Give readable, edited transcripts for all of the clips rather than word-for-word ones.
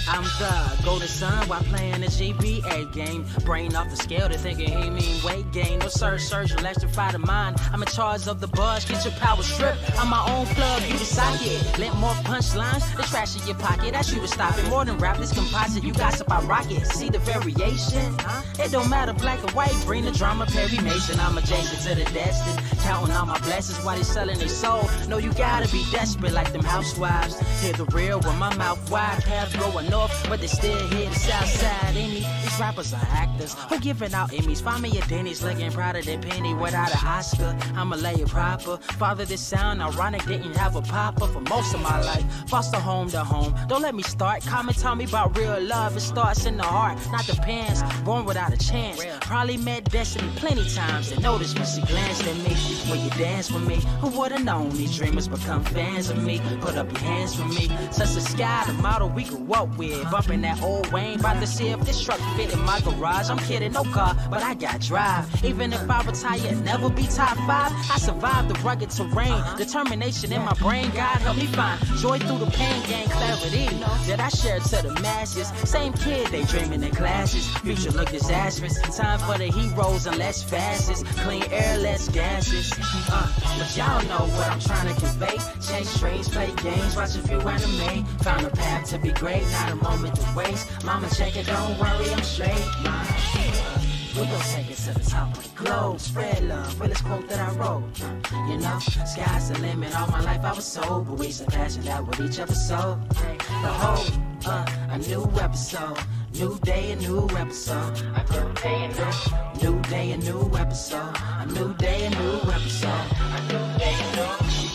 I'm the golden son while playing a GBA game. Brain off the scale to thinking he mean weight gain. No surge, electrify the mind. I'm in charge of the buzz, get your power stripped. I'm my own plug, you the socket. Lent more punchlines, the trash in your pocket. That's you to stop it. More than rap, this composite, you gossip, I rock it. See the variation? It don't matter black or white, bring the drama, Perry Mason. I'm adjacent to the destined, counting all my blessings while they selling their soul. No, you gotta be desperate like them housewives. Hear the real with my mouth wide, paths going north, but they still hear the south side in me. These rappers are actors who giving out Emmys. Find me a Denny's looking prouder than Penny without an Oscar. I'ma lay it proper. Father, this sound ironic, didn't have a papa for most of my life. Foster home to home. Don't let me start. Comment tell me about real love. It starts in the heart, not the pants. Born without a chance. Probably met Destiny plenty times and noticed when she glanced at me. When you dance with me, who would've known these dreamers become fans of me? Put up your hands for me. Such a sky, the model we grew up with. Bumping that old Wayne, about to see if this truck fit in my garage. I'm kidding, no car, but I got drive. Even if I retire, never be top 5. I survived the rugged terrain. Determination in my brain, God help me find joy through the pain, gain clarity that I share to the masses. Same kid, they dreaming in classes. Future look disastrous. Time for the heroes and less fascists. Clean air, less gases. But y'all know what I'm trying to convey. Chase strains, play games, watch a few anime. Found a path to be great, not a moment to waste. Mama check it, don't worry, I'm straight. We gon' take it to the top of the globe. Spread love, realest quote that I wrote. You know, sky's the limit. All my life I was sold, but we surpassing that with each episode. Behold, a new episode. New day, a new episode. A new day, a new day, a new episode. A new day, a new episode. A new day, a new.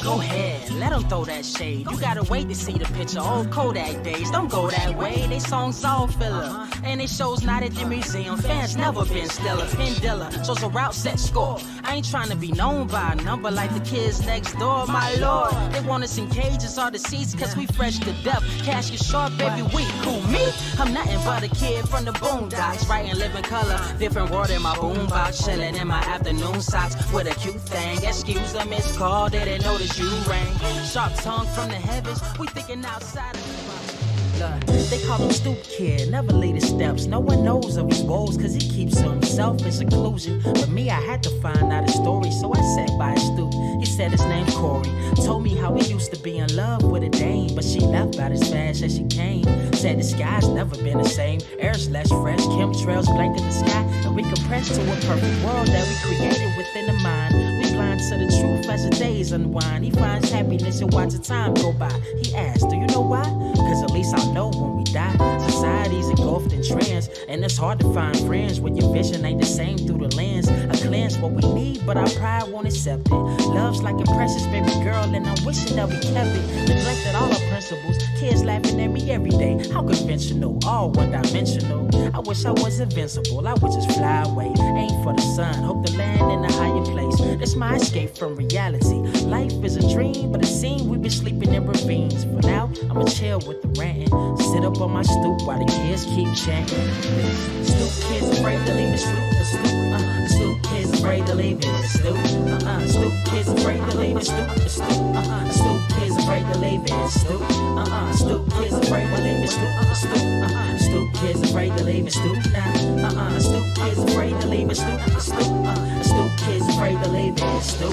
Go ahead, let them throw that shade. You gotta wait to see the picture. Old Kodak days, don't go that way. They songs all filler, and it shows not at the museum. Fans never been stellar. Pin Dilla, shows a route set score. I ain't trying to be known by a number like the kids next door. My lord, they want us in cages or the seats, cause we fresh to death. Cash is short every week. Who, me? I'm nothing but a kid from the boondocks, writing living color. Different word in my boombox, chilling in my afternoon socks with a cute thing. Excuse the missed call, didn't notice you rang. Sharp tongue from the heavens, we thinking outside of the box. They call him Stoop Kid, never lead his steps. No one knows of his woes, cause he keeps to himself in seclusion. But me, I had to find out his story, so I sat by his stoop. He said his name's Corey. Told me how he used to be in love with a dame, but she left about as fast as she came. Said the sky's never been the same. Air's less fresh, chemtrails blanket the sky, and we compressed to a perfect world that we created within the mind. We blind to the truth as the days unwind. He finds happiness and watch the time go by. He asked, do you know why? Cause at least I'll know when we die. Society's engulfed in trends, and it's hard to find friends when your vision ain't the same through the lens. A cleanse what we need, but our pride won't accept it. Love's like a precious baby girl, and I'm wishing that we kept it. Neglected all our principles, kids laughing at me every day. How conventional, all one-dimensional. I wish I was invincible, I would just fly away. Aim for the sun, hope to land in a higher place. That's my escape from reality. Life is a dream, but it seems we've been sleeping in ravines. For now, I'ma chill with the ranting. Sit up on my stoop while the kids keep chanting. Stoop kids afraid to leave the stoop. Stoop kids afraid to leave the stoop. Stoop kids afraid to leave the stoop. Stoop kids afraid to leave the stoop. Stoop kids afraid to leave the stoop. Stoop kids afraid to leave the stoop. Stoop kids afraid to leave the stoop. Stoop kids afraid to leave the stoop.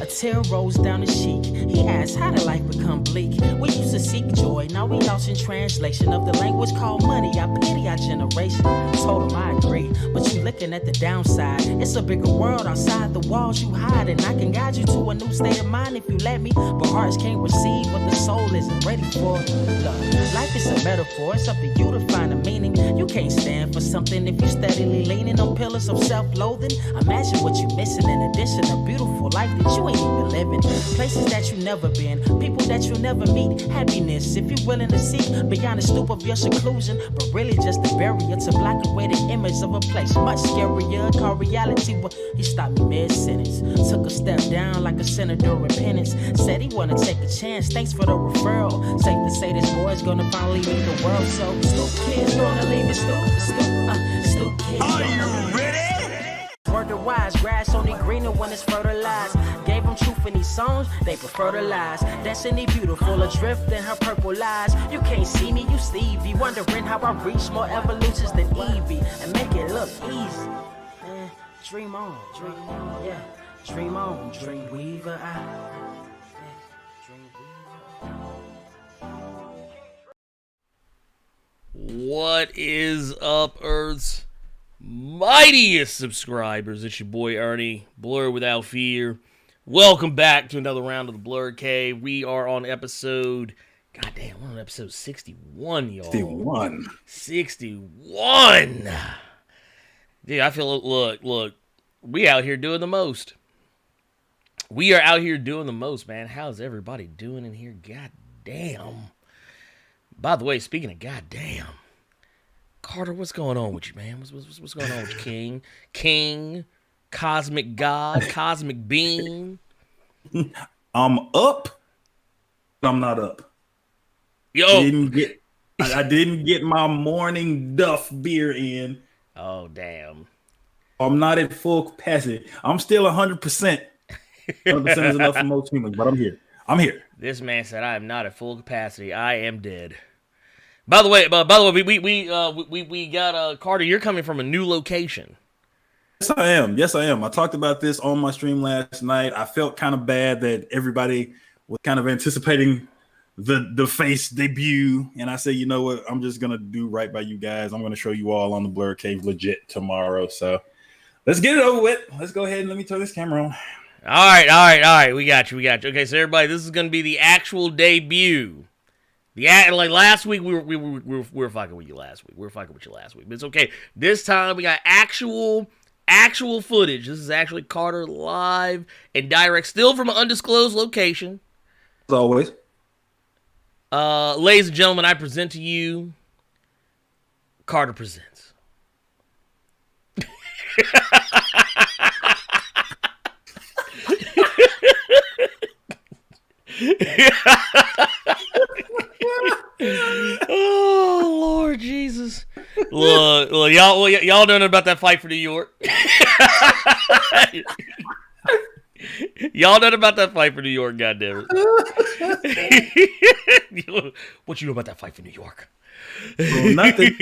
A tear rolls down his cheek. He asks, how did life become bleak? We used to seek joy, now we lost in translation of the language called money. I pity our generation. I told him I agree, but you looking at the downside. It's a bigger world outside the walls you hide, and I can guide you to a new state of mind if you let me. But hearts can't receive what the soul isn't ready for. Look, life is a metaphor, it's up to you to find a meaning. You can't stand for something if you steadily leaning on pillars of self-loathing. Imagine what you're missing in addition to beautiful life that you ain't even living. Places that you never been, people that you'll never meet. Happiness if you're willing to seek beyond the stoop of your seclusion, but really just a barrier to block away the image of a place much scarier called reality. But he stopped me mid-sentence, took a step down like a sinner doing penance. Said he wanna take a chance, thanks for the referral. Safe to say this boy's gonna finally leave the world, so stoop kids gonna leave it. Stoop kids. Are you ready? Word to wise, grass only greener when it's fertilized. Gave him truth truth in these songs, they prefer the lies. Destiny beautiful, adrift in her purple eyes. You can't see me, you Stevie, wondering how I reach more evolutions than Evie and make it look easy. Man, dream on, yeah, dream on, dream weaver. What is up, Earth's mightiest subscribers? It's your boy Ernie, Blerd without fear. Welcome back to another round of the Blerd Cave. We are on episode, goddamn, we're on episode 61, y'all. 61. Dude, I feel, look, we out here doing the most. We are out here doing the most, man. How's everybody doing in here? Goddamn. By the way, speaking of goddamn, Carter, what's going on with you, man? What's going on with you, King? King, Cosmic God, Cosmic Being. I'm up, but I'm not up. Yo, I didn't get my morning Duff beer in. Oh, damn. I'm not at full capacity. I'm still 100%. 100% is enough for most humans, but I'm here. This man said, "I am not at full capacity. I am dead." By the way, we got Carter. You're coming from a new location. Yes, I am. I talked about this on my stream last night. I felt kind of bad that everybody was kind of anticipating the face debut, and I said, you know what? I'm just gonna do right by you guys. I'm gonna show you all on the Blerd Cave legit tomorrow. So let's get it over with. Let's go ahead and let me turn this camera on. All right. We got you. Okay, so everybody, this is gonna be the actual debut. Like last week, we were fucking with you last week. But it's okay. This time we got actual footage. This is actually Carter live and direct, still from an undisclosed location. As always. Ladies and gentlemen, I present to you Carter Presents. Oh, Lord Jesus. Look, y'all don't know about that fight for New York. Y'all know about that fight for New York, goddammit. What you know about that fight for New York? Nothing.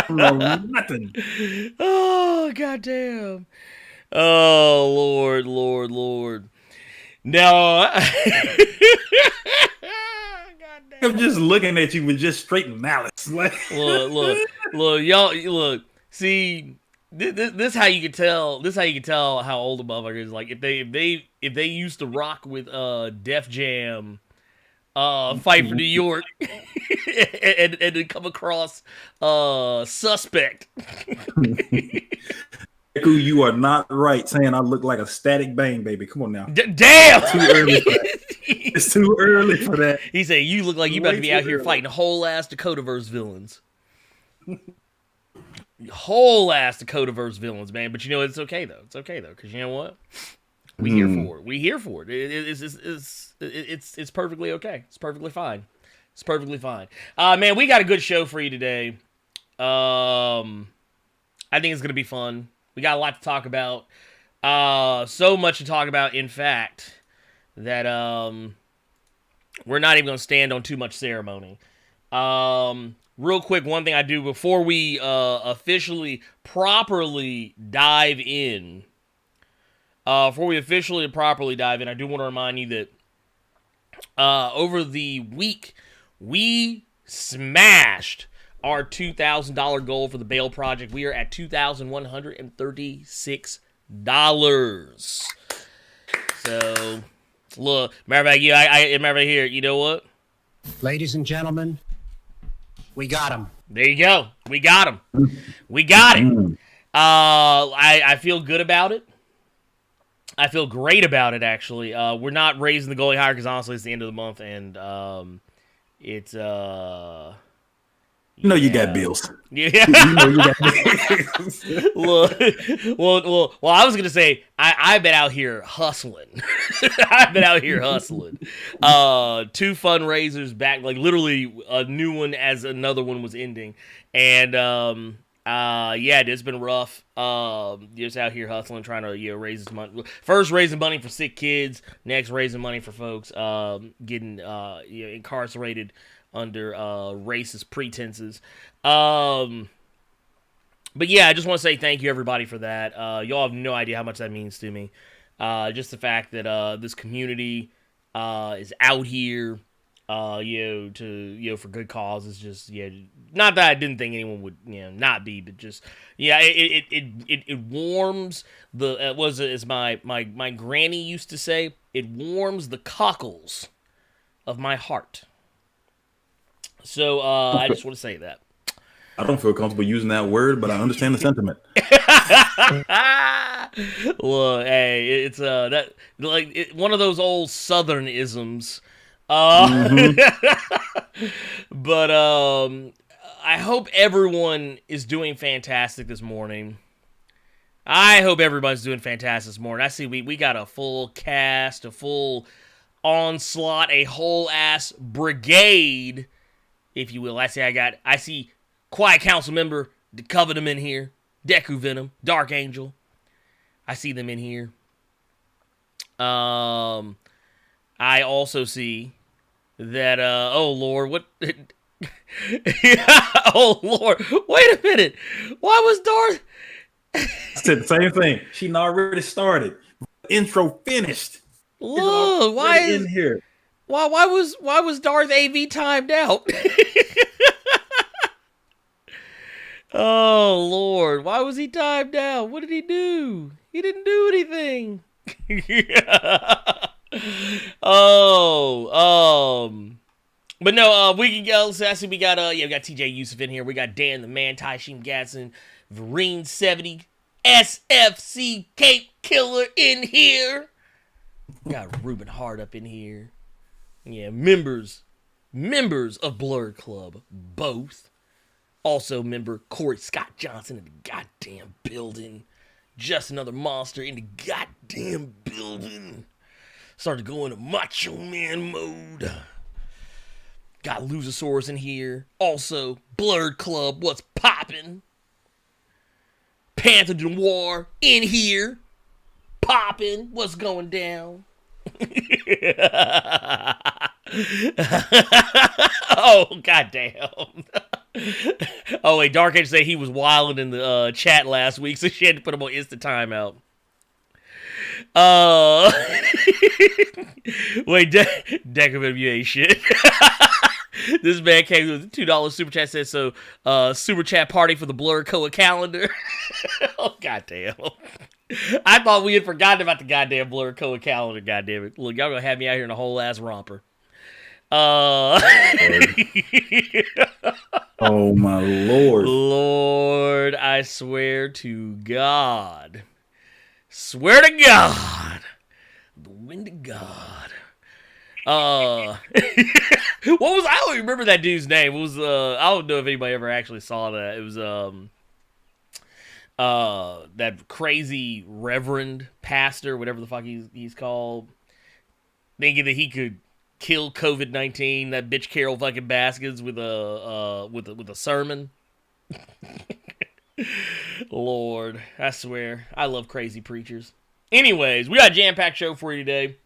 Nothing. Oh, goddamn. Oh, Lord. Now, I'm just looking at you with just straight malice. look, y'all, look. See, this how you can tell. This how you can tell how old a motherfucker is. Like if they used to rock with Def Jam, Fight for New York, and then come across Suspect. You are not right saying I look like a static bang, baby. Come on now. Damn! Too early for that. It's too early for that. He said, you look like you about to be out here fighting whole-ass Dakotaverse villains. Whole-ass Dakotaverse villains, man. But you know, it's okay, though. Because you know what? We here for it. It's perfectly okay. It's perfectly fine. Man, we got a good show for you today. I think it's going to be fun. We got a lot to talk about. So much to talk about, in fact, that we're not even going to stand on too much ceremony. Real quick, one thing I do before we officially properly dive in. I do want to remind you that over the week, we smashed our $2,000 goal for the Bail Project. We are at $2,136. So, look, matter of fact, here. You know what? Ladies and gentlemen, we got him. There you go. We got him. We got it. I feel good about it. I feel great about it, actually. We're not raising the goal higher because, honestly, it's the end of the month, and it's You know you got bills. Yeah. You know you got bills. Well, I was gonna say I've been out here hustling. Two fundraisers back, like literally a new one as another one was ending, and Yeah, it's been rough. Just out here hustling, trying to raise this money. First, raising money for sick kids. Next, raising money for folks getting incarcerated under racist pretenses. But yeah, I just want to say thank you everybody for that. Y'all have no idea how much that means to me. Just the fact that this community is out here, for good cause is just not that I didn't think anyone would not be, but just it warms the as my granny used to say, it warms the cockles of my heart. So I just want to say that. I don't feel comfortable using that word, but I understand the sentiment. Well, hey, it's one of those old Southern isms. But I hope everyone is doing fantastic this morning. I hope everybody's doing fantastic this morning. I see we got a full cast, a full onslaught, a whole ass brigade, if you will. I see Quiet Council member Covenant in here, Deku Venom, Dark Angel. I see them in here. I also see that, oh Lord, what? Oh Lord, wait a minute. Why was Darth? I said the same thing. She already started. Intro finished. Look, why is in here? Why was Darth AV timed out? Oh Lord, why was he timed out? What did he do? He didn't do anything. But no, we can go. So I see we got TJ Yusuf in here. We got Dan the Man, Tyshim Gatson, Vareen 70, SFC Cape Killer in here. We got Ruben Hart up in here. Yeah, members of Blerd Club, both. Also, member Corey Scott Johnson in the goddamn building. Just another monster in the goddamn building. Started to go into Macho Man mode. Got Luzosaurus in here. Also, Blerd Club, what's poppin'? Panther Noir in here. Poppin', what's going down? Oh, goddamn. Oh, wait, Dark Age said he was wilding in the chat last week, so she had to put him on instant timeout. Wait, Deckerman, you ain't shit. This man came with a $2 super chat, said so, super chat party for the Blerd Koa calendar. Oh, goddamn. I thought we had forgotten about the goddamn Blerd Koa calendar, goddammit. Look, y'all gonna have me out here in a whole ass romper. Oh my Lord. Lord, I swear to God. Swear to God. The wind of God. What was, I don't even remember that dude's name. It was, I don't know if anybody ever actually saw that. It was, that crazy reverend pastor, whatever the fuck he's called, thinking that he could kill COVID-19, that bitch Carol fucking Baskins with a sermon. Lord, I swear, I love crazy preachers. Anyways, we got a jam-packed show for you today.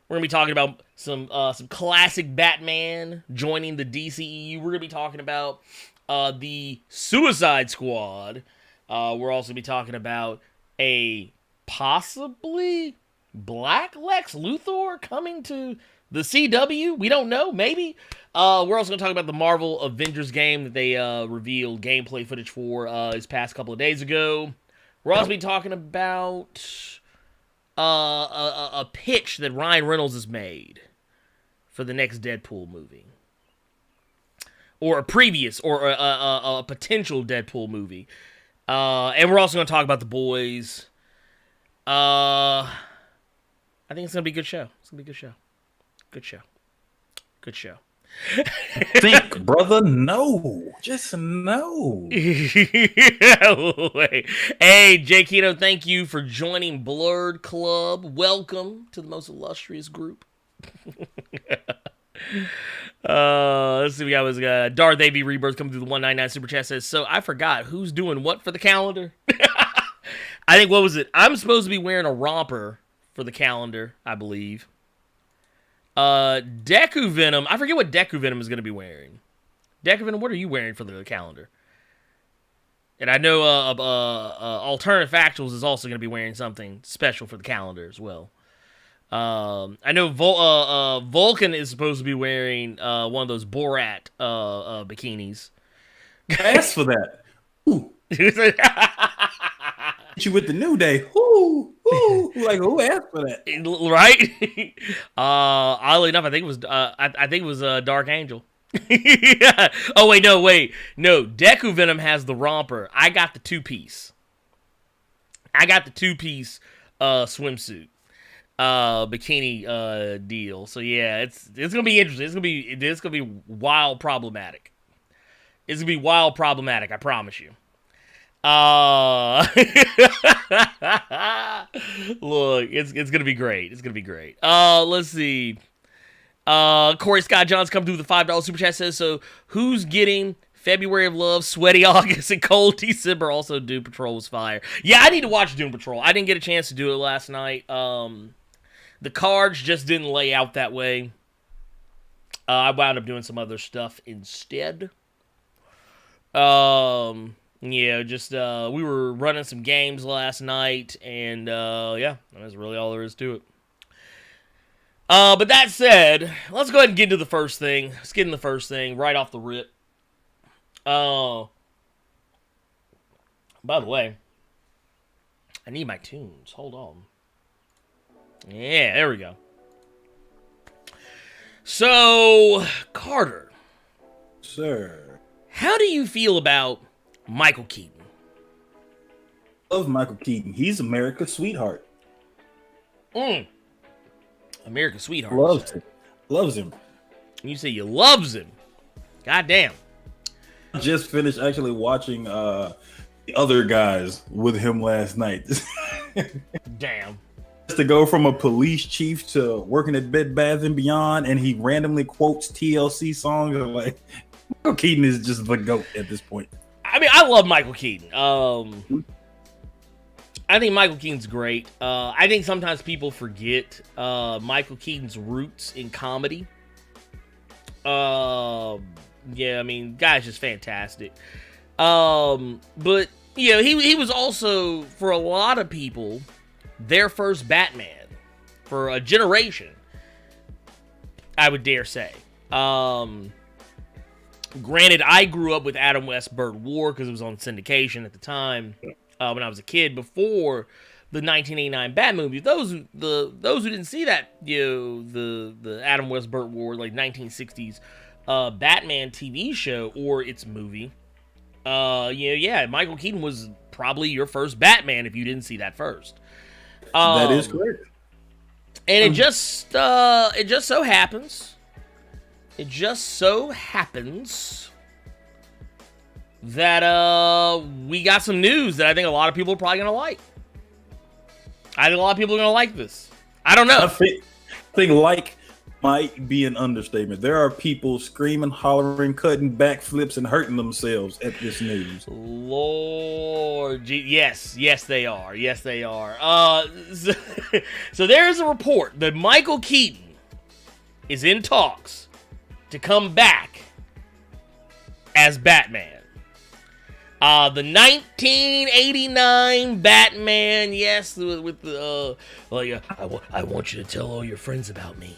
We're gonna be talking about some classic Batman joining the DCEU. We're gonna be talking about the Suicide Squad. We're also gonna be talking about a possibly Black Lex Luthor coming to the CW. We don't know. Maybe. We're also going to talk about the Marvel Avengers game that they revealed gameplay footage for this past couple of days ago. We're also be talking about a pitch that Ryan Reynolds has made for the next Deadpool movie. Or a potential Deadpool movie. And we're also going to talk about The Boys. I think it's going to be a good show. It's going to be a good show. Good show. Good show. Think, brother. No. Just no. Wait. Hey, Jay Kino, thank you for joining Blerd Club. Welcome to the most illustrious group. Let's see. We got Darth AV Rebirth coming through the 199 super chat says, so I forgot who's doing what for the calendar. I think, what was it? I'm supposed to be wearing a romper for the calendar, I believe. Deku Venom. I forget what Deku Venom is going to be wearing. Deku Venom, what are you wearing for the calendar? And I know Alternative Factuals is also going to be wearing something special for the calendar as well. I know Vulcan is supposed to be wearing one of those Borat bikinis. I asked for that. Ooh. You with the New Day. Ooh, ooh. Like, who asked for that? Right? Oddly enough, I think it was Dark Angel. Oh wait. No, Deku Venom has the romper. I got the two-piece. Swimsuit bikini deal. So yeah, it's gonna be interesting. It's gonna be wild problematic. It's gonna be wild problematic, I promise you. Look, it's gonna be great. It's gonna be great. Let's see. Corey Scott Johns come through the $5 super chat says, so who's getting February of Love, Sweaty August, and Cold December? Also, Doom Patrol was fire. Yeah, I need to watch Doom Patrol. I didn't get a chance to do it last night. The cards just didn't lay out that way. I wound up doing some other stuff instead. Yeah, just we were running some games last night, and yeah, that's really all there is to it. But that said, let's go ahead and get into the first thing. Let's get into the first thing right off the rip. By the way, I need my tunes. Hold on. Yeah, there we go. So, Carter. Sir. How do you feel about Michael Keaton? Love Michael Keaton. He's America's sweetheart. America's sweetheart. Loves him. You say you loves him. God damn. I just finished actually watching the other guys with him last night. Damn. Just to go from a police chief to working at Bed Bath & Beyond, and he randomly quotes TLC songs. Like, Michael Keaton is just the GOAT at this point. I mean, I love Michael Keaton. I think Michael Keaton's great. I think sometimes people forget Michael Keaton's roots in comedy. Yeah, I mean, guy's just fantastic. But you know, he was also, for a lot of people, their first Batman for a generation, I would dare say. Granted, I grew up with Adam West Bird War because it was on syndication at the time when I was a kid, before the 1989 Bat movie. Those who didn't see that, you know, the Adam West Bird War, like 1960s Batman TV show or its movie, yeah, Michael Keaton was probably your first Batman if you didn't see that first. That is correct. And it just so happens that we got some news that I think a lot of people are probably gonna like. I think a lot of people are gonna like this. I don't know. I think like might be an understatement. There are people screaming, hollering, cutting backflips, and hurting themselves at this news. Lord, yes, they are. Yes, they are. So there's a report that Michael Keaton is in talks to come back as Batman. The 1989 Batman, yes, with the I want you to tell all your friends about me.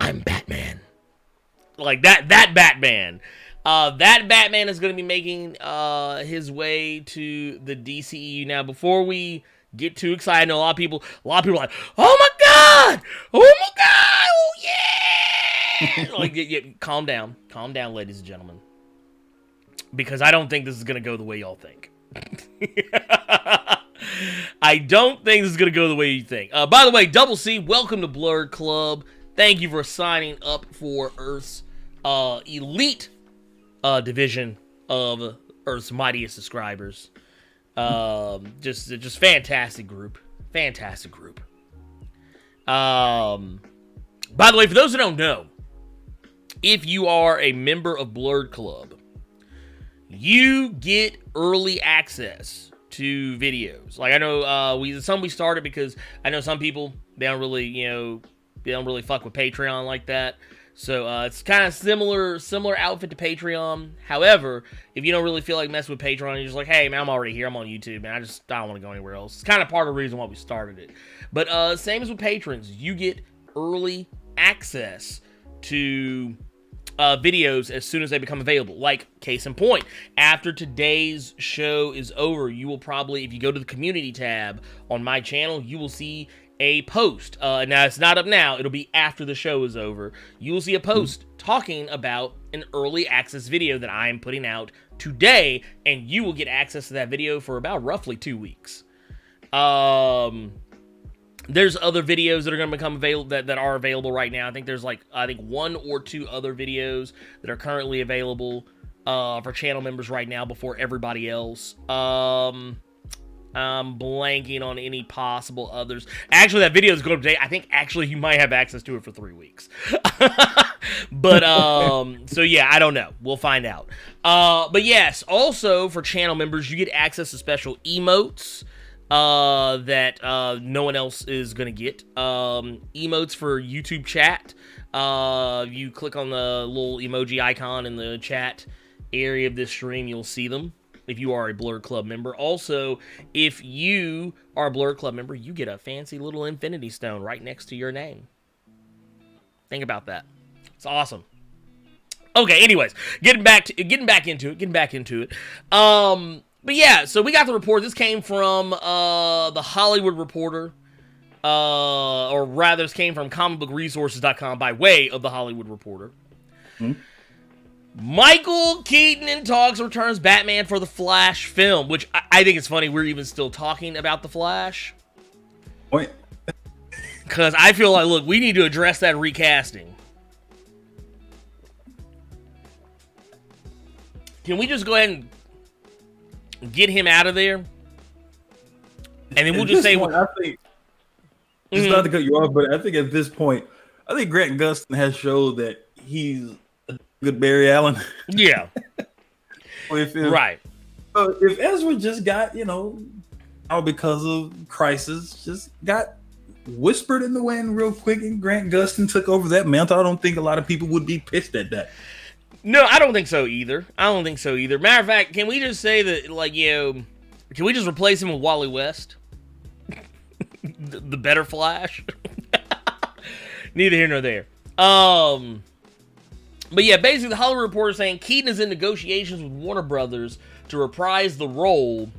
I'm Batman. Like that Batman. That Batman is going to be making his way to the DCEU. Now, before we get too excited, I know a lot of people are like, oh my god, oh yeah. Like, yeah, calm down, ladies and gentlemen, because I don't think this is going to go the way y'all think. I don't think this is going to go the way you think. By the way, Double C, welcome to Blerd Club. Thank you for signing up for Earth's elite division of Earth's mightiest subscribers. Just fantastic group. By the way, for those who don't know, if you are a member of Blerd Club, you get early access to videos. Like I know we started because I know some people they don't really fuck with Patreon like that. So it's kind of similar outfit to Patreon. However, if you don't really feel like messing with Patreon, you're just like, hey man, I'm already here. I'm on YouTube, man. I don't want to go anywhere else. It's kind of part of the reason why we started it. But same as with patrons, you get early access to videos as soon as they become available. Like, case in point, after today's show is over, you will probably, if you go to the community tab on my channel, you will see a post. Now, it's not up now. It'll be after the show is over. You will see a post talking about an early access video that I am putting out today, and you will get access to that video for about roughly 2 weeks. There's other videos that are going to become available that are available right now. I think there's one or two other videos that are currently available for channel members right now before everybody else. I'm blanking on any possible others. Actually, that video is going today. I think actually you might have access to it for 3 weeks. But so yeah, I don't know. We'll find out. But yes, also for channel members, you get access to special emotes that no one else is gonna get. Emotes for YouTube chat. You click on the little emoji icon in the chat area of this stream, you'll see them if you are a Blerd Club member. Also, if you are a Blerd Club member, you get a fancy little infinity stone right next to your name. Think about that. It's awesome. Okay, anyways, getting back into it. But yeah, so we got the report. This came from the Hollywood Reporter, or rather, this came from comicbookresources.com by way of the Hollywood Reporter. Michael Keaton in talks returns Batman for the Flash film, which I think it's funny we're even still talking about the Flash. Point. Because I feel like, look, we need to address that recasting. Can we just go ahead and get him out of there? And then we'll just say... Point, I think, it's not to cut you off, but I think at this point, I think Grant Gustin has showed that he's a good Barry Allen. Yeah. Right. If Ezra just got, all because of Crisis, just got whispered in the wind real quick and Grant Gustin took over that mantle, I don't think a lot of people would be pissed at that. No, I don't think so either. Matter of fact, can we just say that, can we just replace him with Wally West? the better Flash? Neither here nor there. But yeah, basically the Hollywood Reporter saying Keaton is in negotiations with Warner Brothers to reprise the role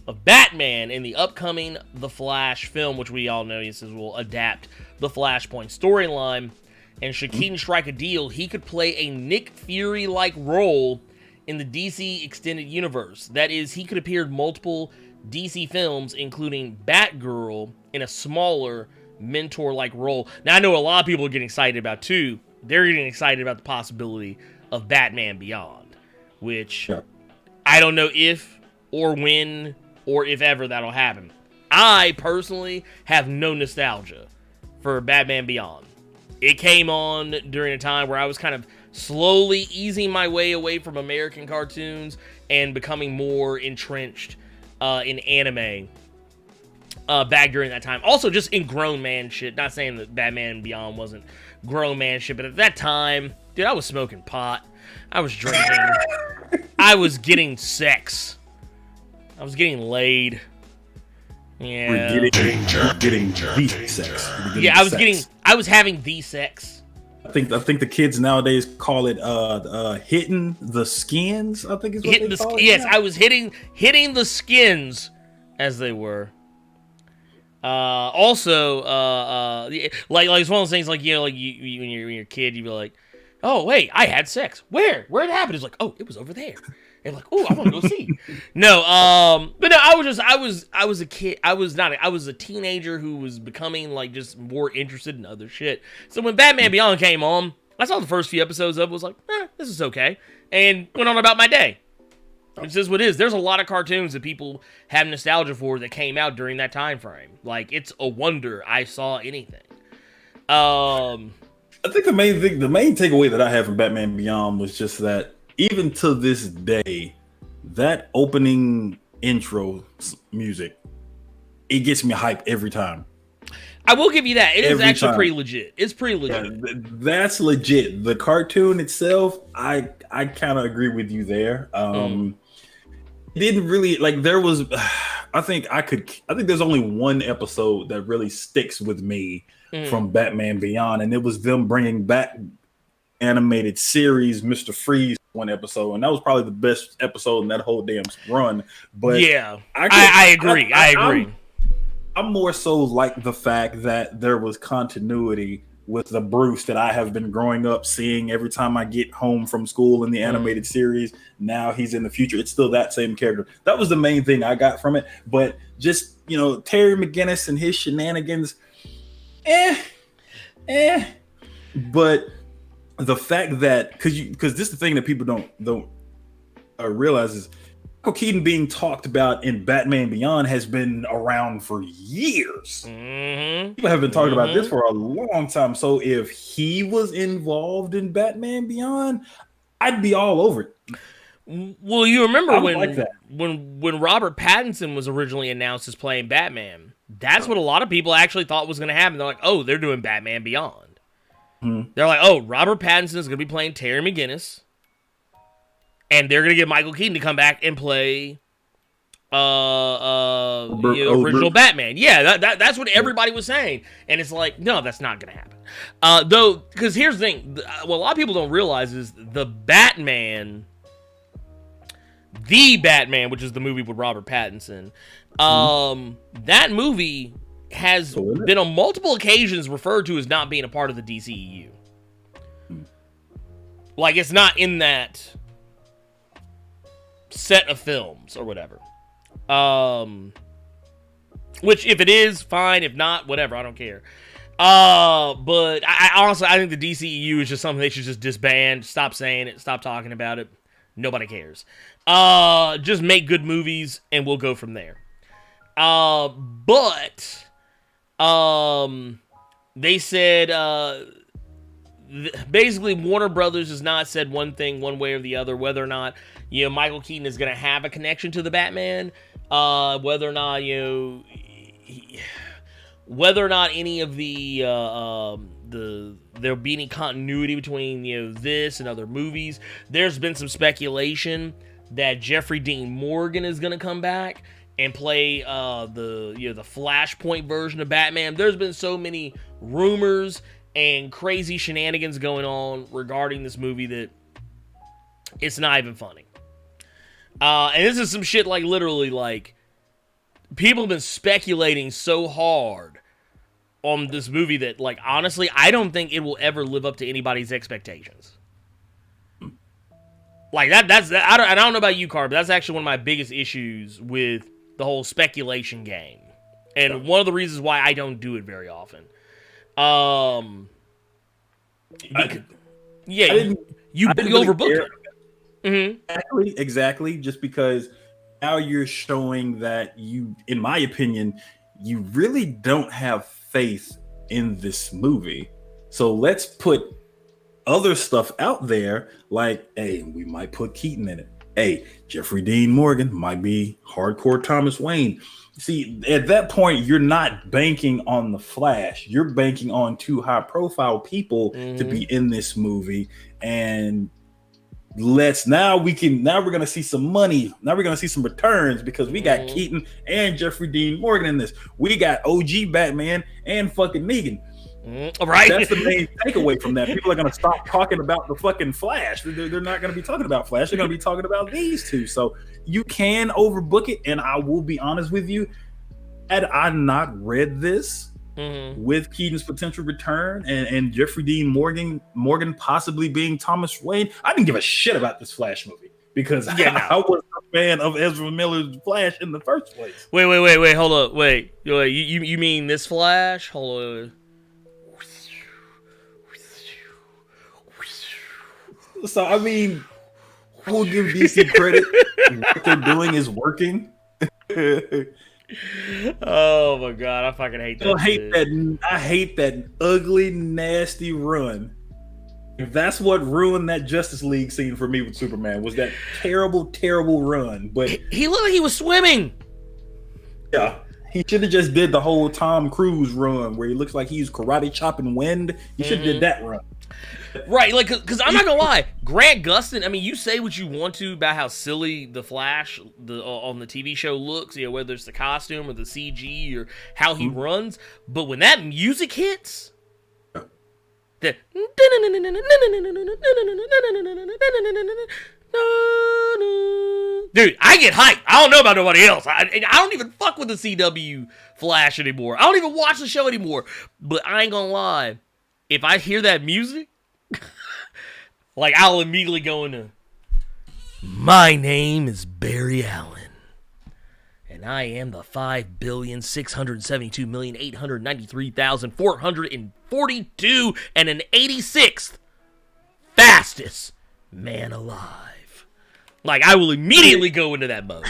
of Batman in the upcoming The Flash film, which we all know he says will adapt the Flashpoint storyline. And should Keaton strike a deal, he could play a Nick Fury-like role in the DC Extended Universe. That is, he could appear in multiple DC films, including Batgirl, in a smaller mentor-like role. Now, I know a lot of people are getting excited about, too. They're getting excited about the possibility of Batman Beyond, which I don't know if or when or if ever that'll happen. I, personally, have no nostalgia for Batman Beyond. It came on during a time where I was kind of slowly easing my way away from American cartoons and becoming more entrenched in anime back during that time. Also, just in grown man shit. Not saying that Batman Beyond wasn't grown man shit, but at that time, dude, I was smoking pot. I was drinking. I was getting sex. I was getting laid. Yeah. We're getting the sex. Yeah, I was having the sex. I think the kids nowadays call it hitting the skins. I think is what they call it. Yes, I was hitting the skins, as they were. Also, like it's one of those things like when you're a kid, you'd be like, oh wait, I had sex. Where it happened? It's like, oh, it was over there. And like, oh, I want to go see. No, but no, I was a kid. I was a teenager who was becoming just more interested in other shit. So when Batman Beyond came on, I saw the first few episodes of it, was like, this is okay, and went on about my day. It's just what it is. There's a lot of cartoons that people have nostalgia for that came out during that time frame. Like, it's a wonder I saw anything. I think the main takeaway that I have from Batman Beyond was just that even to this day, that opening intro music, it gets me hyped every time. I will give you that. It is Every actually time. pretty legit. It's pretty legit. Yeah, that's legit. The cartoon itself, I kind of agree with you there. It didn't really like. There was, I think there's only one episode that really sticks with me from Batman Beyond, and it was them bringing back animated series Mr. Freeze one episode, and that was probably the best episode in that whole damn run. But yeah, I agree. I agree. I'm more so like the fact that there was continuity with the Bruce that I have been growing up seeing every time I get home from school in the animated series. Now he's in the future. It's still that same character. That was the main thing I got from it. But just, Terry McGinnis and his shenanigans, But the fact that, because this is the thing that people don't realize is, Michael Keaton being talked about in Batman Beyond has been around for years. Mm-hmm. People have been talking about this for a long time. So if he was involved in Batman Beyond, I'd be all over it. Well, you remember when Robert Pattinson was originally announced as playing Batman? That's what a lot of people actually thought was going to happen. They're like, oh, they're doing Batman Beyond. They're like, oh, Robert Pattinson is going to be playing Terry McGinnis. And they're gonna get Michael Keaton to come back and play original Batman. Yeah, that's what everybody was saying. And it's like, no, that's not gonna happen. Though, because here's the thing, what a lot of people don't realize is the Batman, which is the movie with Robert Pattinson, that movie has been on multiple occasions referred to as not being a part of the DCEU. Like, it's not in that set of films or whatever. Which, if it is, fine. If not, whatever. I don't care. But I honestly, I think the DCEU is just something they should just disband. Stop saying it. Stop talking about it. Nobody cares. Just make good movies and we'll go from there. But they said, basically Warner Brothers has not said one thing one way or the other, whether or not Michael Keaton is going to have a connection to the Batman, whether or not any of there'll be any continuity between this and other movies. There's been some speculation that Jeffrey Dean Morgan is going to come back and play the Flashpoint version of Batman. There's been so many rumors and crazy shenanigans going on regarding this movie that it's not even funny. And this is some shit like literally like people have been speculating so hard on this movie that like honestly I don't think it will ever live up to anybody's expectations. Like I don't know about you, Carr, but that's actually one of my biggest issues with the whole speculation game, and one of the reasons why I don't do it very often. You overbooked it. Exactly. Just because now you're showing that you, in my opinion, you really don't have faith in this movie. So let's put other stuff out there like, hey, we might put Keaton in it. Hey, Jeffrey Dean Morgan might be hardcore Thomas Wayne. See, at that point, you're not banking on the Flash. You're banking on two high-profile people to be in this movie, and now we're gonna see some money. Now we're gonna see some returns because we got Keaton and Jeffrey Dean Morgan in this. We got OG Batman and fucking Negan. Right. That's the main takeaway from that. People are going to stop talking about the fucking Flash. They're not going to be talking about Flash. They're going to be talking about these two. So you can overbook it. And I will be honest with you. Had I not read this with Keaton's potential return and Jeffrey Dean Morgan possibly being Thomas Wayne, I didn't give a shit about this Flash movie because I was a fan of Ezra Miller's Flash in the first place. Wait, hold up. Wait. You mean this Flash? Hold on. So, I mean, we'll give DC credit. What they're doing is working. Oh my god, I fucking hate that. I hate that ugly, nasty run. If that's what ruined that Justice League scene for me with Superman, was that terrible, terrible run. But he looked like he was swimming. Yeah, he should have just did the whole Tom Cruise run where he looks like he's karate chopping wind. He should have did that run. Right, like, because I'm not gonna lie, Grant Gustin, I mean, you say what you want to about how silly the Flash on the TV show looks, you know, whether it's the costume or the CG or how he runs, but when that music hits, the dude, I get hyped. I don't know about nobody else. I don't even fuck with the CW Flash anymore. I don't even watch the show anymore. But I ain't gonna lie, if I hear that music, like, I'll immediately go into, my name is Barry Allen, and I am the 5,672,893,442 and an 86th fastest man alive. Like, I will immediately go into that mode.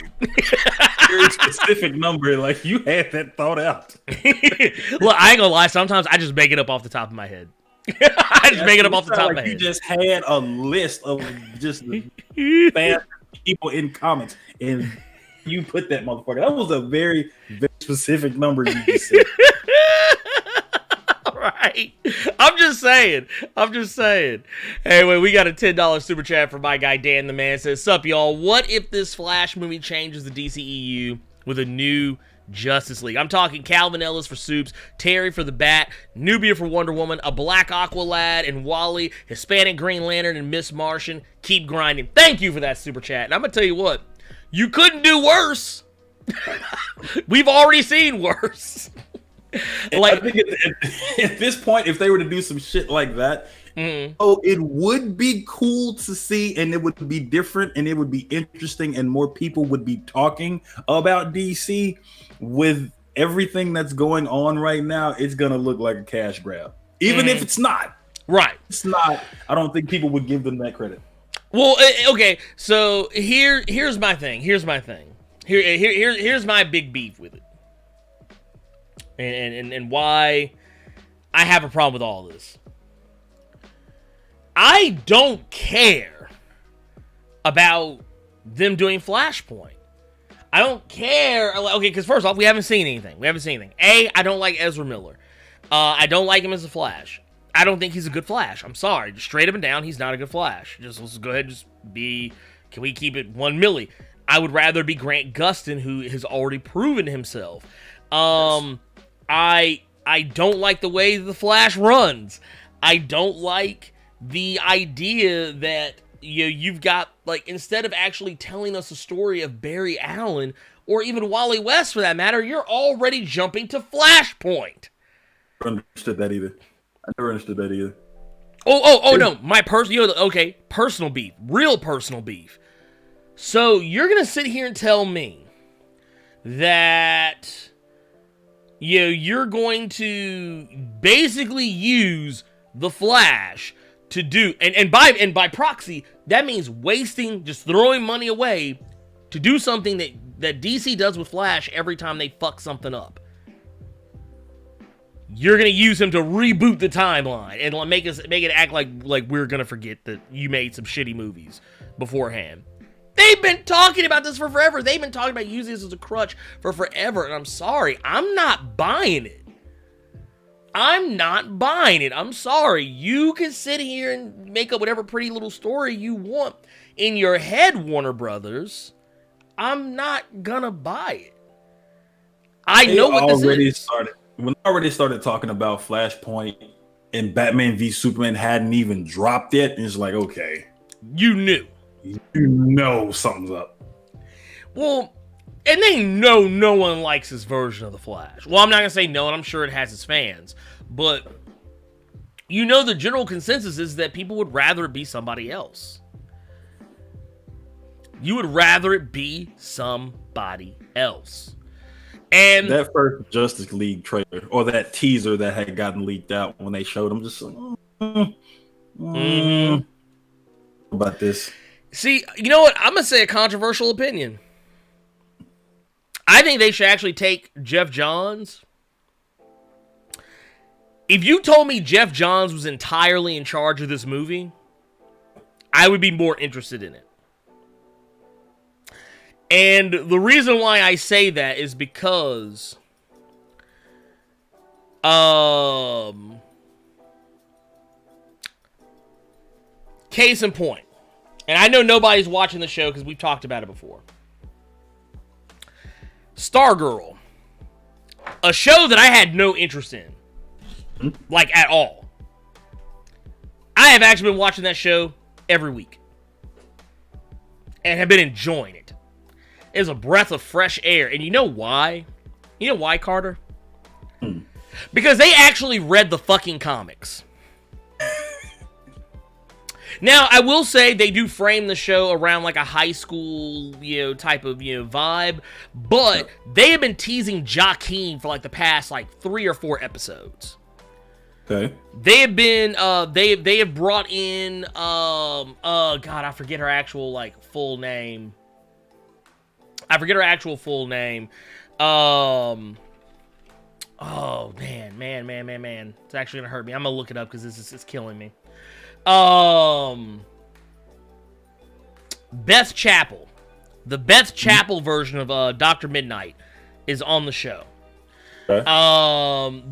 Very specific number, like you had that thought out. Look, I ain't gonna lie, sometimes I just make it up off the top of my head. I just make it up off the top of my head. You just had a list of just fast people in comments, and you put that motherfucker. That was a very, very specific number you just said. Right. I'm just saying. Anyway, we got a $10 super chat from my guy Dan the Man. Says, sup, y'all? What if this Flash movie changes the DCEU with a new Justice League? I'm talking Calvin Ellis for Soups, Terry for the Bat, Nubia for Wonder Woman, a Black Aqualad and Wally, Hispanic Green Lantern and Miss Martian. Keep grinding. Thank you for that super chat. And I'm going to tell you what, you couldn't do worse. We've already seen worse. Like, I think at this point, if they were to do some shit like that, it would be cool to see, and it would be different, and it would be interesting, and more people would be talking about DC. With everything that's going on right now, it's gonna look like a cash grab, even if it's not. Right, it's not. I don't think people would give them that credit. Well, okay, so here's my thing. Here's my big beef with it. And why I have a problem with all this. I don't care about them doing Flashpoint. I don't care. Okay, because first off, we haven't seen anything. I don't like Ezra Miller. I don't like him as a Flash. I don't think he's a good Flash. I'm sorry. Just straight up and down, he's not a good Flash. Let's go ahead and just be... Can we keep it 1 milli? I would rather be Grant Gustin, who has already proven himself. Yes. I don't like the way the Flash runs. I don't like the idea that you've got, like, instead of actually telling us a story of Barry Allen or even Wally West for that matter, you're already jumping to Flashpoint. I never understood that either. Oh no, my personal beef, real personal beef. So you're gonna sit here and tell me that you're going to basically use the Flash to do, and by proxy, that means just throwing money away to do something that DC does with Flash every time they fuck something up. You're gonna use him to reboot the timeline and make it act like we're gonna forget that you made some shitty movies beforehand. They've been talking about this for forever. They've been talking about using this as a crutch for forever. And I'm sorry. I'm not buying it. I'm sorry. You can sit here and make up whatever pretty little story you want in your head, Warner Brothers. I'm not gonna buy it. I know what this is. When I already started talking about Flashpoint and Batman v Superman hadn't even dropped yet, and it's like, okay. You knew. You know something's up. Well, and they know no one likes this version of the Flash. Well, I'm not going to say no, and I'm sure it has its fans. But, the general consensus is that people would rather it be somebody else. You would rather it be somebody else. And that first Justice League trailer, or that teaser that had gotten leaked out when they showed them, just about this. See, you know what? I'm going to say a controversial opinion. I think they should actually take Jeff Johns. If you told me Jeff Johns was entirely in charge of this movie, I would be more interested in it. And the reason why I say that is because case in point, and I know nobody's watching the show because we've talked about it before. Stargirl, a show that I had no interest in, like at all. I have actually been watching that show every week and have been enjoying it. It's a breath of fresh air. And you know why? You know why, Carter? Because they actually read the fucking comics. Now, I will say they do frame the show around like a high school, type of, vibe. But they have been teasing Joaquin for like the past like 3 or 4 episodes. Okay. They have been, they have brought in, God, I forget her actual like full name. Oh, man. It's actually gonna hurt me. I'm gonna look it up because this is killing me. Beth Chapel. The Beth Chapel version of Dr. Midnight is on the show. Okay.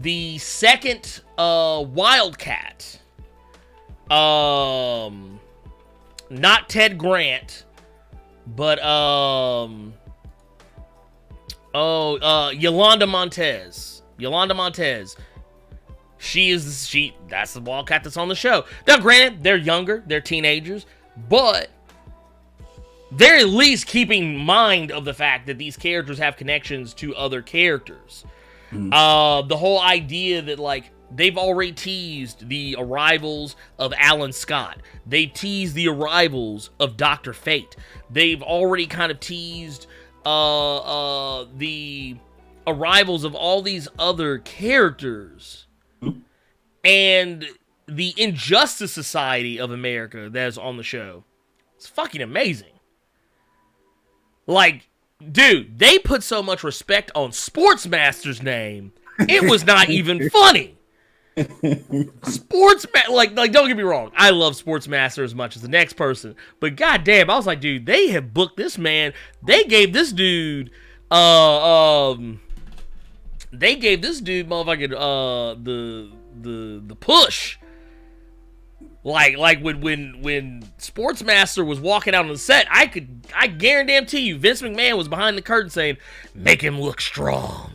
The second Wildcat. Not Ted Grant, but Yolanda Montez. That's the Wildcat that's on the show. Now, granted, they're younger, they're teenagers, but they're at least keeping mind of the fact that these characters have connections to other characters. The whole idea that, like, they've already teased the arrivals of Alan Scott. They teased the arrivals of Dr. Fate. They've already kind of teased the arrivals of all these other characters. And the Injustice Society of America that is on the show. It's fucking amazing. Like, dude, they put so much respect on Sportsmaster's name, it was not even funny. Like, don't get me wrong, I love Sportsmaster as much as the next person, but goddamn, I was like, dude, they have booked this man. They gave this dude, motherfucking, the push. Like when Sportsmaster was walking out on the set, I guarantee you, Vince McMahon was behind the curtain saying, "Make him look strong."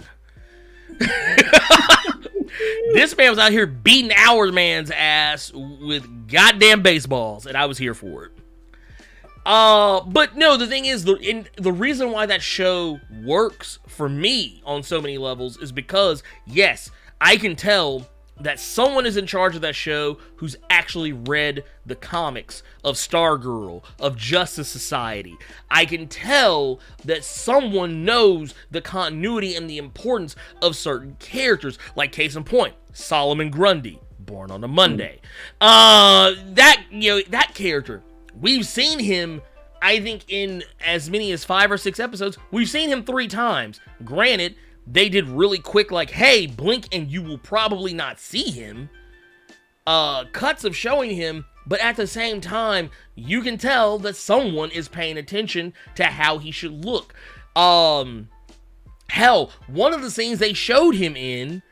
This man was out here beating our man's ass with goddamn baseballs, and I was here for it. But no, the thing is, the reason why that show works for me on so many levels is because, yes, I can tell that someone is in charge of that show who's actually read the comics of Stargirl, of Justice Society. I can tell that someone knows the continuity and the importance of certain characters, like case in point, Solomon Grundy, born on a Monday. That character, we've seen him, I think, in as many as 5 or 6 episodes. We've seen him 3 times. Granted, they did really quick, like, hey, blink and you will probably not see him. Cuts of showing him, but at the same time, you can tell that someone is paying attention to how he should look. Hell, one of the scenes they showed him in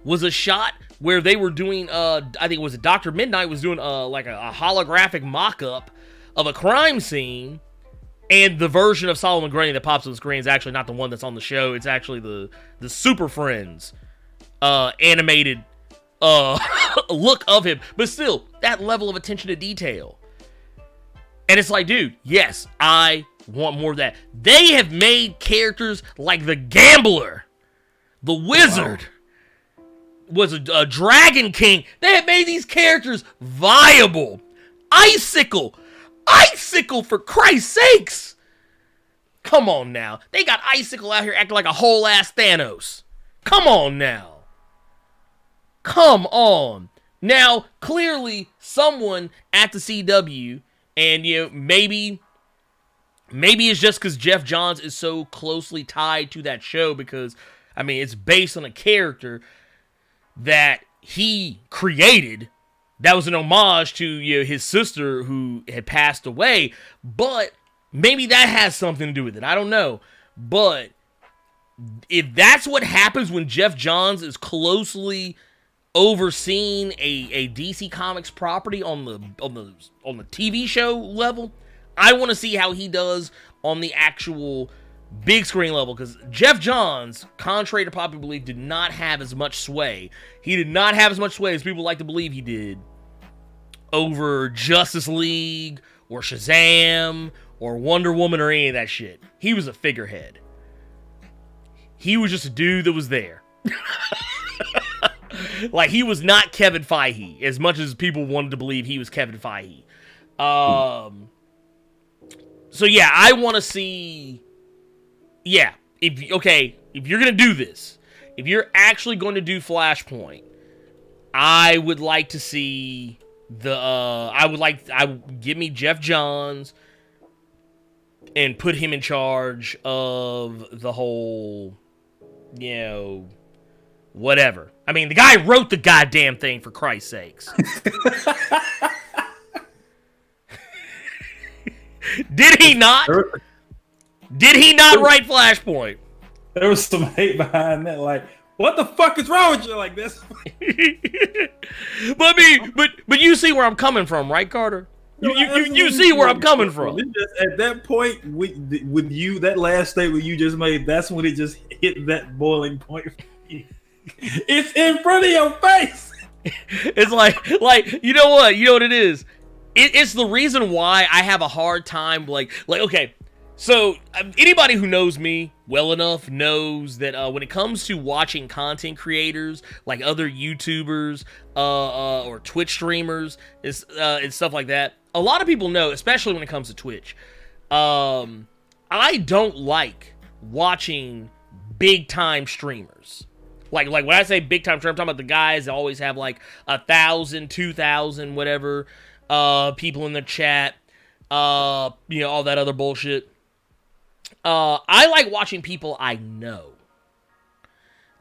was a shot where they were doing, I think it was Dr. Midnight was doing like a holographic mock-up of a crime scene. And the version of Solomon Grundy that pops on the screen is actually not the one that's on the show. It's actually the Super Friends animated look of him. But still, that level of attention to detail. And it's like, dude, yes, I want more of that. They have made characters like the Gambler, the Wizard, was a Dragon King. They have made these characters viable. Icicle, for Christ's sakes! Come on now. They got Icicle out here acting like a whole ass Thanos. Come on now. Come on. Now, clearly, someone at the CW, and maybe Maybe it's just because Jeff Johns is so closely tied to that show because, I mean, it's based on a character that he created that was an homage to, you know, his sister who had passed away. But maybe that has something to do with it. I don't know. But if that's what happens when Jeff Johns is closely overseeing a DC Comics property on the TV show level, I want to see how he does on the actual big screen level, because Jeff Johns, contrary to popular belief, did not have as much sway. He did not have as much sway as people like to believe he did over Justice League or Shazam or Wonder Woman or any of that shit. He was a figurehead. He was just a dude that was there. Like, he was not Kevin Feige, as much as people wanted to believe he was Kevin Feige. So yeah, I want to see. Yeah, if you're gonna do this, if you're actually going to do Flashpoint, I would like to see give me Jeff Johns and put him in charge of the whole, you know, whatever. I mean, the guy wrote the goddamn thing, for Christ's sakes. Did he not? Did he not write Flashpoint? There was some hate behind that. Like, what the fuck is wrong with you like this? But I mean, but you see where I'm coming from, right, Carter? You see where I'm coming from. At that point, with you, that last statement you just made, that's when it just hit that boiling point. It's in front of your face. It's like you know what it is. It's the reason why I have a hard time, like okay. So, anybody who knows me well enough knows that when it comes to watching content creators, like other YouTubers or Twitch streamers and stuff like that, a lot of people know, especially when it comes to Twitch, I don't like watching big-time streamers. Like when I say big-time streamers, I'm talking about the guys that always have like 1,000, 2,000, whatever, people in the chat, all that other bullshit. I like watching people I know.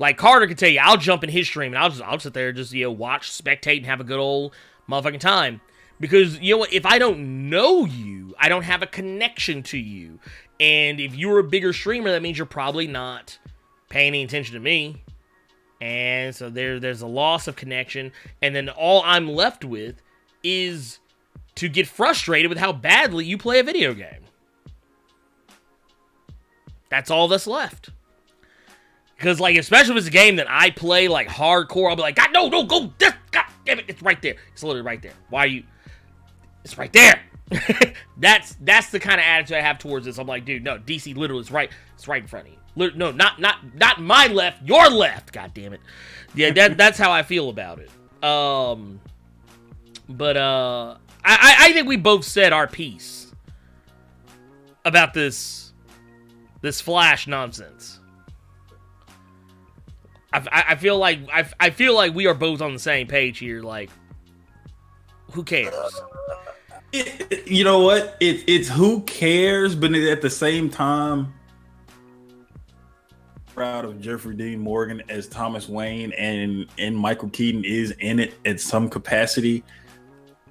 Like Carter can tell you, I'll jump in his stream and I'll sit there and just watch, spectate, and have a good old motherfucking time. Because you know what? If I don't know you, I don't have a connection to you. And if you're a bigger streamer, that means you're probably not paying any attention to me. And so there's a loss of connection. And then all I'm left with is to get frustrated with how badly you play a video game. That's all that's left. Because, like, especially if it's a game that I play, like, hardcore, I'll be like, God, no, go, this, God damn it, it's right there. It's literally right there. Why are you... It's right there. That's the kind of attitude I have towards this. I'm like, dude, no, DC literally is right. It's right in front of you. No, not my left, your left. God damn it. Yeah, that's how I feel about it. But I think we both said our piece about this Flash nonsense. I feel like we are both on the same page here. Like, who cares? You know what? It's who cares, but at the same time, proud of Jeffrey Dean Morgan as Thomas Wayne, and Michael Keaton is in it at some capacity.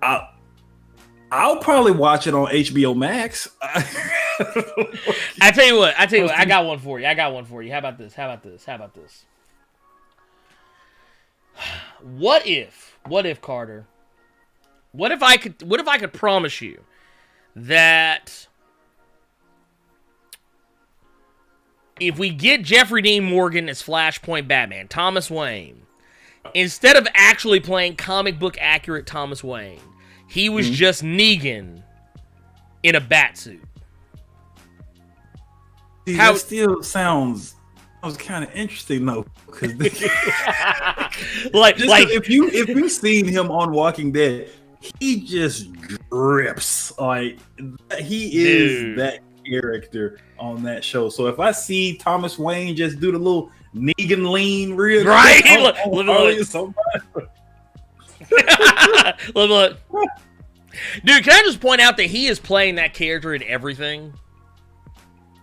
I'll probably watch it on HBO Max. I tell you what, I got one for you. How about this? What if Carter? What if I could promise you that if we get Jeffrey Dean Morgan as Flashpoint Batman, Thomas Wayne, instead of actually playing comic book accurate Thomas Wayne, he was just Negan in a bat suit. See, that still sounds kind of interesting though, because like if you've seen him on Walking Dead, he just drips. Like, he is that character on that show. So if I see Thomas Wayne just do the little Negan lean real right, look. Dude, can I just point out that he is playing that character in everything?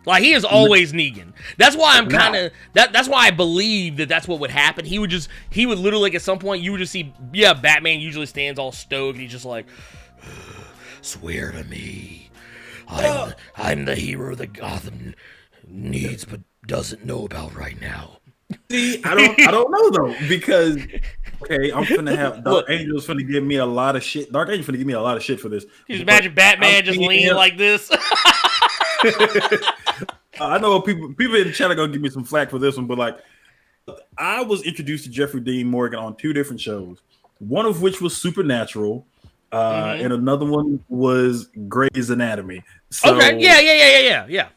Like, he is always Negan. That's why I'm kind of that's why I believe that that's what would happen. He would literally, like, at some point you would just see, yeah, Batman usually stands all stoked and he's just like, swear to me, I'm the hero that Gotham needs but doesn't know about right now. See, I don't know though, because okay, I'm finna have Dark Angel's finna give me a lot of shit. Dark Angel's finna give me a lot of shit for this. You just imagine Batman just leaning like this. I know people in the chat are gonna give me some flack for this one, but like, I was introduced to Jeffrey Dean Morgan on 2 different shows, one of which was Supernatural, and another one was Grey's Anatomy. So, okay, yeah.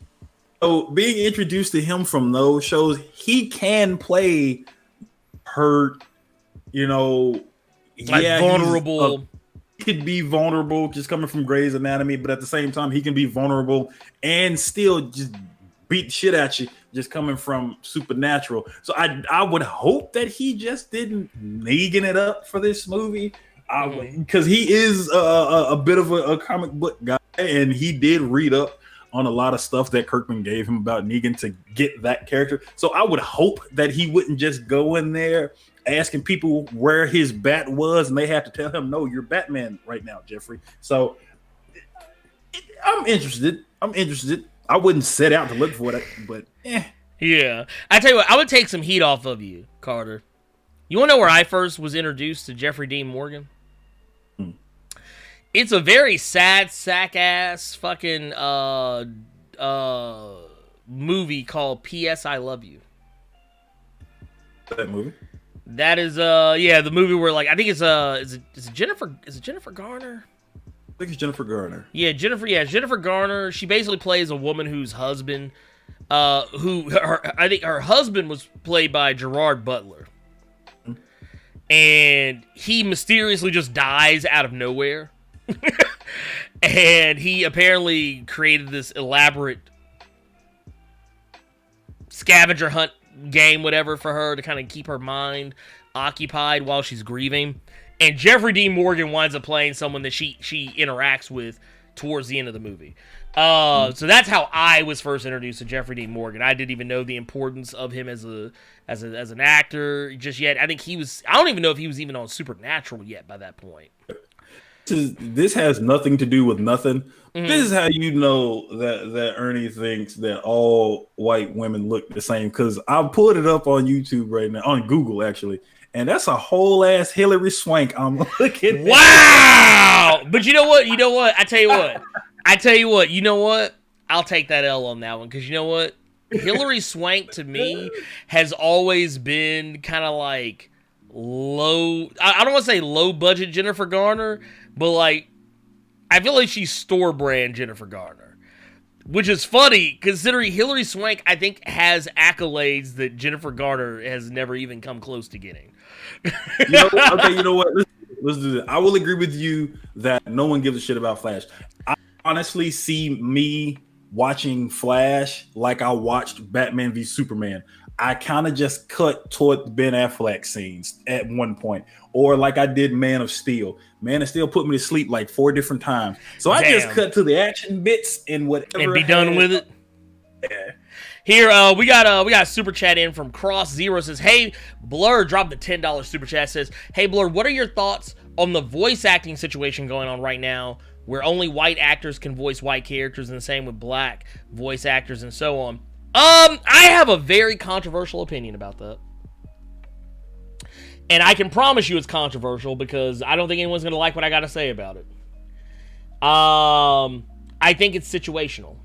So being introduced to him from those shows, he can play hurt, like vulnerable. He could be vulnerable just coming from Grey's Anatomy, but at the same time, he can be vulnerable and still just beat shit at you just coming from Supernatural. So I would hope that he just didn't Negan it up for this movie, because he is a bit of a comic book guy, and he did read up on a lot of stuff that Kirkman gave him about Negan to get that character. So I would hope that he wouldn't just go in there asking people where his bat was, and they have to tell him, no, you're Batman right now, Jeffrey. So I'm interested. I wouldn't set out to look for it, but Yeah. I tell you what, I would take some heat off of you, Carter. You want to know where I first was introduced to Jeffrey Dean Morgan? It's a very sad, sack-ass fucking movie called P.S. I Love You. That movie? That is the movie where, like, I think it's is it Jennifer Garner? I think it's Jennifer Garner. Yeah, Jennifer Garner. She basically plays a woman whose husband I think her husband was played by Gerard Butler. And he mysteriously just dies out of nowhere. And he apparently created this elaborate scavenger hunt game, whatever, for her to kind of keep her mind occupied while she's grieving. And Jeffrey Dean Morgan winds up playing someone that she interacts with towards the end of the movie. So that's how I was first introduced to Jeffrey Dean Morgan. I didn't even know the importance of him as an actor just yet. I don't even know if he was even on Supernatural yet by that point. This has nothing to do with nothing. Mm-hmm. This is how you know that Ernie thinks that all white women look the same, because I pulled it up on YouTube right now, on Google actually, and that's a whole ass Hillary Swank I'm looking at. Wow! But you know what? I tell you what, you know what? I'll take that L on that one, because you know what? Hillary Swank to me has always been kind of like low, I don't want to say low budget Jennifer Garner, but like, I feel like she's store brand Jennifer Garner, which is funny considering Hillary Swank, I think, has accolades that Jennifer Garner has never even come close to getting. You know what? Let's do this. I will agree with you that no one gives a shit about Flash. I honestly see me watching Flash like I watched Batman v Superman. I kind of just cut toward the Ben Affleck scenes at one point, or like I did Man of Steel. Man of Steel put me to sleep like 4 different times. So I just cut to the action bits and whatever, and be done with it. Yeah. Here, we got a super chat in from Cross Zero. Says, hey, Blerd dropped the $10 super chat. Says, hey, Blerd, what are your thoughts on the voice acting situation going on right now, where only white actors can voice white characters, and the same with black voice actors and so on? I have a very controversial opinion about that. And I can promise you it's controversial because I don't think anyone's going to like what I got to say about it. I think it's situational.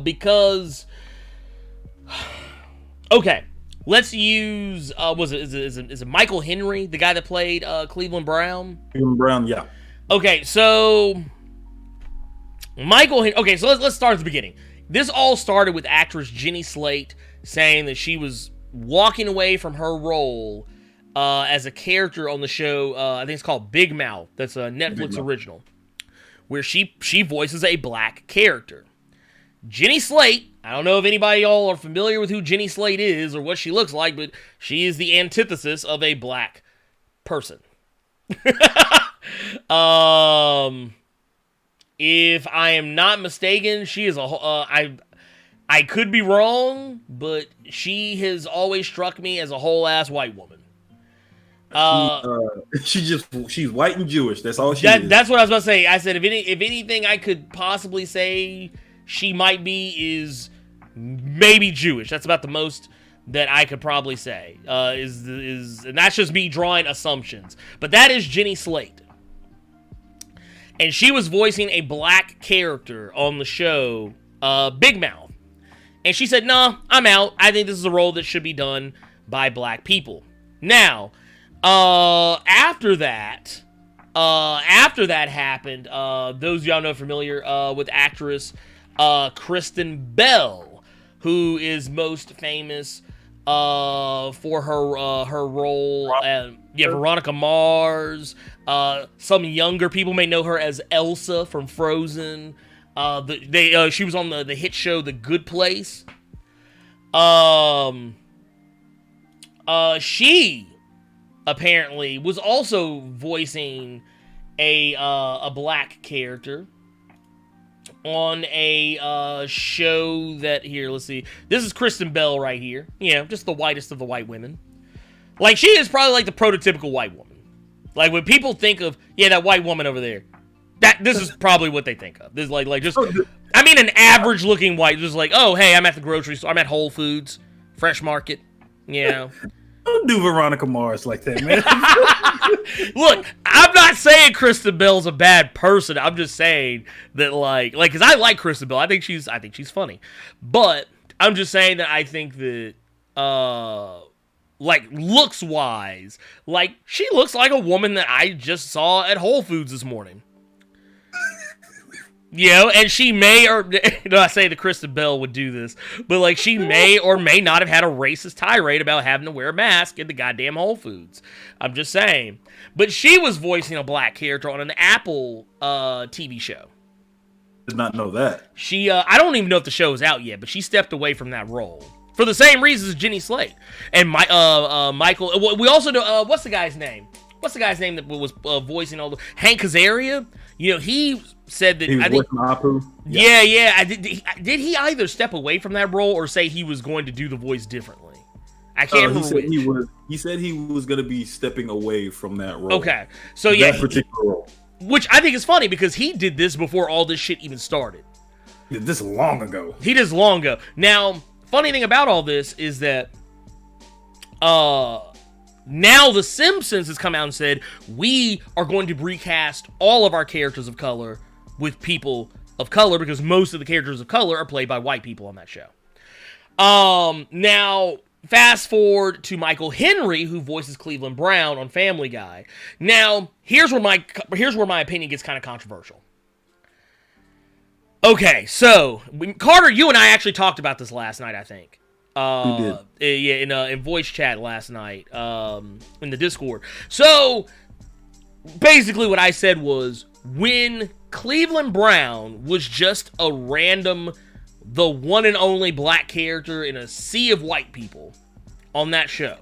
Because... Okay, let's use... is it Michael Henry, the guy that played Cleveland Brown? Cleveland Brown, yeah. Okay, so... Okay, so let's start at the beginning. This all started with actress Jenny Slate saying that she was walking away from her role as a character on the show, I think it's called Big Mouth. That's a Netflix original, where she voices a black character. Jenny Slate, I don't know if anybody y'all are familiar with who Jenny Slate is or what she looks like, but she is the antithesis of a black person. If I am not mistaken, she is I could be wrong, but she has always struck me as a whole ass white woman. She's white and Jewish. That's all she is. That's what I was about to say. I said if anything I could possibly say she might be is maybe Jewish. That's about the most that I could probably say. And that's just me drawing assumptions. But that is Jenny Slate. And she was voicing a black character on the show, Big Mouth. And she said, "No, I'm out. I think this is a role that should be done by black people." Now, after that happened, those of y'all know familiar with actress Kristen Bell, who is most famous for her role, Veronica Mars. Some younger people may know her as Elsa from Frozen. She was on the hit show The Good Place. She apparently was also voicing a black character on a show that, here, let's see. This is Kristen Bell right here. Yeah, just the whitest of the white women. Like, she is probably like the prototypical white woman. Like, when people think of, that white woman over there, this is probably what they think of. This is like just, I mean, an average looking white, just like, oh, hey, I'm at the grocery store, I'm at Whole Foods, Fresh Market, Don't do Veronica Mars like that, man. Look, I'm not saying Kristen Bell's a bad person. I'm just saying that, because I like Kristen Bell. I think she's funny. But I'm just saying that I think that, looks wise, she looks like a woman that I just saw at Whole Foods this morning. And she may or I say that Kristen Bell would do this, but she may or may not have had a racist tirade about having to wear a mask in the goddamn Whole Foods. I'm just saying. But she was voicing a black character on an Apple TV show. Did not know that. She I don't even know if the show is out yet, but she stepped away from that role for the same reasons as Jenny Slate and Michael. We also know what's the guy's name? What's the guy's name that was voicing all the Hank Azaria? He said that he was voicing Apu. Yeah. Did he either step away from that role or say he was going to do the voice differently? I can't remember. He said he was going to be stepping away from that role. Okay, so that particular role, which I think is funny because he did this before all this shit even started. He did this long ago. Now, funny thing about all this is that now The Simpsons has come out and said, we are going to recast all of our characters of color with people of color because most of the characters of color are played by white people on that show. Now, fast forward to Michael Henry, who voices Cleveland Brown on Family Guy. Now, here's where my opinion gets kind of controversial. Okay, so, Carter, you and I actually talked about this last night, I think. We did. In voice chat last night, in the Discord. So, basically what I said was, when Cleveland Brown was just a random, the one and only black character in a sea of white people on that show,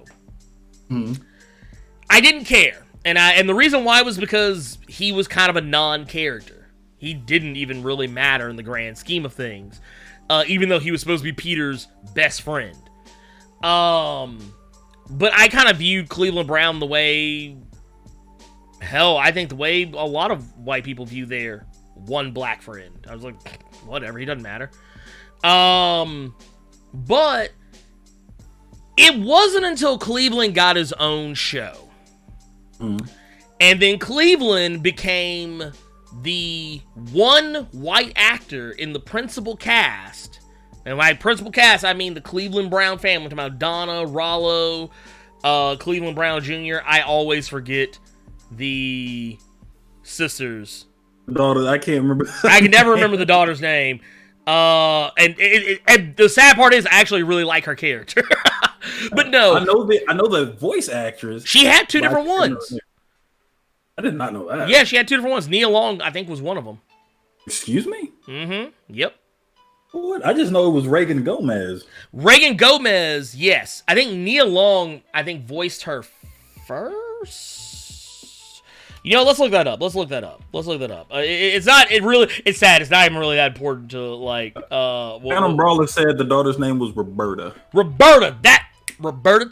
I didn't care. And the reason why was because he was kind of a non-character. He didn't even really matter in the grand scheme of things. Even though he was supposed to be Peter's best friend. But I kind of viewed Cleveland Brown the way, I think the way a lot of white people view their one black friend. I was like, whatever, he doesn't matter. But it wasn't until Cleveland got his own show. And then Cleveland became the one white actor in the principal cast, and by principal cast, I mean the Cleveland Brown family. I'm talking about Donna, Rollo, Cleveland Brown Jr. I always forget the sisters. Daughter, I can't remember. I can never remember the daughter's name. And the sad part is I actually really like her character. But no. I know the voice actress. She had two different ones. I did not know that. Yeah, she had two different ones. Nia Long, I think, was one of them. Excuse me? Yep. What? I just know it was Reagan Gomez. Reagan Gomez, yes. I think Nia Long, voiced her first. You know, let's look that up. It's not. It's sad. It's not even really that important to like. Phantom Brawler said the daughter's name was Roberta. Roberta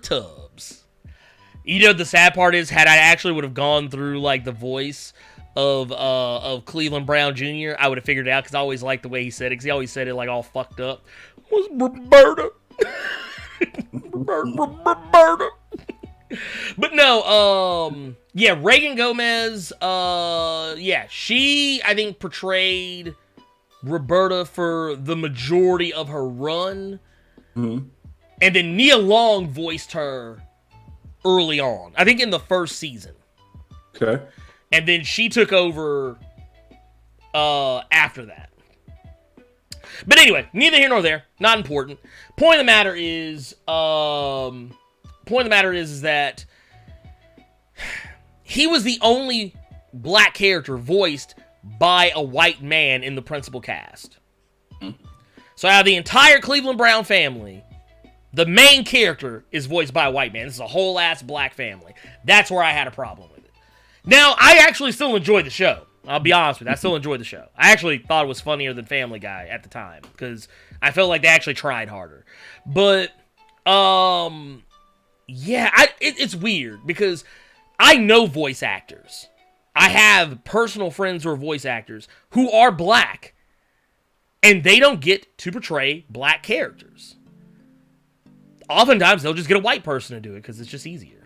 Tubbs. You know, the sad part is, had I actually would have gone through like the voice of Cleveland Brown Jr., I would have figured it out because I always liked the way he said it. Because he always said it like all fucked up. Was Roberta? Roberta. But no, yeah, Reagan Gomez, she, I think, portrayed Roberta for the majority of her run. Mm-hmm. And then Nia Long voiced her early on. I think in the first season. Okay. And then she took over after that. But anyway, neither here nor there. Not important. Point of the matter is that he was the only black character voiced by a white man in the principal cast. So out of the entire Cleveland Brown family, the main character is voiced by a white man. This is a whole ass black family. That's where I had a problem with it. Now, I actually still enjoyed the show. I'll be honest with you. I still enjoyed the show. I actually thought it was funnier than Family Guy at the time because I felt like they actually tried harder. But, it's weird because I know voice actors. I have personal friends who are voice actors who are black, and they don't get to portray black characters. Oftentimes, they'll just get a white person to do it because it's just easier.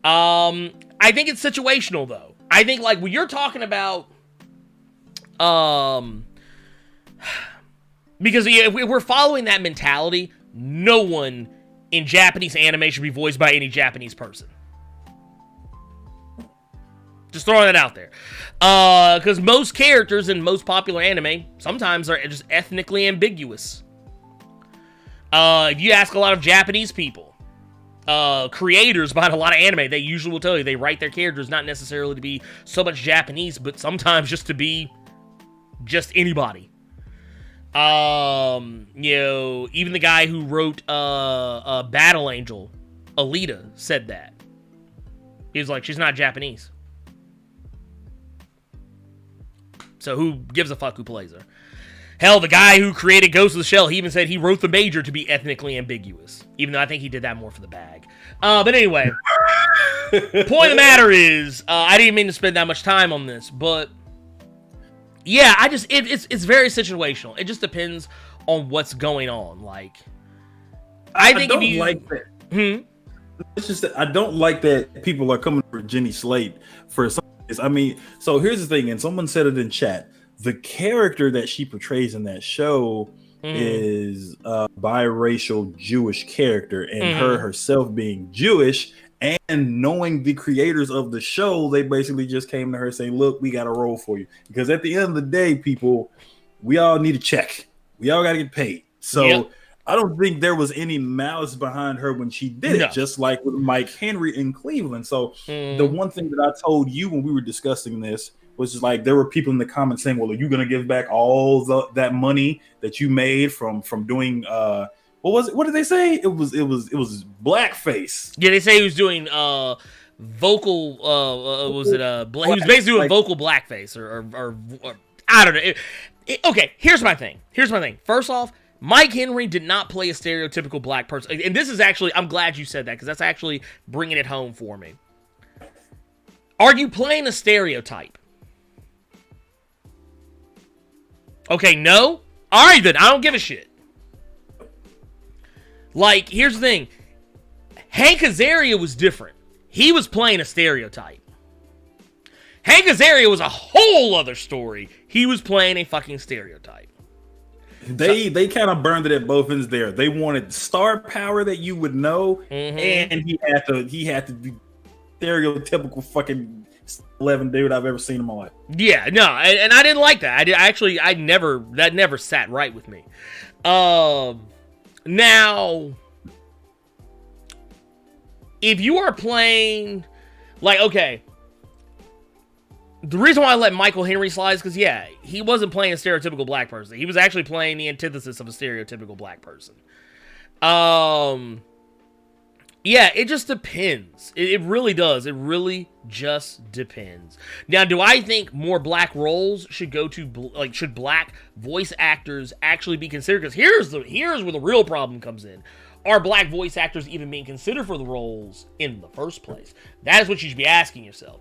I think it's situational, though. I think, like, when you're talking about, because if we're following that mentality, no one in Japanese anime should be voiced by any Japanese person. Just throwing that out there. Because most characters in most popular anime sometimes are just ethnically ambiguous. If you ask a lot of Japanese people, creators behind a lot of anime, they usually will tell you they write their characters not necessarily to be so much Japanese, but sometimes just to be just anybody. Even the guy who wrote Battle Angel, Alita, said that. He was like, she's not Japanese. So who gives a fuck who plays her? Hell, the guy who created Ghost of the Shell, he even said he wrote the Major to be ethnically ambiguous. Even though I think he did that more for the bag. But anyway, point of the matter is, I didn't mean to spend that much time on this, but yeah, it's very situational. It just depends on what's going on. Like, I don't like that. It's just that I don't like that people are coming for Jenny Slate for some. I mean, so here's the thing, and someone said it in chat. The character that she portrays in that show is a biracial Jewish character, and her herself being Jewish and knowing the creators of the show, they basically just came to her saying, look, we got a role for you. Because at the end of the day, people, we all need a check. We all got to get paid. So I don't think there was any malice behind her when she did it, just like with Mike Henry in Cleveland. So the one thing that I told you when we were discussing this was just like, there were people in the comments saying, well, are you going to give back all that money that you made from doing, what was it? What did they say? It was blackface. Yeah, they say he was doing vocal, he was basically doing vocal blackface or I don't know. Okay, here's my thing. First off, Mike Henry did not play a stereotypical black person. And this is actually, I'm glad you said that, because that's actually bringing it home for me. Are you playing a stereotype? Okay, no? Alright then, I don't give a shit. Like, here's the thing. Hank Azaria was different. He was playing a stereotype. Hank Azaria was a whole other story. He was playing a fucking stereotype. They kind of burned it at both ends there. They wanted star power that you would know, and he had to be stereotypical fucking 11 dude I've ever seen in my life. Yeah, no, and I didn't like that. That never sat right with me. Now, if you are playing, like, okay, the reason why I let Michael Henry slide is because, yeah, he wasn't playing a stereotypical black person. He was actually playing the antithesis of a stereotypical black person. Yeah, it just depends. It really does. It really just depends. Now, do I think more black roles should go to, should black voice actors actually be considered? Because here's where the real problem comes in. Are black voice actors even being considered for the roles in the first place? That is what you should be asking yourself.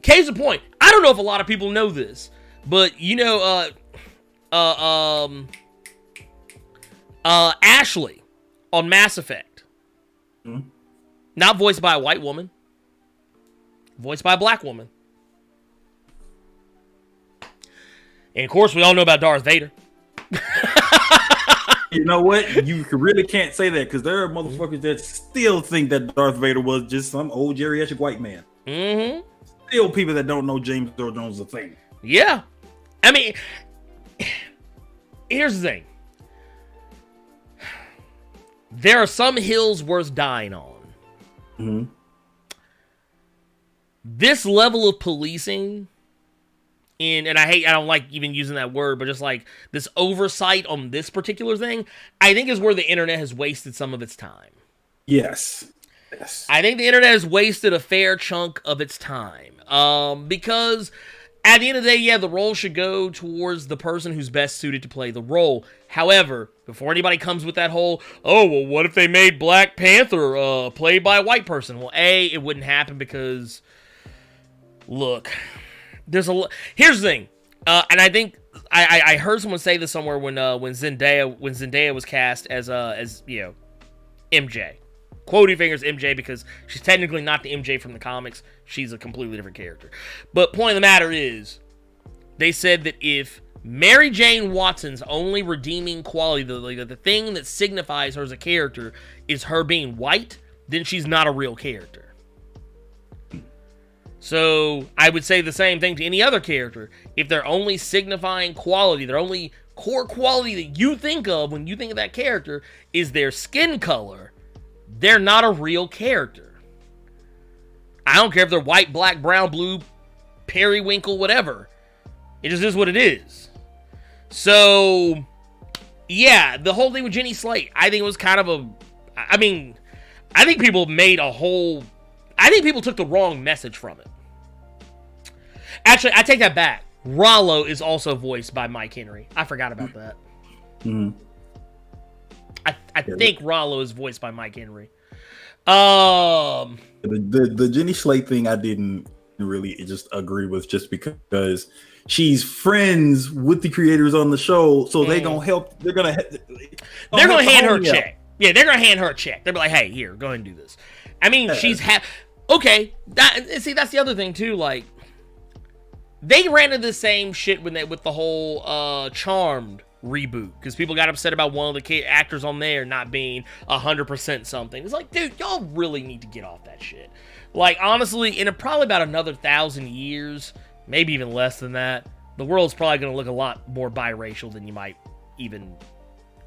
Case in point, I don't know if a lot of people know this, but Ashley on Mass Effect. Mm-hmm. Not voiced by a white woman. Voiced by a black woman. And of course, we all know about Darth Vader. You know what? You really can't say that because there are motherfuckers that still think that Darth Vader was just some old geriatric white man. Mm-hmm. Still people that don't know James Earl Jones is a thing. Yeah. I mean, here's the thing. There are some hills worth dying on. Mm-hmm. This level of policing, and I don't like even using that word, but just like this oversight on this particular thing, I think is where the internet has wasted some of its time. Yes. I think the internet has wasted a fair chunk of its time. Because at the end of the day, yeah, the role should go towards the person who's best suited to play the role. However, before anybody comes with that whole, oh, well, what if they made Black Panther played by a white person? Well, it wouldn't happen because, look, here's the thing, and I think I heard someone say this somewhere when Zendaya was cast as MJ. Quoting fingers MJ because she's technically not the MJ from the comics. She's a completely different character. But point of the matter is, they said that if Mary Jane Watson's only redeeming quality, the thing that signifies her as a character, is her being white, then she's not a real character. So I would say the same thing to any other character. If they're only signifying quality, their only core quality that you think of when you think of that character is their skin color, they're not a real character. I don't care if they're white, black, brown, blue, periwinkle, whatever. It just is what it is. So, yeah, the whole thing with Jenny Slate, I think it was kind of I think people took the wrong message from it. Actually, I take that back. Rollo is also voiced by Mike Henry. I forgot about that. Mm-hmm. I think Rollo is voiced by Mike Henry. The Jenny Slate thing I didn't really just agree with, just because she's friends with the creators on the show, so they're gonna help. They're gonna hand her a check. Yeah, they're gonna hand her a check. They'll be like, "Hey, here, go ahead and do this." I mean, okay. That's the other thing too. Like, they ran into the same shit with the whole Charmed reboot, because people got upset about one of the actors on there not being 100% something. It's like, dude, y'all really need to get off that shit. Like, honestly, in probably about another 1,000 years, maybe even less than that, the world's probably going to look a lot more biracial than you might even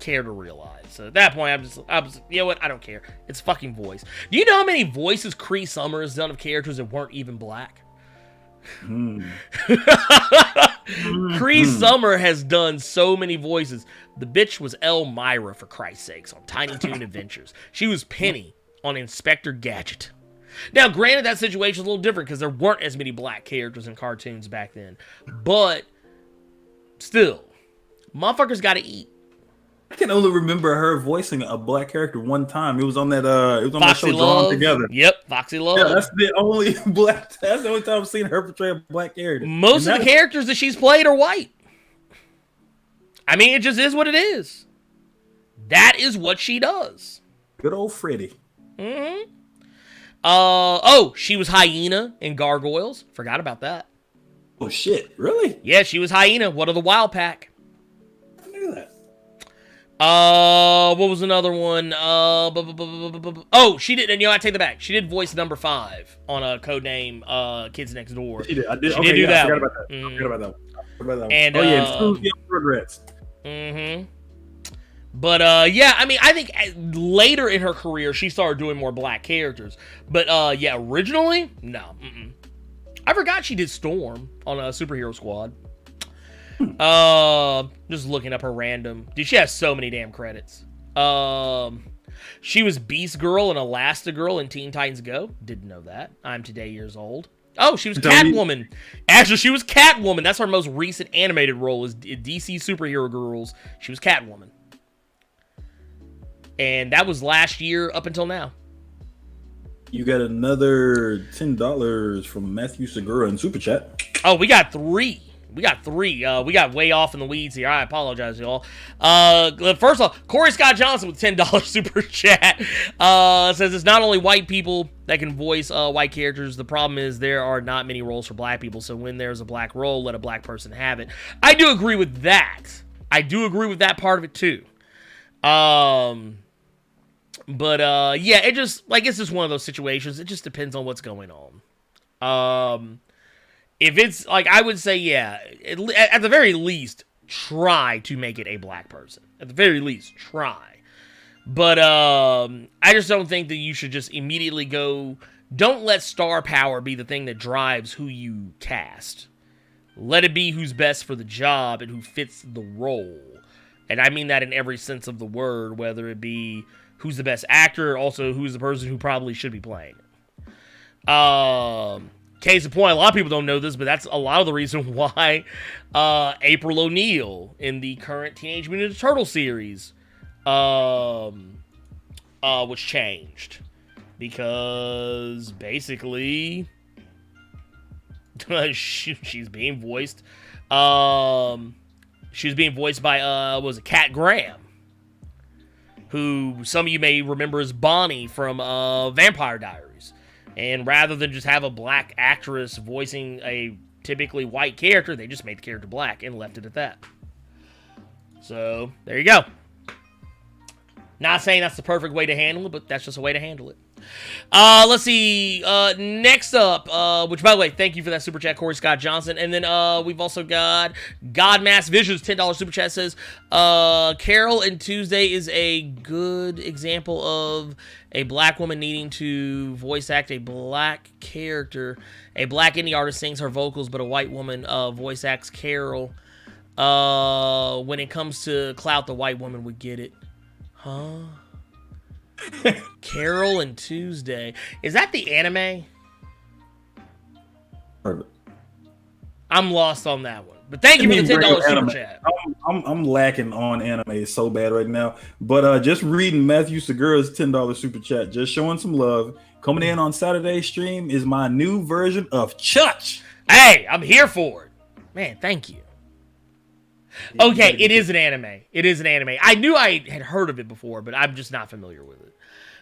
care to realize. So at that point, I'm just, you know what? I don't care. It's fucking voice. Do you know how many voices Cree Summer has done of characters that weren't even black? Cree Summer has done so many voices. The bitch was Elmira, for Christ's sakes, on Tiny Toon Adventures. She was Penny on Inspector Gadget. Now, granted, that situation is a little different because there weren't as many black characters in cartoons back then. But still, motherfuckers gotta eat. I can only remember her voicing a black character one time. It was on that that show Drawn Together. Yep, Foxy Love. Yeah, that's the only time I've seen her portray a black character. Most of the characters that she's played are white. I mean, it just is what it is. That is what she does. Good old Freddy. Mm-hmm. She was Hyena in Gargoyles. Forgot about that. Oh shit, really? Yeah, she was Hyena. What are the Wild Pack? I knew that. What was another one? She did, and I take that back. She did voice number 5 on a codename Kids Next Door. She did. I did. She did do that. I forgot about that. And Regrets. Mm-hmm. But yeah, I mean, I think later in her career she started doing more black characters. But yeah, originally, no. Mm-mm. I forgot she did Storm on a Superhero Squad. Just looking up her random. Dude, she has so many damn credits. She was Beast Girl and Elastigirl in Teen Titans Go. Didn't know that. I'm today years old. Oh, she was Catwoman. Actually, she was Catwoman. That's her most recent animated role is DC Superhero Girls. She was Catwoman. And that was last year up until now. You got another $10 from Matthew Segura in Super Chat. Oh, we got three. We got way off in the weeds here. I apologize, y'all. First off, Corey Scott Johnson with $10 super chat says it's not only white people that can voice white characters. The problem is there are not many roles for black people. So when there's a black role, let a black person have it. I do agree with that. I do agree with that part of it too. But yeah, it's just one of those situations. It just depends on what's going on. If it's like, I would say, yeah, at the very least, try to make it a black person. At the very least, try. But I just don't think that you should just immediately go. Don't let star power be the thing that drives who you cast. Let it be who's best for the job and who fits the role. And I mean that in every sense of the word, whether it be who's the best actor, also who's the person who probably should be playing it. Case in point, a lot of people don't know this, but that's a lot of the reason why April O'Neil in the current Teenage Mutant Ninja Turtle series was changed. Because basically she's being voiced she was being voiced by Kat Graham, who some of you may remember as Bonnie from Vampire Diaries. And rather than just have a black actress voicing a typically white character, they just made the character black and left it at that. So, there you go. Not saying that's the perfect way to handle it, but that's just a way to handle it. Let's see. Next up, which, by the way, thank you for that super chat, Corey Scott Johnson. And then we've also got Godmass Visions, $10 super chat says, Carol and Tuesday is a good example of a black woman needing to voice act a black character. A black indie artist sings her vocals, but a white woman voice acts Carol. When it comes to clout, the white woman would get it. Huh? Carol and Tuesday. Is that the anime? Perfect. I'm lost on that one. But thank you for the $10 super chat. I'm lacking on anime so bad right now. But just reading Matthew Segura's $10 super chat, just showing some love. Coming in on Saturday's stream is my new version of Chutch. Hey, I'm here for it. Man, thank you. Okay, it is an anime. It is an anime. I knew I had heard of it before, but I'm just not familiar with it.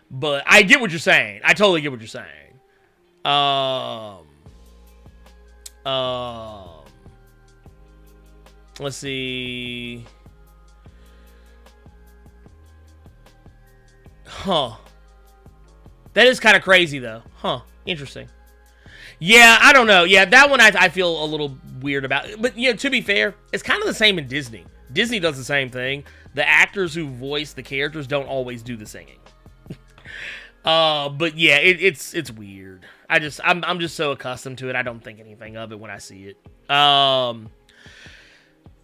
But I get what you're saying. I totally get what you're saying. Let's see. Huh. That is kind of crazy, though. Huh. Interesting. Yeah, I don't know. Yeah, that one I feel a little weird about. But, yeah, to be fair, it's kind of the same in Disney. Disney does the same thing. The actors who voice the characters don't always do the singing. But, yeah, it's weird. I'm just so accustomed to it, I don't think anything of it when I see it.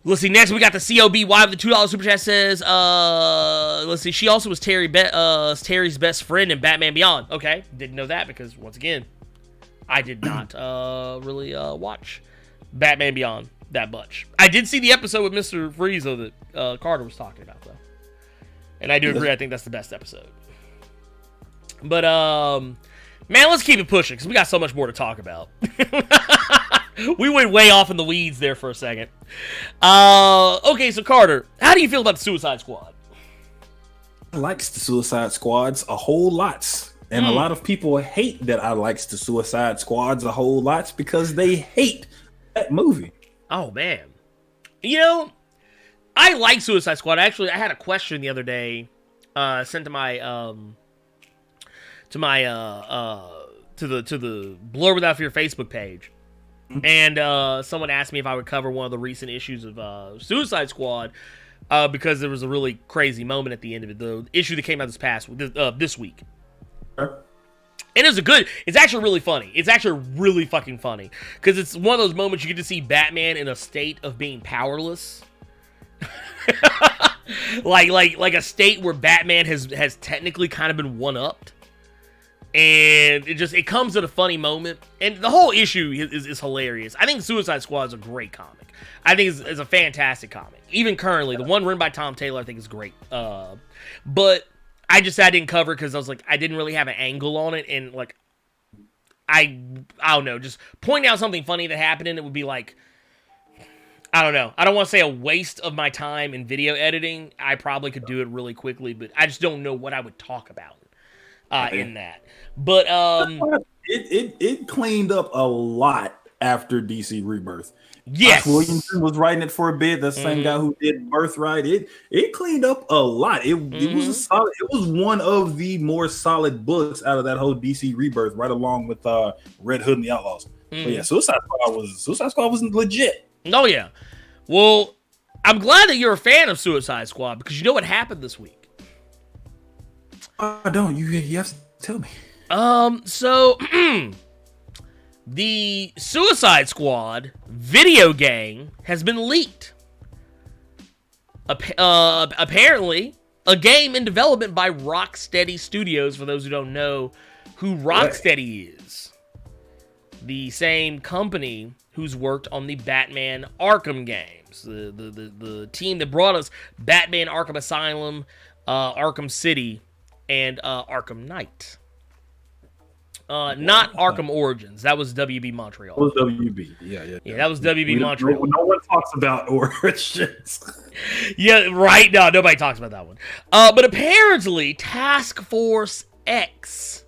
Let's see, next we got the COBY with the $2 super chat says, let's see, she also was Terry's best friend in Batman Beyond. Okay, didn't know that because, once again, I did not really watch Batman Beyond that much. I did see the episode with Mr. Frieza that Carter was talking about, though. And I do agree, I think that's the best episode. But, man, let's keep it pushing, because we got so much more to talk about. We went way off in the weeds there for a second. Okay, so Carter, how do you feel about the Suicide Squad? I likes the Suicide Squads a whole lot. And a lot of people hate that I likes the Suicide Squads a whole lot because they hate that movie. Oh, man. You know, I like Suicide Squad. Actually, I had a question the other day sent to my to the Blerd Without Fear Facebook page. And someone asked me if I would cover one of the recent issues of Suicide Squad because there was a really crazy moment at the end of it. The issue that came out this week. And it's actually really funny. It's actually really fucking funny. Because it's one of those moments you get to see Batman in a state of being powerless. like a state where Batman has technically kind of been one-upped. And it comes at a funny moment. And the whole issue is hilarious. I think Suicide Squad is a great comic. I think it's a fantastic comic. Even currently, the one written by Tom Taylor I think is great. But I didn't cover it because I was like, I didn't really have an angle on it. And like, I don't know, just pointing out something funny that happened in it would be like, I don't know. I don't want to say a waste of my time in video editing. I probably could do it really quickly, but I just don't know what I would talk about in that. But it cleaned up a lot after DC Rebirth. Yes, Josh Williamson was writing it for a bit. The same guy who did Birthright. It cleaned up a lot. It was a solid. It was one of the more solid books out of that whole DC Rebirth, right along with Red Hood and the Outlaws. So yeah, Suicide Squad was legit. Oh yeah. Well, I'm glad that you're a fan of Suicide Squad because you know what happened this week. I don't. You have to tell me. So the Suicide Squad video game has been leaked. Apparently, a game in development by Rocksteady Studios. For those who don't know who Rocksteady is, the same company who's worked on the Batman Arkham games, the team that brought us Batman Arkham Asylum, Arkham City, and Arkham Knight. Not Arkham Origins. That was WB Montreal. That was WB. Yeah, that was WB Montreal. No one talks about Origins. Yeah, right. No, nobody talks about that one. But apparently, Task Force X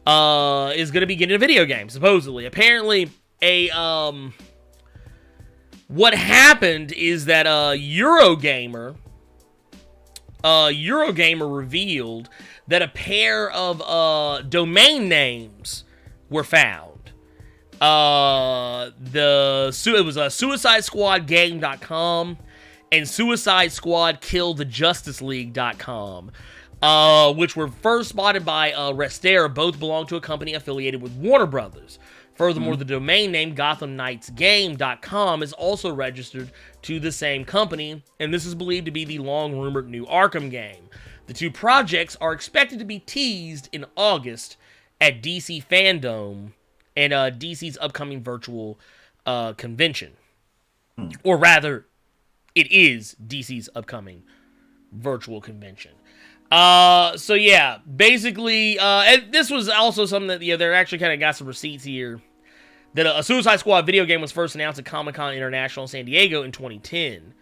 is going to be getting a video game, supposedly. Apparently, what happened is that Eurogamer revealed that a pair of domain names were found. It was SuicideSquadGame.com and SuicideSquadKillTheJusticeLeague.com, which were first spotted by Restera. Both belong to a company affiliated with Warner Brothers. Furthermore, the domain name GothamKnightsGame.com is also registered to the same company, and this is believed to be the long-rumored new Arkham game. The two projects are expected to be teased in August at DC Fandom and DC's upcoming virtual convention. Or rather, it is DC's upcoming virtual convention. So yeah, basically, and this was also something that they're actually kind of got some receipts here. That a Suicide Squad video game was first announced at Comic-Con International in San Diego in 2010.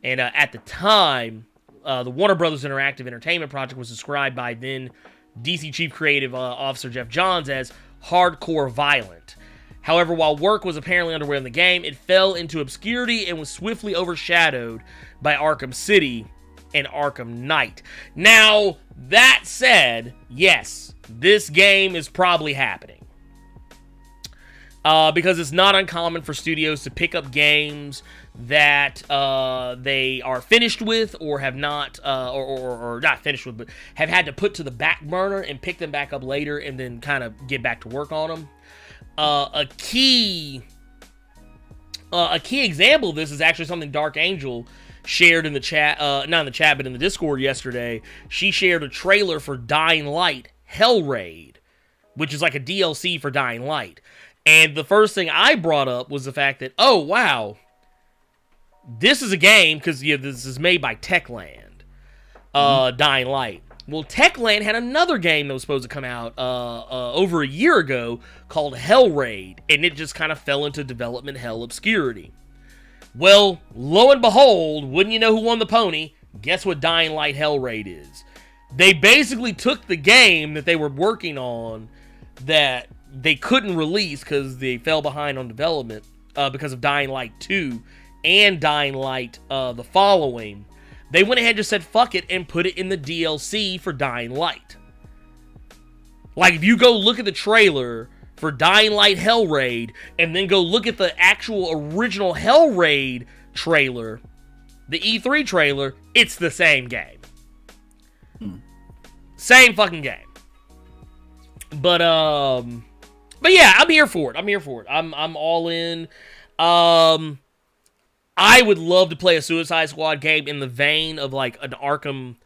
And at the time, the Warner Brothers Interactive Entertainment project was described by then DC Chief Creative Officer Jeff Johns as hardcore violent. However, while work was apparently underway on the game, it fell into obscurity and was swiftly overshadowed by Arkham City and Arkham Knight. Now, that said, yes, this game is probably happening. Because it's not uncommon for studios to pick up games that they are finished with or have not, or not finished with, but have had to put to the back burner and pick them back up later and then kind of get back to work on them. A key example of this is actually something Dark Angel shared in the chat, not in the chat, but in the Discord yesterday. She shared a trailer for Dying Light Hell Raid, which is like a DLC for Dying Light. And the first thing I brought up was the fact that, oh, wow, this is a game, because this is made by Techland, Dying Light. Well, Techland had another game that was supposed to come out over a year ago called Hell Raid, and it just kind of fell into development hell obscurity. Well, lo and behold, wouldn't you know who won the pony? Guess what Dying Light Hell Raid is? They basically took the game that they were working on that they couldn't release because they fell behind on development because of Dying Light 2 and Dying Light the following. They went ahead and just said fuck it and put it in the DLC for Dying Light. Like, if you go look at the trailer for Dying Light Hell Raid and then go look at the actual original Hell Raid trailer, the E3 trailer, it's the same game. Same fucking game. But yeah, I'm here for it. I'm all in. I I would love to play a Suicide Squad game in the vein of like an Arkham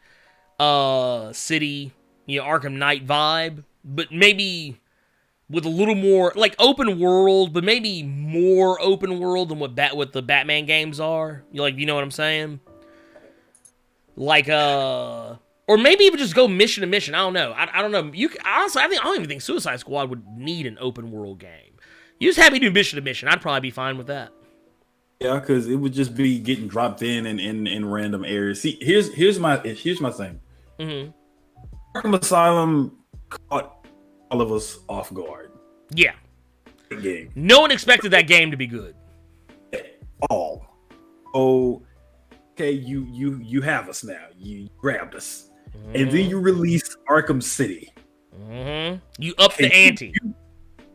City, Arkham Knight vibe, but maybe with a little more like open world, but maybe more open world than what the Batman games are. You know what I'm saying? Like or maybe even just go mission to mission. I don't know. I don't know. Honestly, I don't even think Suicide Squad would need an open world game. You just have me do mission to mission. I'd probably be fine with that. Yeah, because it would just be getting dropped in random areas. See, here's my thing. Mm-hmm. Arkham Asylum caught all of us off guard. Yeah. Good game. No one expected that game to be good. All. Oh, okay. You have us now. You grabbed us, and then you release Arkham City. Mm-hmm. You up the ante. You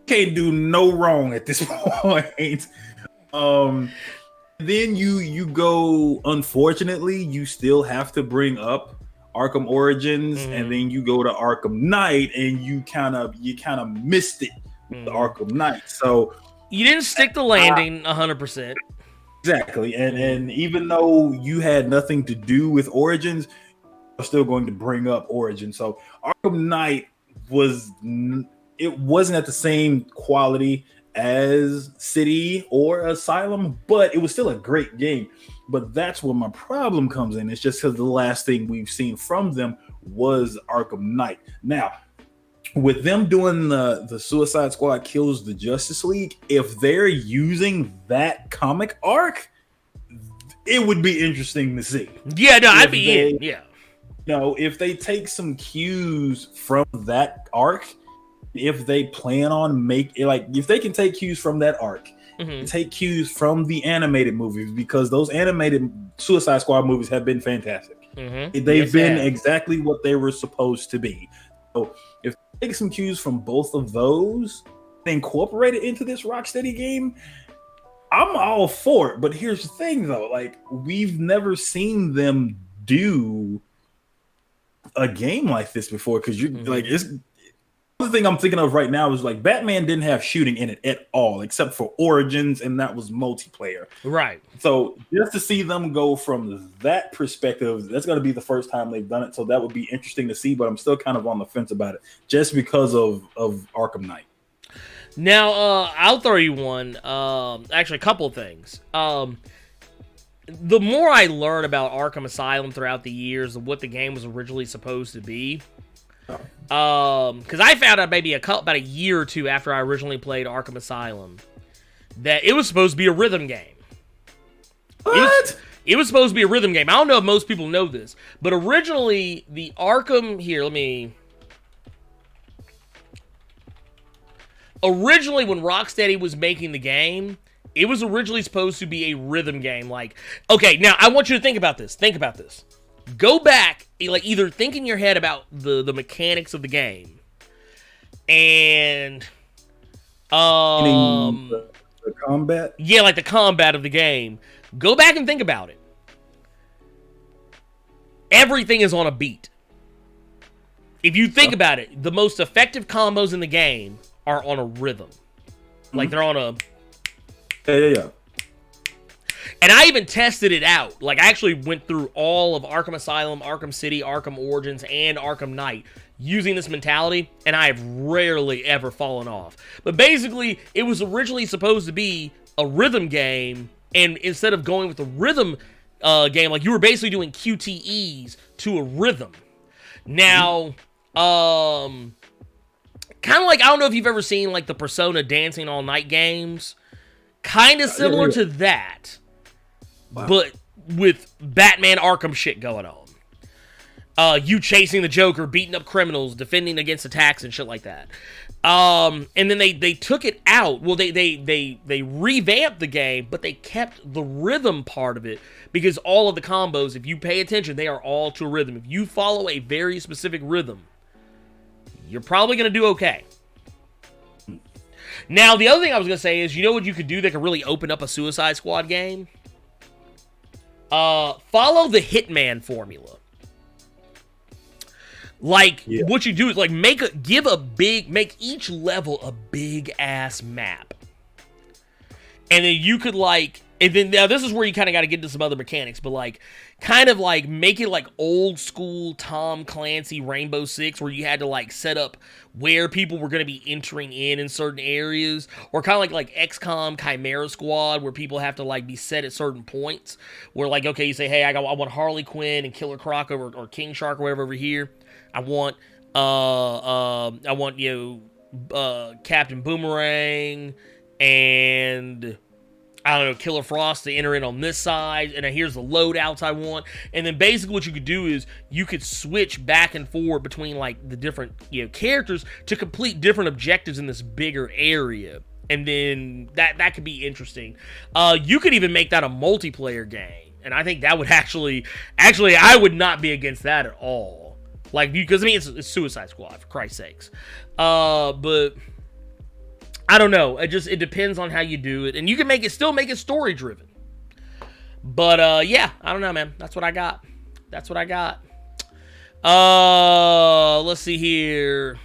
can't do no wrong at this point. Then you go, unfortunately, you still have to bring up Arkham Origins, and then you go to Arkham Knight, and you kind of missed it with the Arkham Knight. So you didn't stick the landing 100%. Exactly. And even though you had nothing to do with Origins, you're still going to bring up Origins. So Arkham Knight wasn't at the same quality as City or Asylum, but it was still a great game. But that's where my problem comes in. It's just because the last thing we've seen from them was Arkham Knight. Now, with them doing the Suicide Squad kills the Justice League, if they're using that comic arc, it would be interesting to see. Yeah, no, I'd be in. Yeah. If they take some cues from that arc, if they plan on if they can take cues from that arc, take cues from the animated movies, because those animated Suicide Squad movies have been fantastic. They've been exactly what they were supposed to be. So if they take some cues from both of those and incorporate it into this Rocksteady game, I'm all for it. But here's the thing, though: like, we've never seen them do a game like this before, because the thing I'm thinking of right now is like Batman didn't have shooting in it at all, except for Origins, and that was multiplayer. Right. So just to see them go from that perspective, that's going to be the first time they've done it. So that would be interesting to see, but I'm still kind of on the fence about it just because of Arkham Knight. Now, I'll throw you one. Actually, a couple of things. The more I learn about Arkham Asylum throughout the years of what the game was originally supposed to be, because I found out maybe about a year or two after I originally played Arkham Asylum that it was supposed to be a rhythm game. What? It was supposed to be a rhythm game. I don't know if most people know this, but originally the Arkham Originally, when Rocksteady was making the game, it was originally supposed to be a rhythm game. Like, okay, now I want you to think about this. Think about this. Go back, like, either think in your head about the mechanics of the game, and the combat. Yeah, like the combat of the game. Go back and think about it. Everything is on a beat. If you think about it, the most effective combos in the game are on a rhythm. Like, they're on a... Yeah. And I even tested it out. Like, I actually went through all of Arkham Asylum, Arkham City, Arkham Origins, and Arkham Knight using this mentality, and I have rarely ever fallen off. But basically, it was originally supposed to be a rhythm game, and instead of going with the rhythm game, like, you were basically doing QTEs to a rhythm. Now, kind of like, I don't know if you've ever seen, like, the Persona Dancing All Night games. Kind of similar to that. Wow. But with Batman Arkham shit going on. You chasing the Joker, beating up criminals, defending against attacks and shit like that. And then they took it out. Well, they revamped the game, but they kept the rhythm part of it, because all of the combos, if you pay attention, they are all to a rhythm. If you follow a very specific rhythm, you're probably going to do okay. Now, the other thing I was going to say is, you know what you could do that could really open up a Suicide Squad game? Follow the Hitman formula. Like, what you do is, like, make each level a big-ass map. And then you could, like, And then now this is where you kind of got to get into some other mechanics, but like kind of like make it like old school Tom Clancy Rainbow Six, where you had to like set up where people were going to be entering in certain areas, or kind of like XCOM Chimera Squad, where people have to like be set at certain points. Where like, okay, you say, hey, I want Harley Quinn and Killer Croc or King Shark or whatever over here. I want Captain Boomerang and I don't know, Killer Frost to enter in on this side, and then here's the loadouts I want. And then basically what you could do is you could switch back and forth between like the different characters to complete different objectives in this bigger area. And then that could be interesting. You could even make that a multiplayer game, and I think that would actually I would not be against that at all. Like, because I mean it's Suicide Squad, for Christ's sakes. But I don't know. It depends on how you do it, and you can still make it story driven. But yeah, I don't know, man. That's what I got. Let's see here.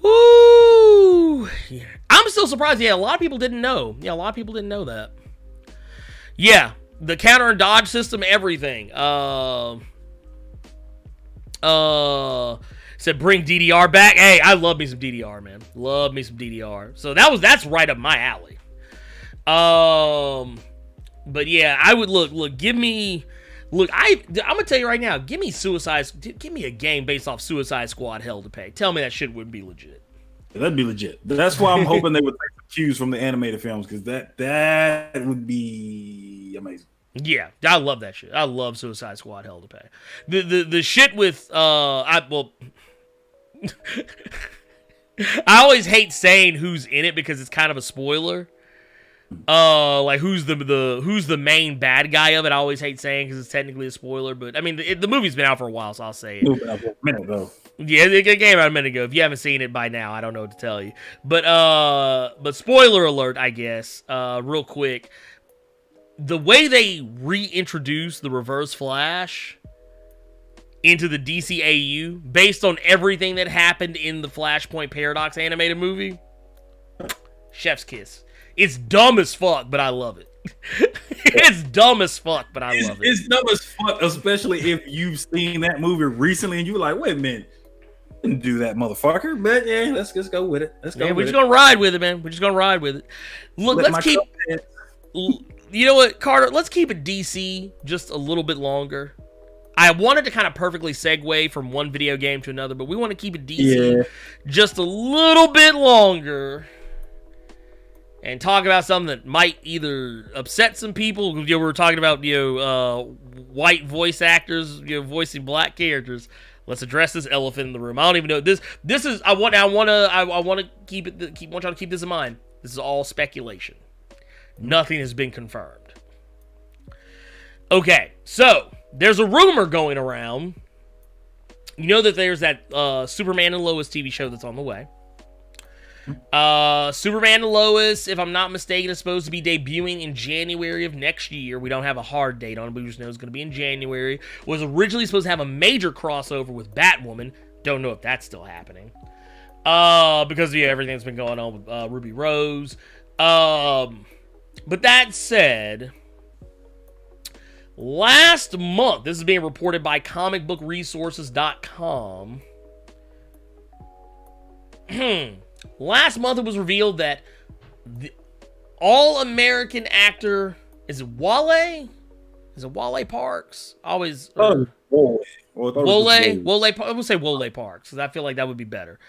Woo! Yeah. I'm still surprised. Yeah, a lot of people didn't know. That. Yeah, the counter and dodge system, everything. Said bring DDR back. Hey, I love me some DDR, man. Love me some DDR. So that's right up my alley. But yeah, I would I'm gonna tell you right now, give me a game based off Suicide Squad Hell to Pay. Tell me that shit wouldn't be legit. That'd be legit. That's why I'm hoping they would take some cues from the animated films, because that would be amazing. Yeah, I love that shit. I love Suicide Squad Hell to Pay. The shit with I always hate saying who's in it because it's kind of a spoiler. Like who's the main bad guy of it. I always hate saying because it's technically a spoiler, but I mean the movie's been out for a while, so I'll say it. A minute ago. Yeah, it came out a minute ago. If you haven't seen it by now, I don't know what to tell you. But spoiler alert, I guess. Real quick. The way they reintroduce the Reverse Flash into the DCEU, based on everything that happened in the Flashpoint Paradox animated movie, chef's kiss. It's dumb as fuck, but I love it. It's dumb as fuck, but I love it. It's dumb as fuck, especially if you've seen that movie recently and you're like, wait a minute, didn't do that, motherfucker. But yeah, let's just go with it. We're just gonna ride with it, man. We're just gonna ride with it. Look, let's keep. You know what, Carter? Let's keep it DC just a little bit longer. I wanted to kind of perfectly segue from one video game to another, but we want to keep it DC just a little bit longer and talk about something that might either upset some people. We were talking about white voice actors voicing black characters. Let's address this elephant in the room. I don't even know this is. I want to keep y'all to keep this in mind. This is all speculation. Nothing has been confirmed. Okay, so there's a rumor going around. You know that there's that Superman and Lois TV show that's on the way. Superman and Lois, if I'm not mistaken, is supposed to be debuting in January of next year. We don't have a hard date on it, but we just know it's going to be in January. Was originally supposed to have a major crossover with Batwoman. Don't know if that's still happening. Because everything's been going on with Ruby Rose. But that said, last month, this is being reported by comicbookresources.com. Last month, it was revealed that the all-American actor, is it Wale? Is it Wale Parks? Always. Wole. I would say Wole Parks, because I feel like that would be better.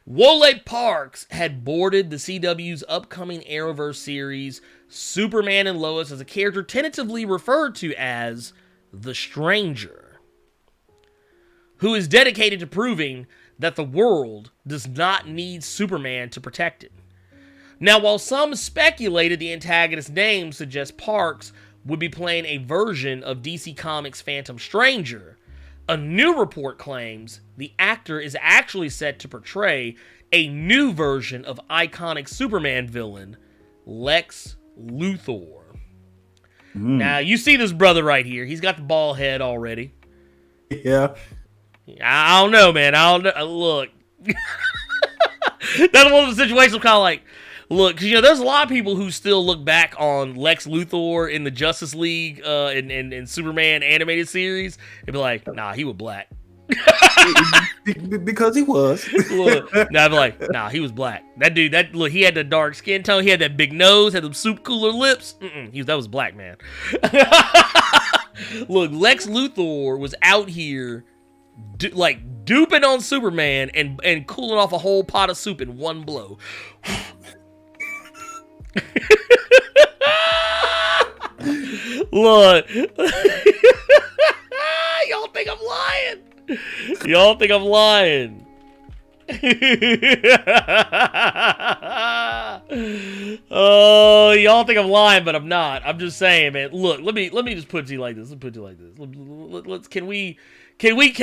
Wole Parks had boarded the CW's upcoming Arrowverse series, Superman and Lois, as a character tentatively referred to as the Stranger, who is dedicated to proving that the world does not need Superman to protect it. Now, while some speculated the antagonist's name suggests Parks would be playing a version of DC Comics' Phantom Stranger, a new report claims the actor is actually set to portray a new version of iconic Superman villain, Lex Luthor. Now, you see this brother right here. He's got the bald head already. Yeah. I don't know, man. I don't know. Look. That's one of the situations I'm kind of like, Look, 'cause, you know, there's a lot of people who still look back on Lex Luthor in the Justice League and Superman animated series and be like, nah, he was black. Because he was. Look, nah, I'd be like, nah, he was black. That dude, look, he had the dark skin tone, he had that big nose, had them soup cooler lips. That was black, man. Look, Lex Luthor was out here duping on Superman and cooling off a whole pot of soup in one blow. Look. Y'all think I'm lying. Y'all think I'm lying. Oh, y'all think I'm lying, but I'm not. I'm just saying, man. Look, let me just put it to you like this. Let me put it to you like this. Let's can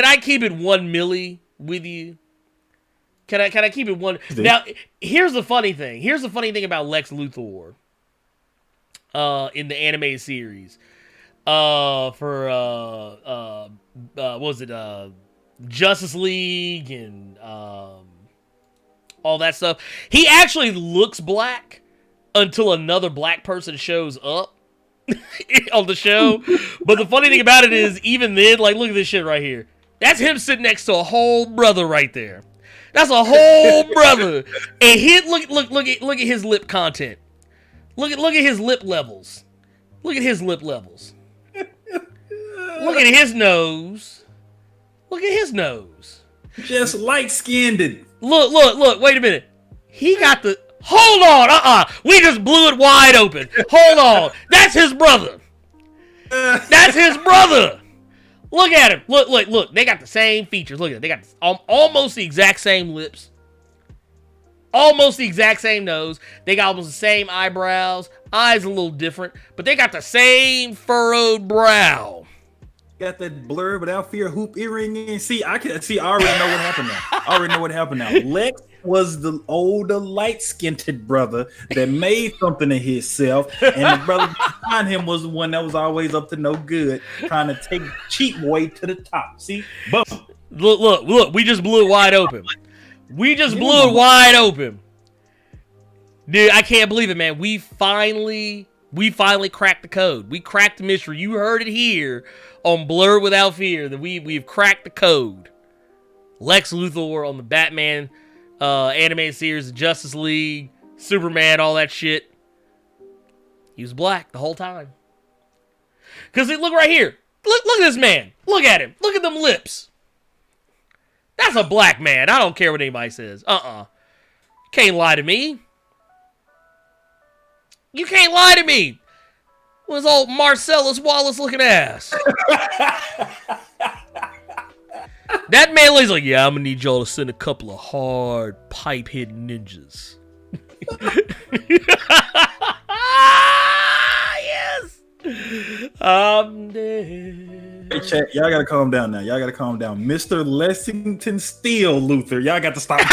I keep it 1 milli with you? Can I keep it one? Now, here's the funny thing. Here's the funny thing about Lex Luthor in the animated series. What was it? Justice League and all that stuff. He actually looks black until another black person shows up on the show. But the funny thing about it is, even then, like, look at this shit right here. That's him sitting next to a whole brother right there. That's a whole brother. And look at his lip content. Look at his lip levels. Look at his lip levels. Look at his nose. Look at his nose. Just light-skinned. Look, wait a minute. He got the... Hold on, we just blew it wide open. Hold on. That's his brother. That's his brother. Look at him. Look. They got the same features. Look at it. They got almost the exact same lips. Almost the exact same nose. They got almost the same eyebrows. Eyes a little different. But they got the same furrowed brow. Got that Blerd without fear hoop earring in. I already know what happened now. Lex was the older, light-skinned brother that made something of himself, and the brother behind him was the one that was always up to no good, trying to take cheap way to the top. See? Boom. Look, we just blew it wide open. We just blew it wide open. Dude, I can't believe it, man. We finally cracked the code. We cracked the mystery. You heard it here on Blerd Without Fear that we've cracked the code. Lex Luthor on the Batman animated series, Justice League, Superman, all that shit. He was black the whole time. Because look right here. Look at this man. Look at him. Look at them lips. That's a black man. I don't care what anybody says. Can't lie to me. You can't lie to me. With his old Marcellus Wallace looking ass. That man lays like, yeah, I'm gonna need y'all to send a couple of hard pipe hitting ninjas. Yes. I'm dead. Hey, chat, y'all gotta calm down now. Y'all gotta calm down. Mr. Lexington Steele Luthor. Y'all got to stop. No,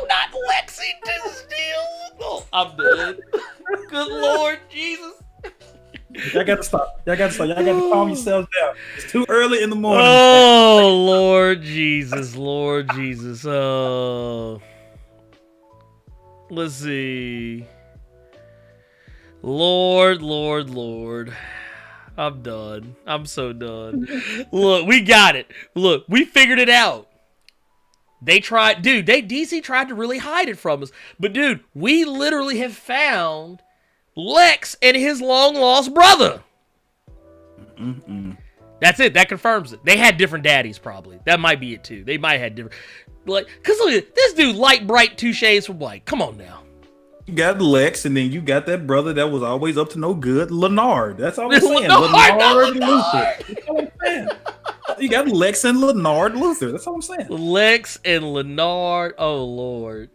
not Lexington Steele. Oh, I'm dead. Good Lord Jesus. Y'all got to stop. Y'all got to calm yourselves down. It's too early in the morning. Oh, Lord Jesus. Oh. Let's see. Lord. I'm done. I'm so done. Look, we got it. Look, we figured it out. DC tried to really hide it from us. But dude, we literally have found Lex and his long lost brother. That's it. That confirms it. They had different daddies, probably. That might be it too. They might have had different, cause look at this dude, light bright, 2 shades from white. Come on now. You got Lex, and then you got that brother that was always up to no good, Leonard. That's all I'm saying. Leonard Luthor. That's all I'm saying. You got Lex and Leonard Luthor. That's all I'm saying. Lex and Leonard. Oh Lord.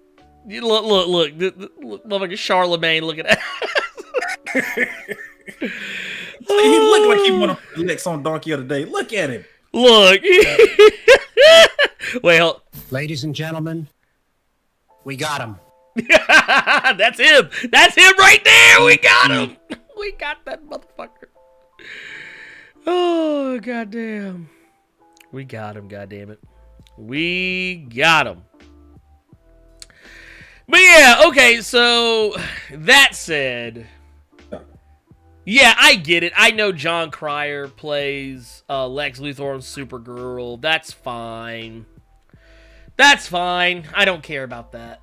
Look. Motherfucker Charlemagne looking at. He looked like he wanted to put Lex on Donkey of the Day. Look at him. Look. Well, Ladies and gentlemen, we got him. That's him. That's him right there. We got him. We got that motherfucker. Oh, goddamn. We got him, goddamn it. We got him. But yeah, okay, so that said, yeah, I get it. I know John Cryer plays Lex Luthor on Supergirl. That's fine. That's fine. I don't care about that.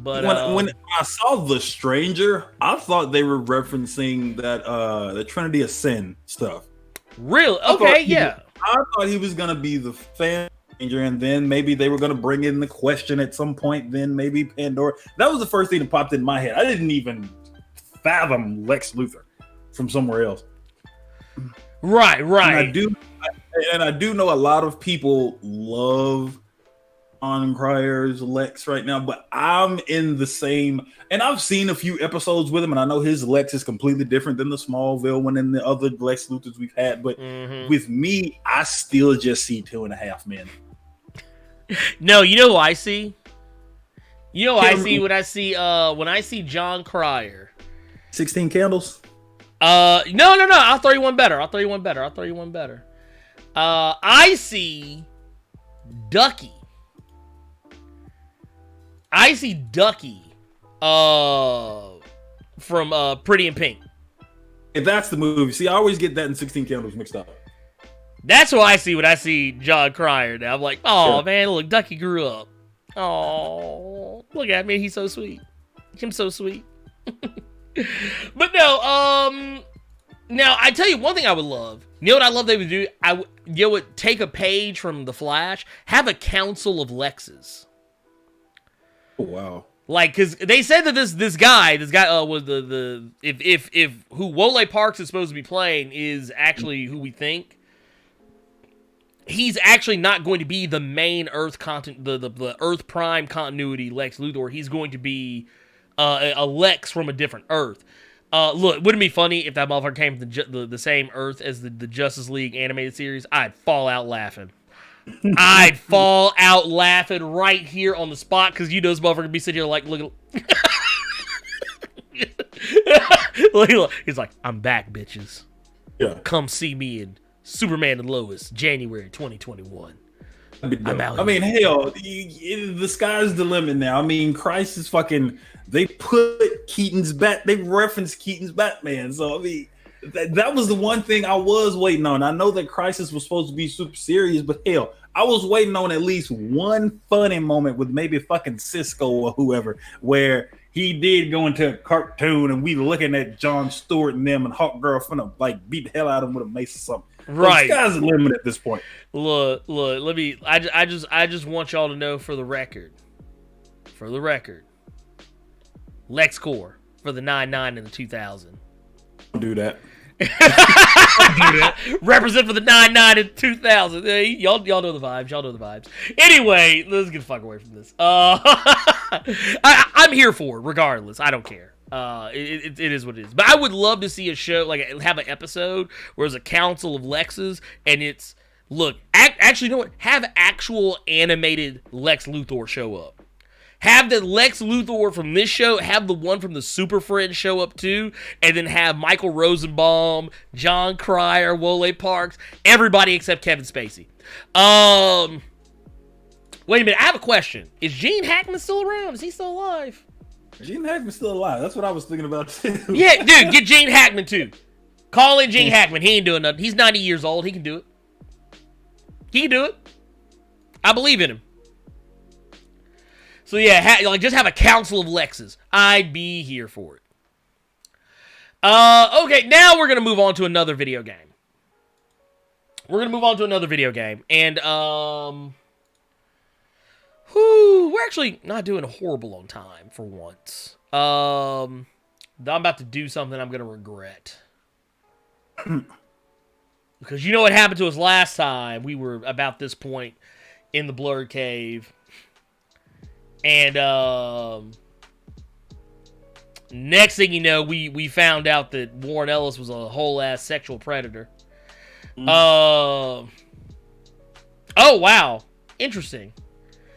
But when I saw The Stranger, I thought they were referencing that the Trinity of Sin stuff. Really? Okay, yeah. I thought he was gonna be the fan changer, and then maybe they were gonna bring in the Question at some point. Then maybe Pandora. That was the first thing that popped in my head. I didn't even fathom Lex Luthor from somewhere else. Right. And I do know a lot of people love on Cryer's Lex right now, but I'm in the same, and I've seen a few episodes with him, and I know his Lex is completely different than the Smallville one and the other Lex Luthors we've had. But with me, I still just see 2.5 men. No, you know who I see? You know who I see when I see John Cryer. 16 Candles. No. I'll throw you one better. I see Ducky. From Pretty in Pink. If that's the movie. See, I always get that and 16 Candles mixed up. That's what I see when I see John Cryer now. I'm like, oh, Sure. man, look, Ducky grew up. Oh, look at me. He's so sweet. Him so sweet. But no, now, I tell you one thing I would love. You know what I love they would do? Would take a page from The Flash, have a council of Lexes. Oh, wow. Like, because they said that this guy was if who Wole Parks is supposed to be playing is actually who we think. He's actually not going to be the main Earth the Earth Prime continuity Lex Luthor. He's going to be a Lex from a different Earth. Look, wouldn't it be funny if that motherfucker came from the same Earth as the Justice League animated series? I'd fall out laughing. I'd fall out laughing right here on the spot because you know this motherfucker be sitting here like looking. He's like, I'm back, bitches. Yeah. Come see me in Superman and Lois, January 2021. I'm out. I mean, hell, the sky's the limit now. I mean, Christ is fucking. They put Keaton's They referenced Keaton's Batman. So I mean, that was the one thing I was waiting on. I know that Crisis was supposed to be super serious, but hell, I was waiting on at least one funny moment with maybe fucking Cisco or whoever, where he did go into a cartoon and we looking at Jon Stewart and them and Hawkgirl finna like beat the hell out of him with a mace or something. Right, the sky's the limit at this point. Look. Let me. I just want y'all to know for the record, LexCorp for the 99 and the 2000. Don't do that. Represent for the 99 and 2000. Y'all know the vibes. Anyway, let's get the fuck away from this. I'm here for it, regardless. I don't care. It is what it is. But I would love to see a show, like have an episode where there's a council of Lexes, and it's actually, you know what? Have actual animated Lex Luthor show up. Have the Lex Luthor from this show, have the one from the Super Friends show up too, and then have Michael Rosenbaum, John Cryer, Wole Parks, everybody except Kevin Spacey. Wait a minute, I have a question. Is Gene Hackman still around? Is he still alive? Gene Hackman's still alive. That's what I was thinking about too. Yeah, dude, get Gene Hackman too. Call in Gene Hackman. He ain't doing nothing. He's 90 years old. He can do it. I believe in him. So yeah, just have a council of Lexes. I'd be here for it. Okay, now we're gonna move on to another video game. And we're actually not doing horrible on time for once. I'm about to do something I'm gonna regret. Because you know what happened to us last time? We were about this point in the Blerd cave. And next thing you know, we found out that Warren Ellis was a whole ass sexual predator. Oh wow, interesting.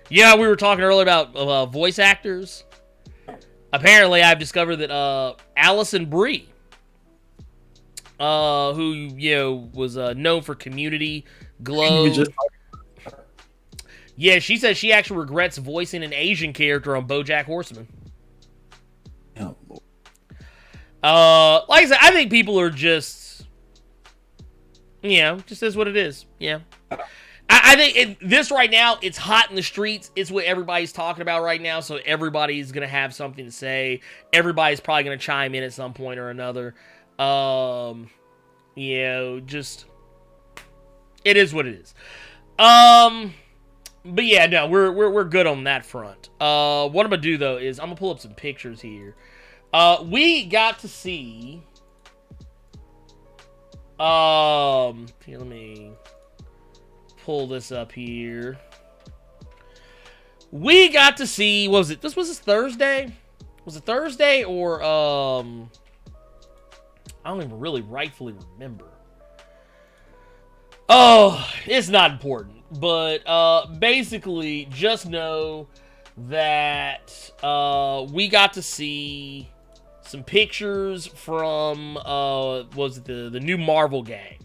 Yeah, we were talking earlier about voice actors. Apparently, I've discovered that Allison Brie, who was known for Community, Glow. Yeah, she says she actually regrets voicing an Asian character on BoJack Horseman. Oh, Lord. Like I said, I think people are just, just is what it is. Yeah. I think this right now, it's hot in the streets. It's what everybody's talking about right now, so everybody's going to have something to say. Everybody's probably going to chime in at some point or another. Just, it is what it is. But yeah, no, we're good on that front. What I'm gonna do though is I'm gonna pull up some pictures here. We got to see. Here, let me pull this up here. We got to see. What was it? Was this Thursday? Was it Thursday or I don't even really rightfully remember. Oh, it's not important. But basically, just know that we got to see some pictures from was it the new Marvel game,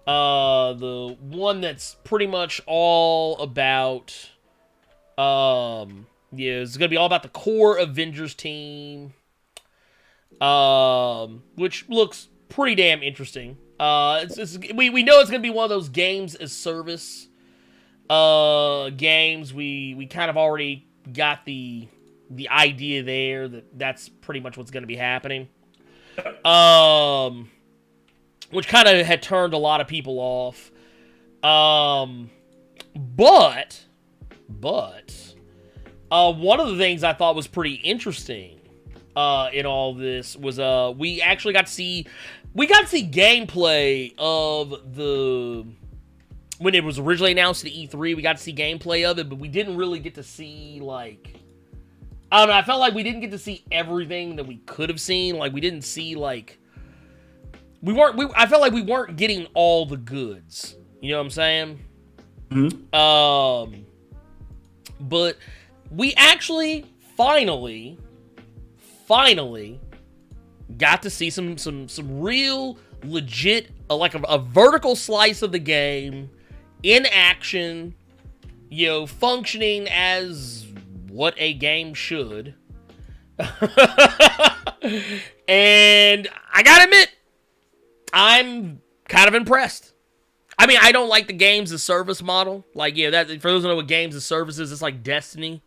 the one that's pretty much all about it's gonna be all about the core Avengers team, which looks pretty damn interesting. We know it's gonna be one of those games as service games. We kind of already got the idea there that's pretty much what's gonna be happening. Which kind of had turned a lot of people off. But one of the things I thought was pretty interesting in all this was we actually got to see gameplay of when it was originally announced at E3. We got to see gameplay of it, but we didn't really get to see, like, I don't know, I felt like we didn't get to see everything that we could have seen. Like, we didn't see, like, I felt like we weren't getting all the goods. You know what I'm saying? Mm-hmm. But we actually finally got to see some real legit, like a vertical slice of the game in action, functioning as what a game should. And I gotta admit, I'm kind of impressed. I mean, I don't like the games as service model. Like, that for those who know what games as service is, it's like Destiny.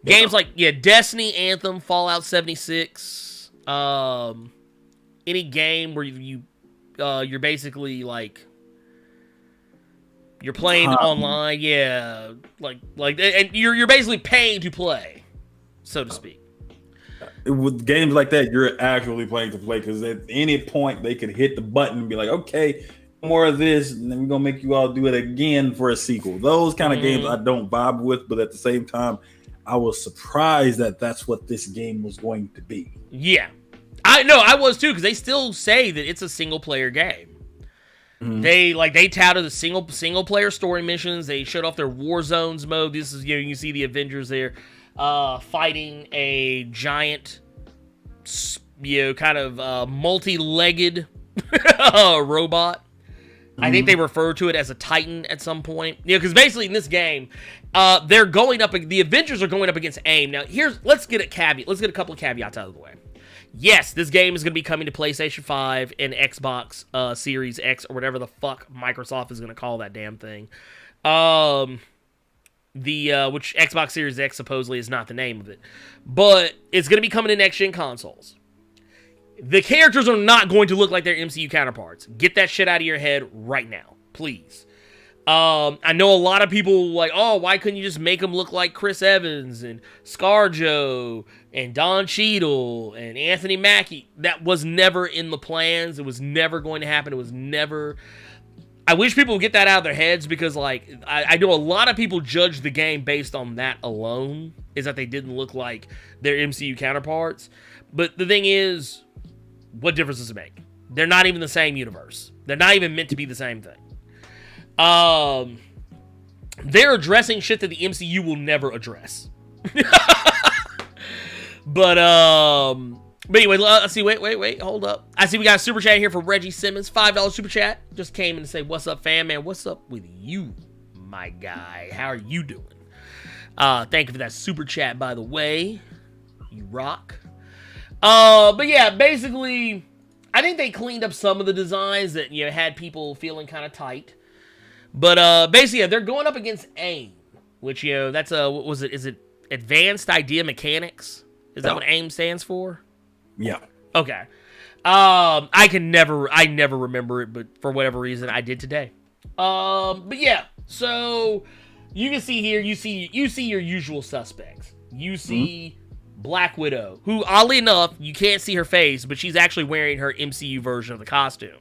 Games like, Destiny, Anthem, Fallout 76, any game where you're basically, like, you're playing online, and you're basically paying to play, so to speak. With games like that, you're actually playing to play, because at any point they could hit the button and be like, okay, more of this, and then we're gonna make you all do it again for a sequel. Those kind of games I don't vibe with, but at the same time, I was surprised that that's what this game was going to be. Yeah, I was too, because they still say that it's a single player game. Mm-hmm. They touted the single player story missions. They showed off their War Zones mode. This is, you can see the Avengers there fighting a giant, kind of multi-legged robot. I think they refer to it as a Titan at some point. Because basically in this game, the Avengers are going up against AIM. Now, let's get a couple of caveats out of the way. Yes, this game is going to be coming to PlayStation 5 and Xbox Series X, or whatever the fuck Microsoft is going to call that damn thing. Which Xbox Series X supposedly is not the name of it. But it's going to be coming to next-gen consoles. The characters are not going to look like their MCU counterparts. Get that shit out of your head right now, please. I know a lot of people like, oh, why couldn't you just make them look like Chris Evans and ScarJo and Don Cheadle and Anthony Mackie? That was never in the plans. It was never going to happen. It was never... I wish people would get that out of their heads, because, like, I know a lot of people judge the game based on that alone, is that they didn't look like their MCU counterparts. But the thing is, what difference does it make? They're not even the same universe. They're not even meant to be the same thing. They're addressing shit that the MCU will never address. But anyway, let's see. Wait, hold up. I see we got a super chat here from Reggie Simmons. $5 super chat. Just came in to say, what's up, fam, man? What's up with you, my guy? How are you doing? Thank you for that super chat, by the way. You rock. But yeah, basically, I think they cleaned up some of the designs that, you know, had people feeling kind of tight. But basically, yeah, they're going up against AIM, which, you know, that's what was it? Is it Advanced Idea Mechanics? Is that what AIM stands for? Yeah. Okay. I never remember it, but for whatever reason, I did today. But yeah, so you can see here, you see your usual suspects. You see Black Widow, who, oddly enough, you can't see her face, but she's actually wearing her MCU version of the costume.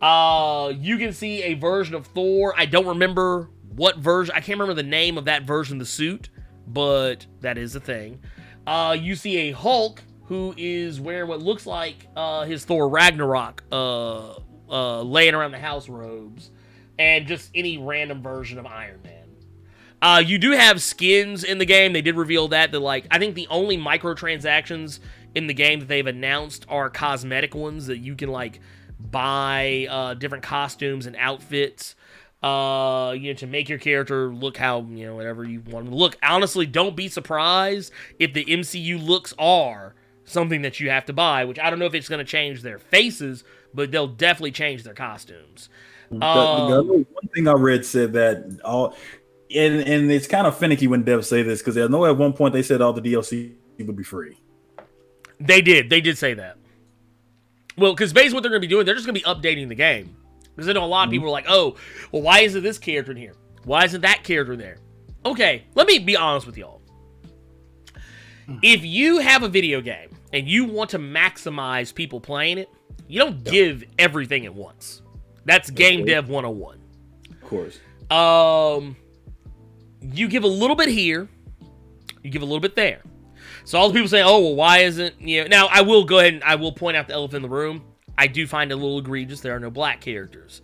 You can see a version of Thor. I don't remember what version. I can't remember the name of that version of the suit, but that is a thing. You see a Hulk who is wearing what looks like his Thor Ragnarok laying around the house robes, and just any random version of Iron Man. You do have skins in the game. They did reveal that like, I think the only microtransactions in the game that they've announced are cosmetic ones that you can like buy different costumes and outfits, you know, to make your character look how, you know, whatever you want them to look. Honestly, don't be surprised if the MCU looks are something that you have to buy, which I don't know if it's going to change their faces, but they'll definitely change their costumes. One thing I read said that all, and it's kind of finicky when devs say this, because I know at one point they said all the DLC would be free. They did say that. Well, because basically what they're going to be doing, they're just going to be updating the game. Because I know a lot of people are like, oh, well, why isn't this character in here? Why isn't that character there? Okay, let me be honest with y'all. If you have a video game and you want to maximize people playing it, you don't give everything at once. That's game dev 101. Of course. You give a little bit here, you give a little bit there. So all the people say, oh, well, why isn't, you know, now I will go ahead and I will point out the elephant in the room. I do find it a little egregious. There are no black characters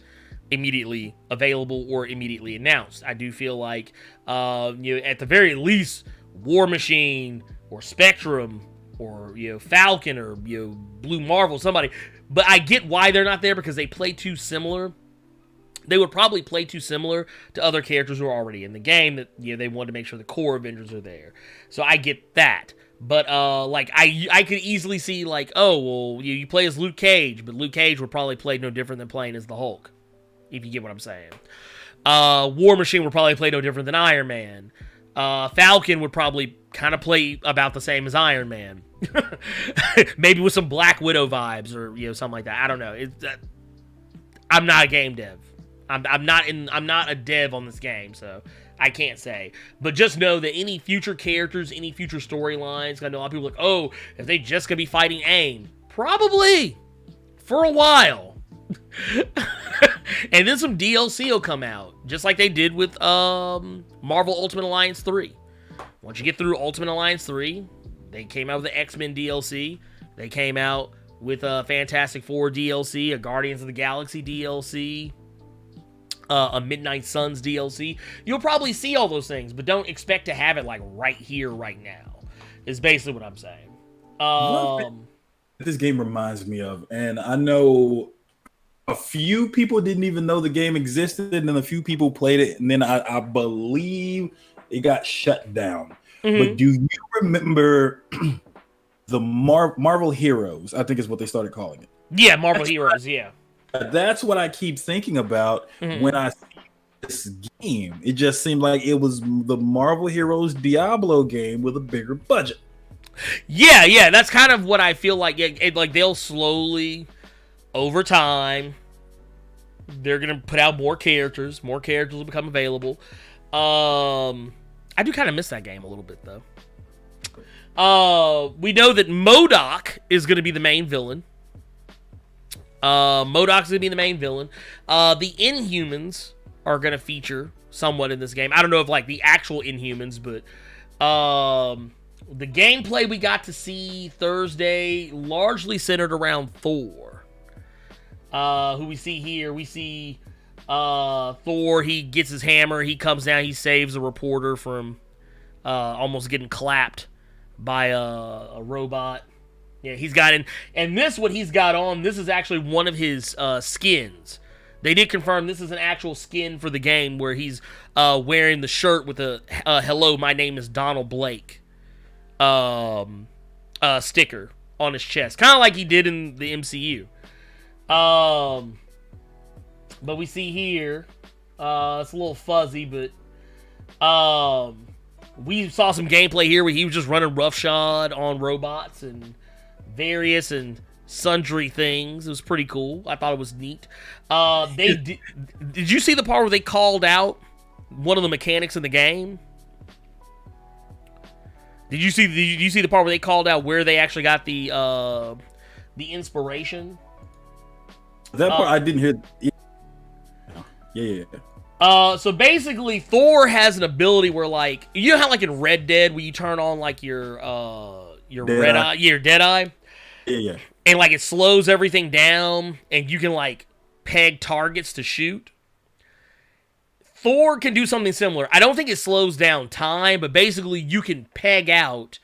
immediately available or immediately announced. I do feel like, you know, at the very least, War Machine or Spectrum or, you know, Falcon or, you know, Blue Marvel, somebody. But I get why they're not there, because they play too similar. They would probably play too similar to other characters who are already in the game that, you know, they wanted to make sure the core Avengers are there. So I get that. But, like, I could easily see, like, oh, well, you play as Luke Cage, but Luke Cage would probably play no different than playing as the Hulk, if you get what I'm saying. War Machine would probably play no different than Iron Man. Falcon would probably kind of play about the same as Iron Man. Maybe with some Black Widow vibes or, you know, something like that. I don't know. I'm not a game dev. I'm not a dev on this game, so I can't say. But just know that any future characters, any future storylines, I know a lot of people are like, oh, if they just gonna be fighting AIM, probably for a while. And then some DLC will come out, just like they did with Marvel Ultimate Alliance 3. Once you get through Ultimate Alliance 3, they came out with the X-Men DLC. They came out with a Fantastic Four DLC, a Guardians of the Galaxy DLC, a Midnight Suns DLC. You'll probably see all those things, but don't expect to have it like right here, right now, is basically what I'm saying. This game reminds me of, and I know a few people didn't even know the game existed, and then a few people played it, and then I believe it got shut down. But do you remember the Marvel Heroes? I think is what they started calling it. Yeah, Marvel Heroes, yeah. That's what I keep thinking about when I see this game. It just seemed like it was the Marvel Heroes Diablo game with a bigger budget. Yeah, that's kind of what I feel like. Like they'll slowly, over time, they're gonna put out more characters. More characters will become available. I do kind of miss that game a little bit, though. We know that MODOK is going to be the main villain. MODOK's going to be the main villain. The Inhumans are going to feature somewhat in this game. I don't know if, like, the actual Inhumans, but the gameplay we got to see Thursday largely centered around Thor. Who we see here, we see Thor, he gets his hammer, he comes down, he saves a reporter from almost getting clapped by a robot. Yeah, he's got in, and this, what he's got on, this is actually one of his skins They did confirm this is an actual skin for the game where he's wearing the shirt with a "Hello, my name is Donald Blake" sticker on his chest, kind of like he did in the MCU. But we see here, it's a little fuzzy, but we saw some gameplay here where he was just running roughshod on robots and various and sundry things. It was pretty cool. I thought it was neat. Did you see the part where they called out one of the mechanics in the game? Did you see the part where they called out where they actually got the inspiration? That part I didn't hear. Yeah. So basically, Thor has an ability where, like, you know how, like, in Red Dead, where you turn on, like, your Deadeye? Yeah. And, like, it slows everything down, and you can, like, peg targets to shoot. Thor can do something similar. I don't think it slows down time, but basically you can peg out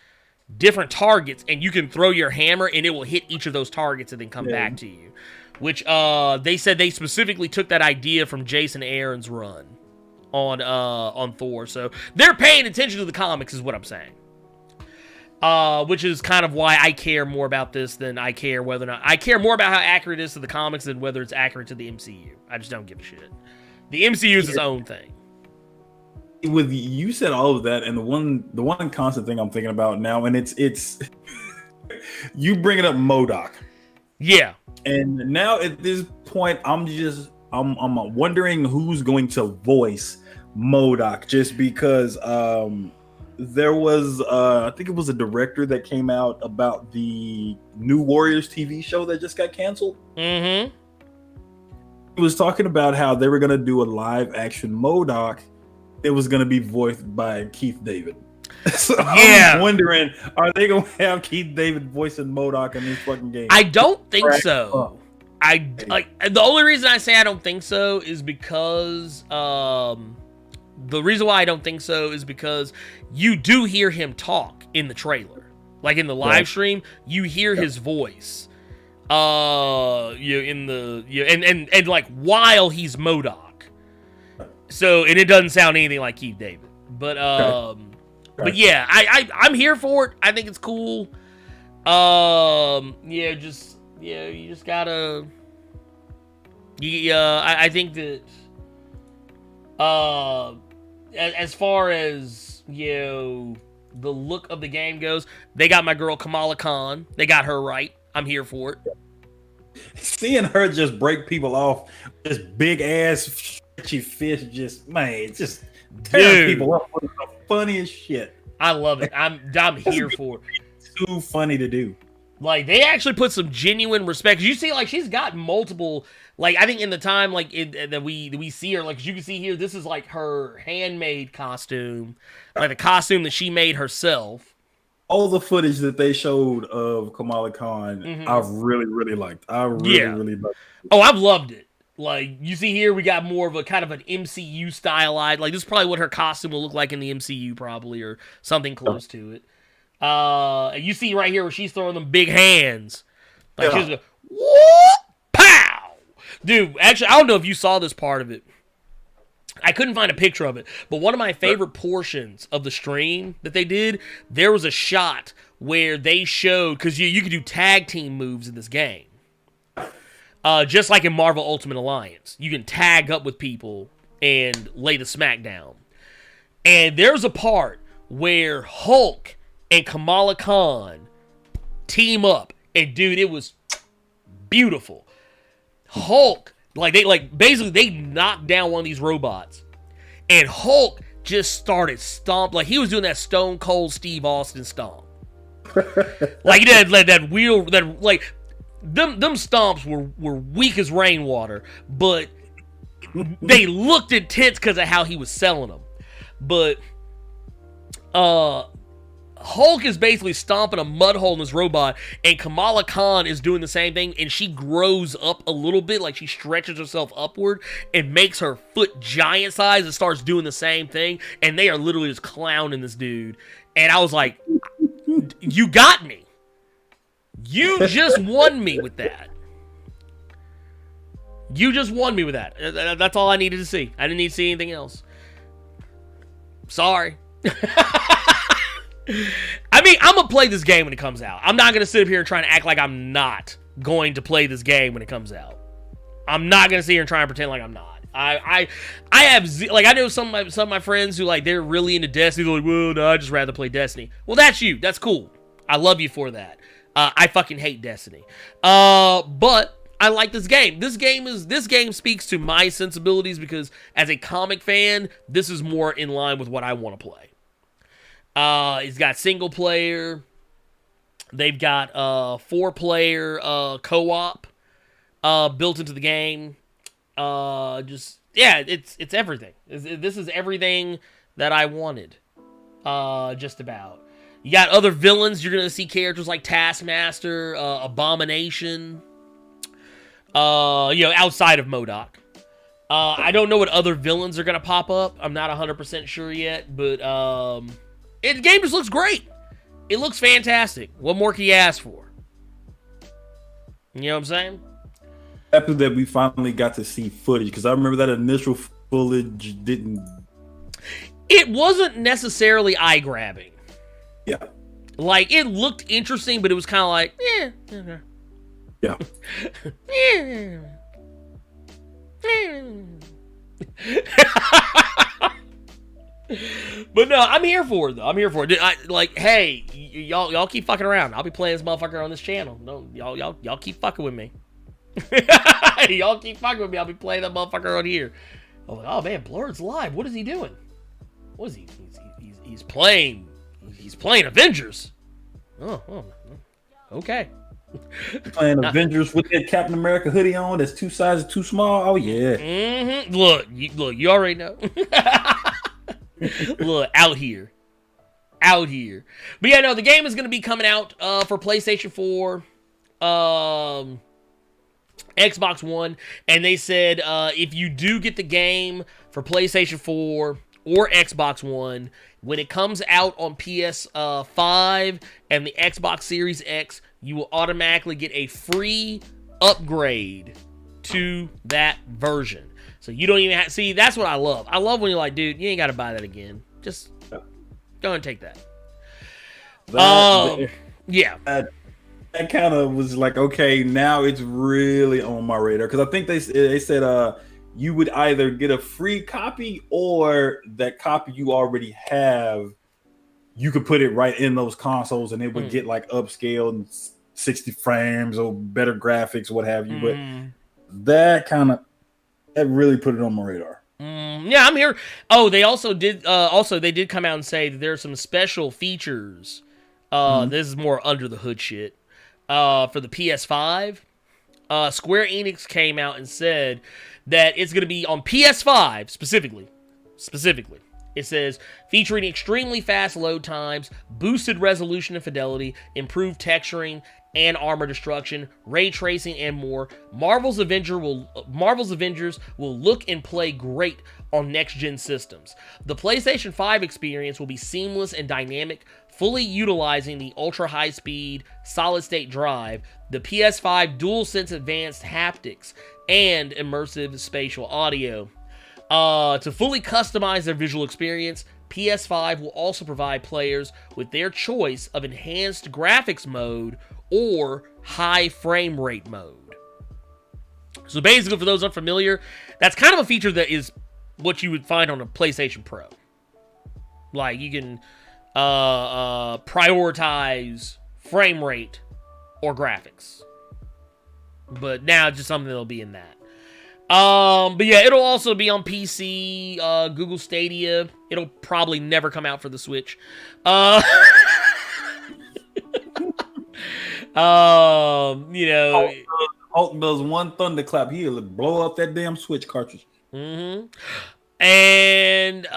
different targets, and you can throw your hammer, and it will hit each of those targets and then come back to you. Which, they said they specifically took that idea from Jason Aaron's run on Thor. So they're paying attention to the comics, is what I'm saying. Which is kind of why I care more about this than I care whether or not... I care more about how accurate it is to the comics than whether it's accurate to the MCU. I just don't give a shit. The MCU is its own thing. With you said all of that, and the one constant thing I'm thinking about now, and it's you bringing up MODOK. Yeah. And now at this point, I'm wondering who's going to voice MODOK, just because there was I think it was a director that came out about the New Warriors TV show that just got canceled. Mm-hmm. He was talking about how they were going to do a live action MODOK. It was going to be voiced by Keith David. So I'm wondering, are they going to have Keith David voicing MODOK in this fucking game? I don't think so. The only reason I say I don't think so is because the reason why I don't think so is because you do hear him talk in the trailer, like in the live stream. You hear his voice, and like while he's MODOK. So, and it doesn't sound anything like Keith David, but but yeah, I'm here for it. I think it's cool. You just gotta. I think that as far as the look of the game goes, they got my girl Kamala Khan. They got her right. I'm here for it. Seeing her just break people off, this big ass stretchy fist, just tearing people up with the funniest shit. I love it. I'm here for it. Too funny to do. Like, they actually put some genuine respect. You see, like, she's got multiple, like, I think in the time, like, that we see her, like, as you can see here, this is, like, her handmade costume, like, the costume that she made herself. All the footage that they showed of Kamala Khan, I've really, really liked. I really liked it. Oh, I've loved it. Like, you see here, we got more of a kind of an MCU stylized, like, this is probably what her costume will look like in the MCU, probably, or something close to it. You see right here where she's throwing them big hands. Like, she's going, whoop, pow! Dude, actually, I don't know if you saw this part of it. I couldn't find a picture of it, but one of my favorite portions of the stream that they did, there was a shot where they showed, because you can do tag team moves in this game. Just like in Marvel Ultimate Alliance. You can tag up with people and lay the smack down. And there's a part where Hulk and Kamala Khan team up. And dude, it was beautiful. Hulk, basically they knocked down one of these robots. And Hulk just started stomp, like he was doing that Stone Cold Steve Austin stomp. Like he did that wheel, that like them stomps were weak as rainwater, but they looked intense because of how he was selling them. But Hulk is basically stomping a mud hole in this robot, and Kamala Khan is doing the same thing, and she grows up a little bit, like she stretches herself upward and makes her foot giant size and starts doing the same thing, and they are literally just clowning this dude. And I was like, you got me. You just won me with that. You just won me with that. That's all I needed to see. I didn't need to see anything else. Sorry. I mean, I'm going to play this game when it comes out. I'm not going to sit up here and try and act like I'm not going to play this game when it comes out. I'm not going to sit here and try and pretend like I'm not. I know some of my friends who, like, they're really into Destiny. They're like, well, no, I'd just rather play Destiny. Well, that's you. That's cool. I love you for that. I fucking hate Destiny. But I like this game. This game speaks to my sensibilities because as a comic fan, this is more in line with what I want to play. It's got single player. They've got 4-player co-op built into the game. It's everything. This is everything that I wanted. Just about. You got other villains. You're gonna see characters like Taskmaster, Abomination. Outside of MODOK. I don't know what other villains are gonna pop up. I'm not 100% sure yet, but the game just looks great. It looks fantastic. What more can you ask for? You know what I'm saying? Happy that we finally got to see footage, because I remember that initial footage didn't. It wasn't necessarily eye-grabbing. Yeah. Like, it looked interesting, but it was kind of like, okay. Yeah. But no, I'm here for it though. I'm here for it. Hey, y'all keep fucking around. I'll be playing this motherfucker on this channel. No, y'all keep fucking with me. Y'all keep fucking with me. I'll be playing that motherfucker on here. I'm like, oh man, Blerd's live. What is he doing? What is he? He's playing. He's playing Avengers. Oh, okay. Playing Avengers with that Captain America hoodie on that's 2 sizes too small. Oh yeah. Mm-hmm. Look, you already know. Look, out here. But yeah, no, the game is going to be coming out for PlayStation 4, Xbox One, and they said if you do get the game for PlayStation 4 or Xbox One, when it comes out on PS5 and the Xbox Series X, you will automatically get a free upgrade to that version. So you don't even have... See, that's what I love. I love when you're like, dude, you ain't got to buy that again. Just go and take that. Yeah. That kind of was like, okay, now it's really on my radar. Because I think they said you would either get a free copy or that copy you already have, you could put it right in those consoles and it would get like upscaled 60 frames or better graphics, what have you. But that really put it on my radar. Yeah, I'm here. Oh, they also did. They did come out and say that there are some special features. This is more under the hood shit. For the PS5, Square Enix came out and said that it's going to be on PS5 specifically. It says, featuring extremely fast load times, boosted resolution and fidelity, improved texturing and armor destruction, ray tracing, and more. Marvel's Avengers will look and play great on next-gen systems. The PlayStation 5 experience will be seamless and dynamic, fully utilizing the ultra-high-speed solid-state drive, the PS5 DualSense advanced haptics, and immersive spatial audio. To fully customize their visual experience, PS5 will also provide players with their choice of enhanced graphics mode or high frame rate mode. So basically, for those unfamiliar, that's kind of a feature that is what you would find on a PlayStation Pro. Like, you can prioritize frame rate or graphics. But now it's just something that'll be in that. But yeah, it'll also be on PC, Google Stadia. It'll probably never come out for the Switch. Hulk does one thunderclap, he'll blow up that damn Switch cartridge. Mm-hmm. And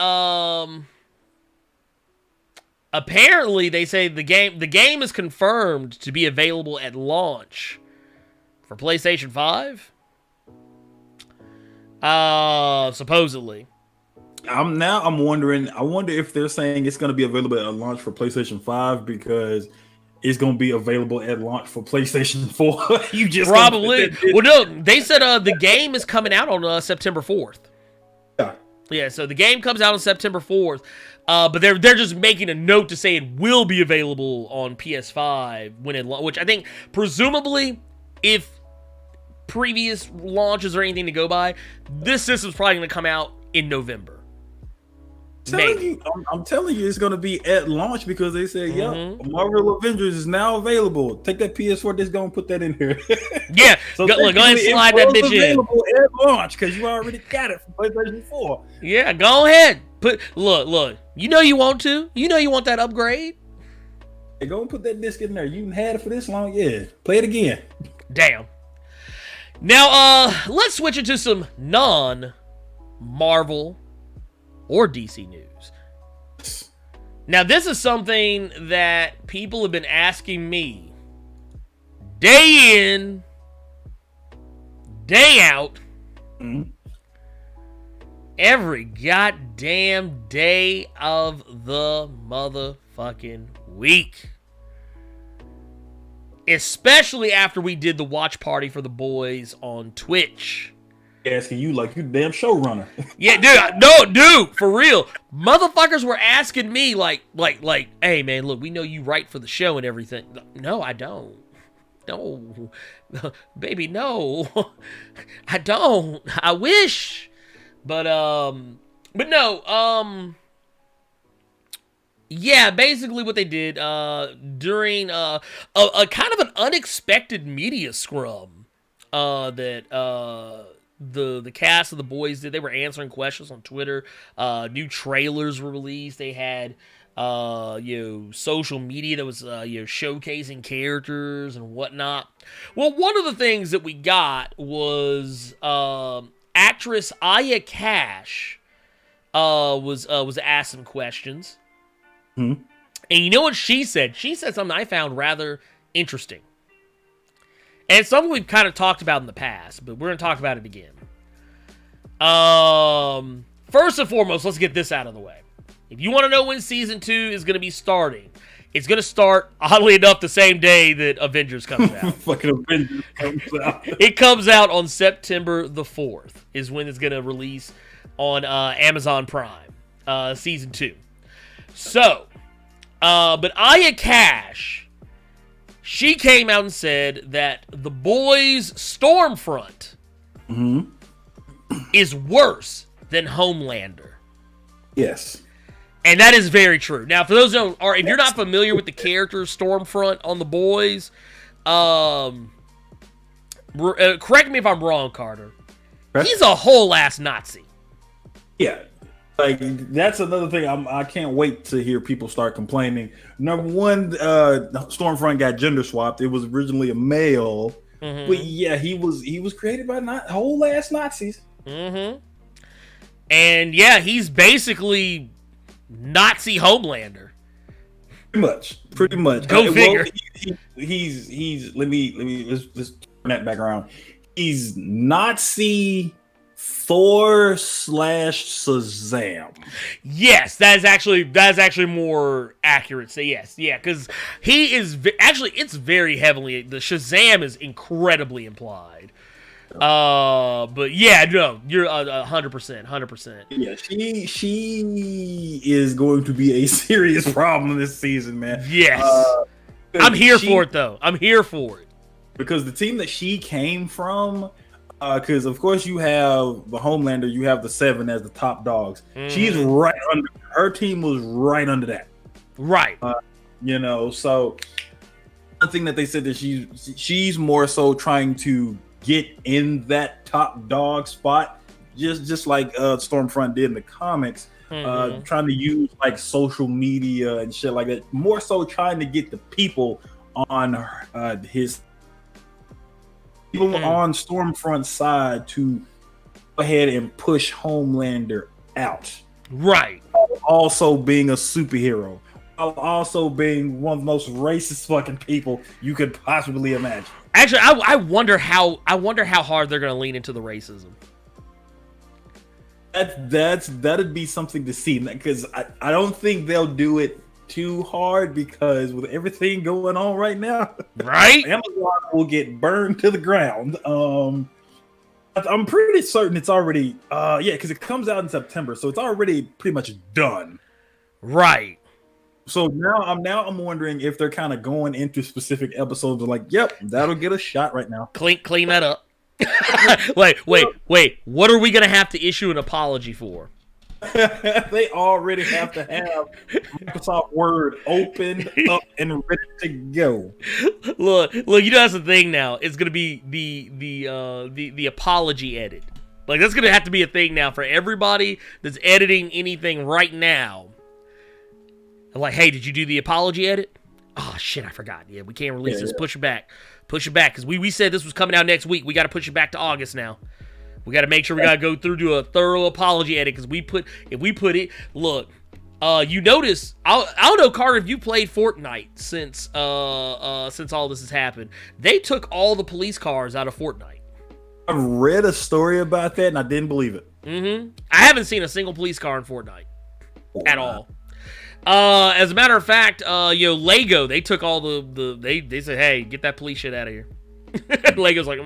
apparently they say the game is confirmed to be available at launch for PlayStation 5. Supposedly. I'm wondering. I wonder if they're saying it's going to be available at launch for PlayStation 5 because it's going to be available at launch for PlayStation 4. You just probably. Well, no, they said the game is coming out on September 4th. Yeah. Yeah, so the game comes out on September 4th, but they're just making a note to say it will be available on PS5 when it which I think presumably if previous launches or anything to go by, this system's probably going to come out in November. I'm telling you, it's going to be at launch because they said, Marvel Avengers is now available. Take that PS4 disc, go and put that in here. Yeah, so go ahead and slide that bitch in. Available at launch because you already got it from PlayStation 4. Yeah, go ahead. Look. You know you want to. You know you want that upgrade. Hey, go and put that disc in there. You had it for this long. Yeah, play it again. Damn. Now, let's switch into some non-Marvel or DC news. Now, this is something that people have been asking me day in, day out, every goddamn day of the motherfucking week. Especially after we did the watch party for the boys on Twitch. Asking you like you damn showrunner. Yeah, dude, for real. Motherfuckers were asking me like, hey man, look, we know you write for the show and everything. No, I don't. No, baby, no, I don't. I wish, but no, yeah, basically what they did during a kind of an unexpected media scrum that the cast of the boys did. They were answering questions on Twitter. New trailers were released. They had social media that was showcasing characters and whatnot. Well, one of the things that we got was actress Aya Cash was asked some questions. Mm-hmm. And you know what she said? She said something I found rather interesting. And it's something we've kind of talked about in the past, but we're going to talk about it again. First and foremost, let's get this out of the way. If you want to know when Season 2 is going to be starting, it's going to start, oddly enough, the same day that Avengers comes out. Fucking Avengers comes out. It comes out on September the 4th is when it's going to release on Amazon Prime, Season 2. So, but Aya Cash, she came out and said that the boys' Stormfront is worse than Homelander. Yes. And that is very true. Now, for those who if you're not familiar with the character Stormfront on the boys, correct me if I'm wrong, Carter. He's a whole ass Nazi. Yeah. Like, that's another thing. I can't wait to hear people start complaining. Number one, Stormfront got gender swapped. It was originally a male, but yeah, he was created by whole ass Nazis. And yeah, he's basically Nazi Homelander. Pretty much. Go figure. He's let's turn that back around. He's Nazi Thor / Shazam. Yes, that's actually more accurate. So yes, yeah, because he is actually it's very heavily the Shazam is incredibly implied. But yeah, no, you're 100%. Yeah, she is going to be a serious problem this season, man. Yes, I'm here for it though. I'm here for it because the team that she came from. Because of course you have the Homelander, you have the Seven as the top dogs. She's right under. Her team was right under that. Right. So one thing that they said that she's more so trying to get in that top dog spot, just like Stormfront did in the comics. Trying to use like social media and shit like that. More so trying to get the people on his. People on Stormfront's side to go ahead and push Homelander out. Right. Also being a superhero. Also being one of the most racist fucking people you could possibly imagine. Actually, I wonder how hard they're going to lean into the racism. That'd be something to see because I don't think they'll do it too hard because with everything going on right now, right? Amazon will get burned to the ground. I'm pretty certain it's already because it comes out in September, so it's already pretty much done. Right. So now I'm wondering if they're kind of going into specific episodes of like, yep, that'll get a shot right now. Clean that up. wait. What are we gonna have to issue an apology for? They already have to have Microsoft Word opened up and ready to go. Look, you know that's the thing now. It's gonna be the apology edit. Like that's gonna have to be a thing now for everybody that's editing anything right now. Like, hey, did you do the apology edit? Oh shit, I forgot. Yeah, we can't release this. Push it back, because we said this was coming out next week. We got to push it back to August now. We got to make sure we got to go through to a thorough apology edit because if we put it, look, you notice, I don't know, Carter, if you played Fortnite since all this has happened, they took all the police cars out of Fortnite. I read a story about that and I didn't believe it. I haven't seen a single police car in Fortnite at all. As a matter of fact, Lego, they took all they said, hey, get that police shit out of here. Lego's like,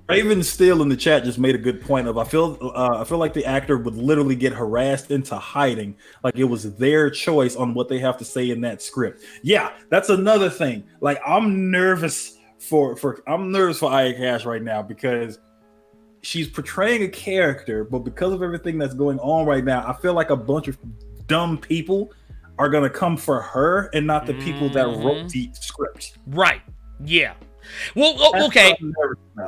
Raven Steele in the chat just made a good point of I feel like the actor would literally get harassed into hiding, like it was their choice on what they have to say in that script. Yeah, that's another thing. Like I'm nervous for Aya Cash right now because she's portraying a character, but because of everything that's going on right now, I feel like a bunch of dumb people are gonna come for her and not the people that wrote the script. Right. Yeah. Well, okay.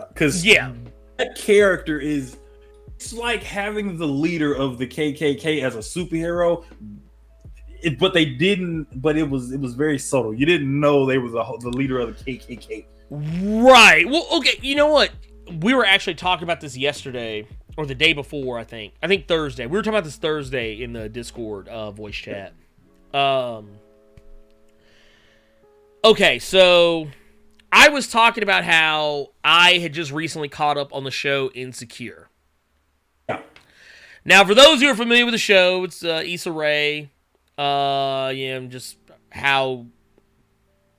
Because that character it's like having the leader of the KKK as a superhero, but they didn't. But it was very subtle. You didn't know they was the leader of the KKK. Right. Well, okay. You know what? We were actually talking about this yesterday or the day before. I think Thursday. We were talking about this Thursday in the Discord voice chat. Okay, so I was talking about how I had just recently caught up on the show Insecure. Yeah. Now, for those who are familiar with the show, it's Issa Rae, just how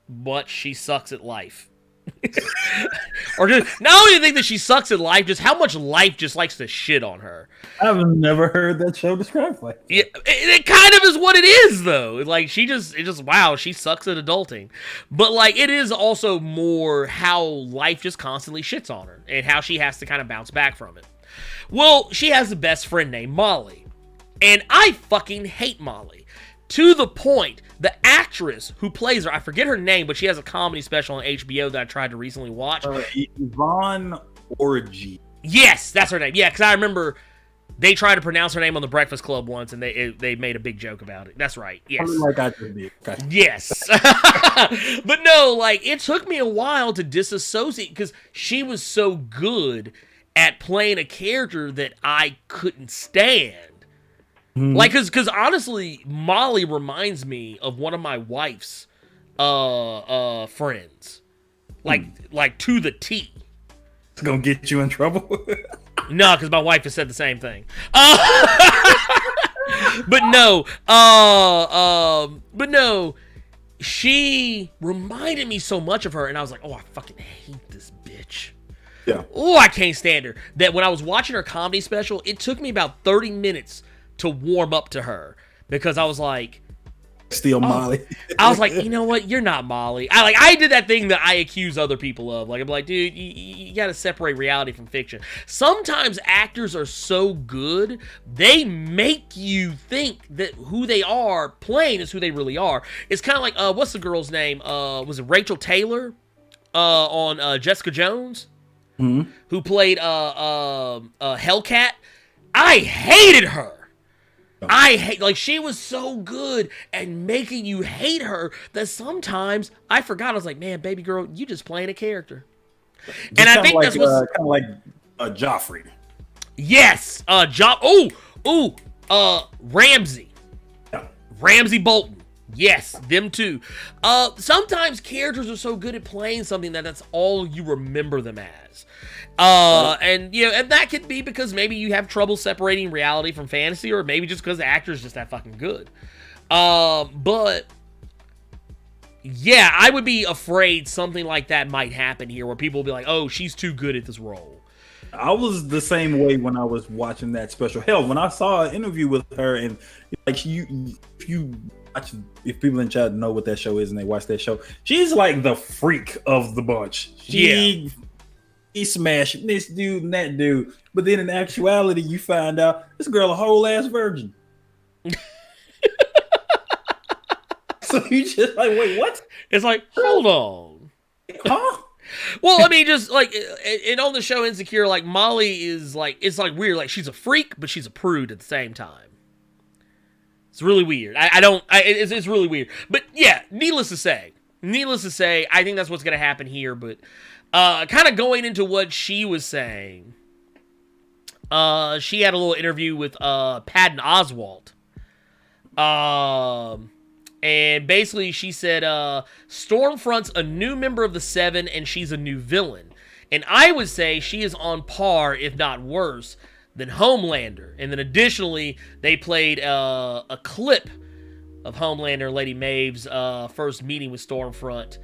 much she sucks at life. Or just, not only think that she sucks at life, just how much life just likes to shit on her. I've never heard that show described like that. Yeah, it kind of is what it is, though. Like, wow, she sucks at adulting. But, like, it is also more how life just constantly shits on her and how she has to kind of bounce back from it. Well, she has a best friend named Molly. And I fucking hate Molly. To the point, the actress who plays her, I forget her name, but she has a comedy special on HBO that I tried to recently watch. Yvonne Orji. Yes, that's her name. Yeah, because I remember they tried to pronounce her name on the Breakfast Club once, and they made a big joke about it. That's right. Yes. Like I did. Okay. Yes. But no, like, it took me a while to disassociate because she was so good at playing a character that I couldn't stand. Like, because honestly, Molly reminds me of one of my wife's friends. Like to the T. It's gonna get you in trouble. No, because my wife has said the same thing. But no, she reminded me so much of her, and I was like, oh, I fucking hate this bitch. Yeah. Oh, I can't stand her. That when I was watching her comedy special, it took me about 30 minutes to warm up to her because I was like, Steal Molly. I was like, you know what? You're not Molly. I did that thing that I accuse other people of. Like, I'm like, dude, you got to separate reality from fiction. Sometimes actors are so good, they make you think that who they are playing is who they really are. It's kind of like, what's the girl's name? Was it Rachel Taylor on Jessica Jones? Who played Hellcat? I hated her. She was so good at making you hate her that sometimes I forgot. I was like, man, baby girl, you just playing a character. And I think that's what's kind of like Joffrey. Yes, Ramsey. Yeah. Ramsey Bolton. Yes, them too. Sometimes characters are so good at playing something that's all you remember them as. And that could be because maybe you have trouble separating reality from fantasy, or maybe just because the actor is just that fucking good. But yeah, I would be afraid something like that might happen here, where people will be like, "Oh, she's too good at this role." I was the same way when I was watching that special. Hell, when I saw an interview with her, and like if people in chat know what that show is and they watch that show, she's like the freak of the bunch. He smashing this dude and that dude, but then in actuality, you find out this girl a whole ass virgin. So you just like, wait, what? It's like, hold on, huh? Well, I mean, just like, and on the show Insecure, like Molly is like, it's like weird, like she's a freak, but she's a prude at the same time. It's really weird. It's really weird. But yeah, needless to say, I think that's what's going to happen here. But kind of going into what she was saying, she had a little interview with Patton Oswalt. And basically she said, Stormfront's a new member of the Seven, and she's a new villain. And I would say she is on par, if not worse, than Homelander. And then additionally, they played a clip of Homelander and Lady Maeve's first meeting with Stormfront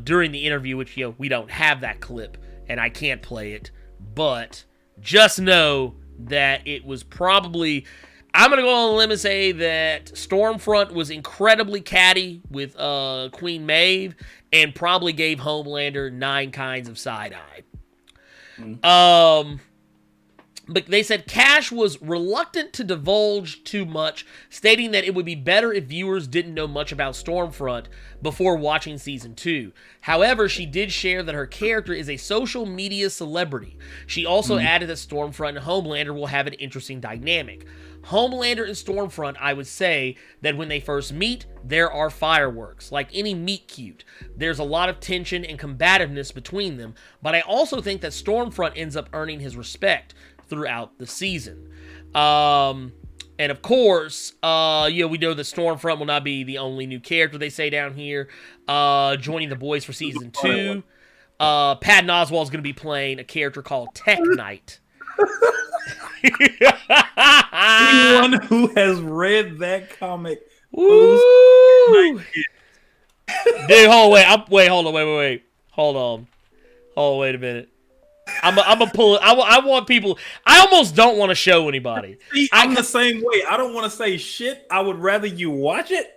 during the interview, which, we don't have that clip, and I can't play it. But just know that it was probably... I'm going to go on a limb and say that Stormfront was incredibly catty with Queen Maeve and probably gave Homelander 9 kinds of side-eye. But they said Cash was reluctant to divulge too much, stating that it would be better if viewers didn't know much about Stormfront before watching Season 2. However, she did share that her character is a social media celebrity. She also added that Stormfront and Homelander will have an interesting dynamic. Homelander and Stormfront, I would say that when they first meet, there are fireworks. Like any meet cute, there's a lot of tension and combativeness between them, but I also think that Stormfront ends up earning his respect throughout the season. And of course, we know that Stormfront will not be the only new character they say down here. Joining the boys for Season 2, Patton Oswalt is going to be playing a character called Tech Knight. Anyone who has read that comic, dude, hold on, wait a minute. I'm gonna pull it. I want people. I almost don't want to show anybody. See, I'm the same way. I don't want to say shit. I would rather you watch it.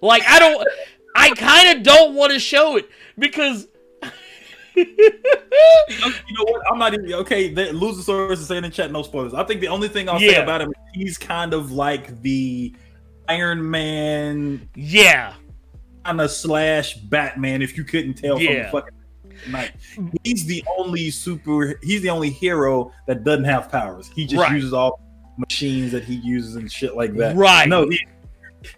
Like I kind of don't want to show it because. You know what? I'm not even okay. Luchasaurus is saying in chat, no spoilers. I think the only thing I'll say about him is he's kind of like the Iron Man, kind of / Batman. If you couldn't tell from the fucking night, he's the only hero that doesn't have powers. He just uses all machines that he uses and shit like that. Right? No,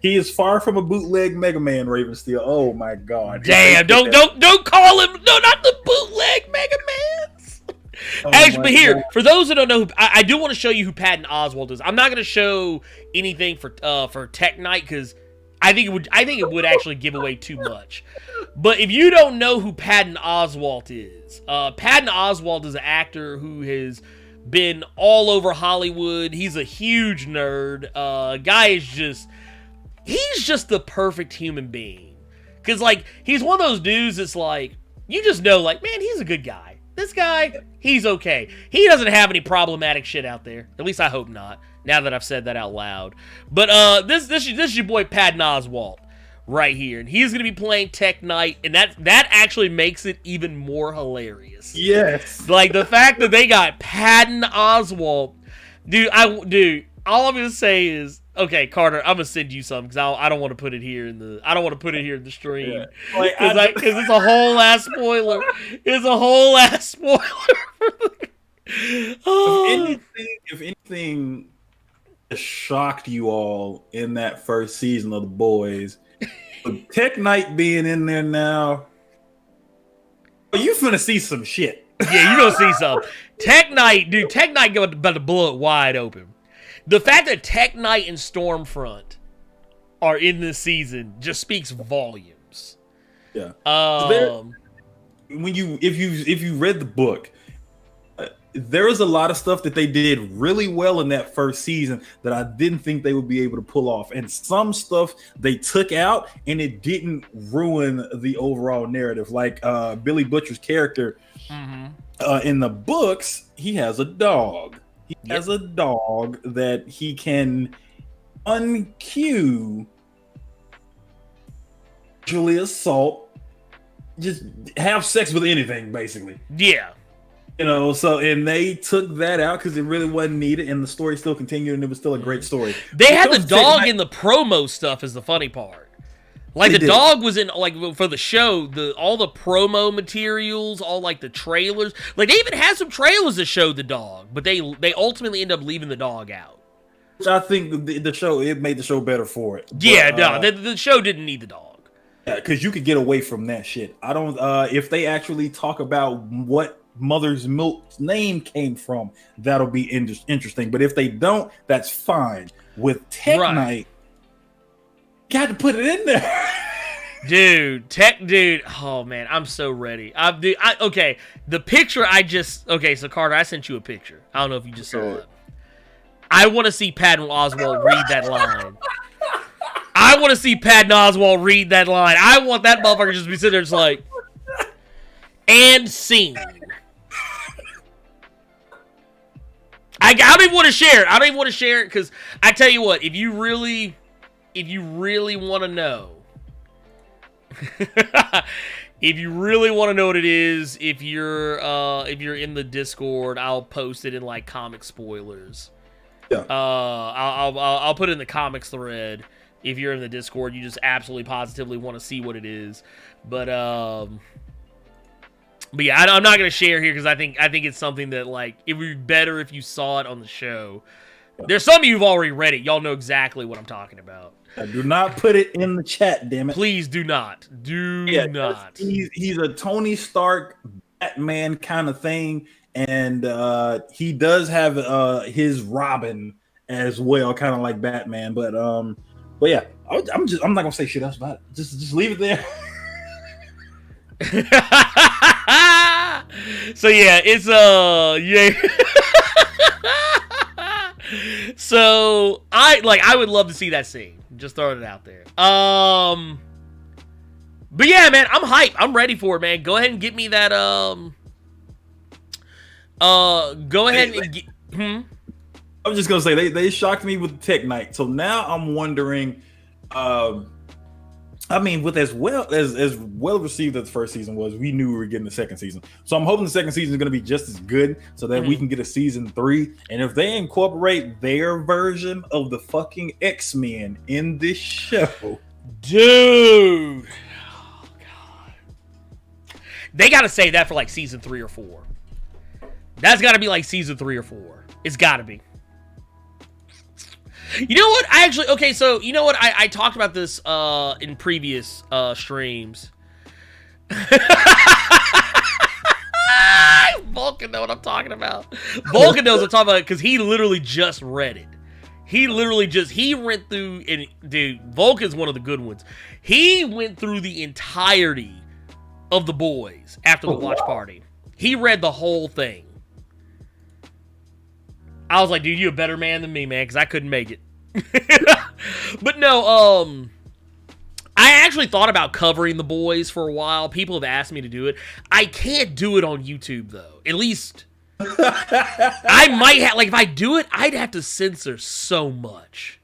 he is far from a bootleg Mega Man, Ravensteel. Oh my god! Damn! Don't call him. No, not the bootleg Mega Mans. Actually, but here, for those that don't know, I do want to show you who Patton Oswalt is. I'm not going to show anything for Tech Knight because I think it would actually give away too much. But if you don't know who Patton Oswalt is, Patton Oswalt is an actor who has been all over Hollywood. He's a huge nerd. Guy is he's just the perfect human being. Because, like, he's one of those dudes that's like, you just know, like, man, he's a good guy. This guy, he's okay. He doesn't have any problematic shit out there. At least I hope not, now that I've said that out loud. But this is your boy Patton Oswalt right here. And he's going to be playing Tech Knight, and that actually makes it even more hilarious. Yes. Like, the fact that they got Patton Oswalt. Dude, all I'm going to say is, okay, Carter, I'm gonna send you some because I don't want to put it here in the stream because it's a whole ass spoiler. It's a whole ass spoiler. If anything shocked you all in that first season of The Boys, Tech Knight being in there now, you finna see some shit. Yeah, you gonna see some Tech Knight, dude. Tech Knight about to blow it wide open. The fact that Tech Knight and Stormfront are in this season just speaks volumes. Yeah. If you read the book, there was a lot of stuff that they did really well in that first season that I didn't think they would be able to pull off. And some stuff they took out and it didn't ruin the overall narrative. Like Billy Butcher's character in the books, he has a dog. He has a dog that he can uncue, sexually assault, just have sex with anything, basically. Yeah. You know, so, and they took that out because it really wasn't needed, and the story still continued, and it was still a great story. They had the dog in the promo stuff is the funny part. Like, the dog was in, like, for the show, all the promo materials, all, like, the trailers. Like, they even had some trailers that showed the dog, but they ultimately end up leaving the dog out. Which I think the show, it made the show better for it. Yeah, the show didn't need the dog. Yeah, because you could get away from that shit. I don't, if they actually talk about what Mother's Milk's name came from, that'll be interesting. But if they don't, that's fine. With Tech Knight, got to put it in there. Dude, oh man, I'm so ready. Okay, the picture so Carter, I sent you a picture. I don't know if you just saw it. I want to see Patton Oswalt read that line. I want to see Patton Oswalt read that line. I want that motherfucker just be sitting there just like, and scene. I don't even want to share it. I don't even want to share it because I tell you what, if you really want to know, if you really want to know what it is, if you're in the Discord, I'll post it in like comic spoilers. Yeah. I'll put it in the comics thread. If you're in the Discord, you just absolutely positively want to see what it is. But yeah, I'm not gonna share here because I think it's something that like it would be better if you saw it on the show. There's some of you who've already read it. Y'all know exactly what I'm talking about. Do not put it in the chat, damn it. Please do not. Do not. He's a Tony Stark Batman kind of thing, and he does have his Robin as well, kind of like Batman. But yeah, I'm not gonna say shit else about it. Just leave it there. So yeah, it's So I would love to see that scene. Just throwing it out there. But yeah, man, I'm hyped. I'm ready for it, man. Go ahead and get me that go ahead and get I was just gonna say they shocked me with Tech Knight. So now I'm wondering I mean, with as well received as the first season was, we knew we were getting the second season. So I'm hoping the second season is going to be just as good so that we can get a season 3. And if they incorporate their version of the fucking X-Men in this show, dude, oh god, they got to save that for like season 3 or 4. That's got to be like season 3 or 4. It's got to be. You know what? So you know what? I talked about this in previous streams. Vulcan know what I'm talking about. Vulcan knows what I'm talking about because he literally just read it. He went through, and dude, Vulcan's one of the good ones. He went through the entirety of The Boys after the watch party. He read the whole thing. I was like, dude, you're a better man than me, man, because I couldn't make it. But no, I actually thought about covering The Boys for a while. People have asked me to do it. I can't do it on YouTube, though. At least, I might have, like, if I do it, I'd have to censor so much.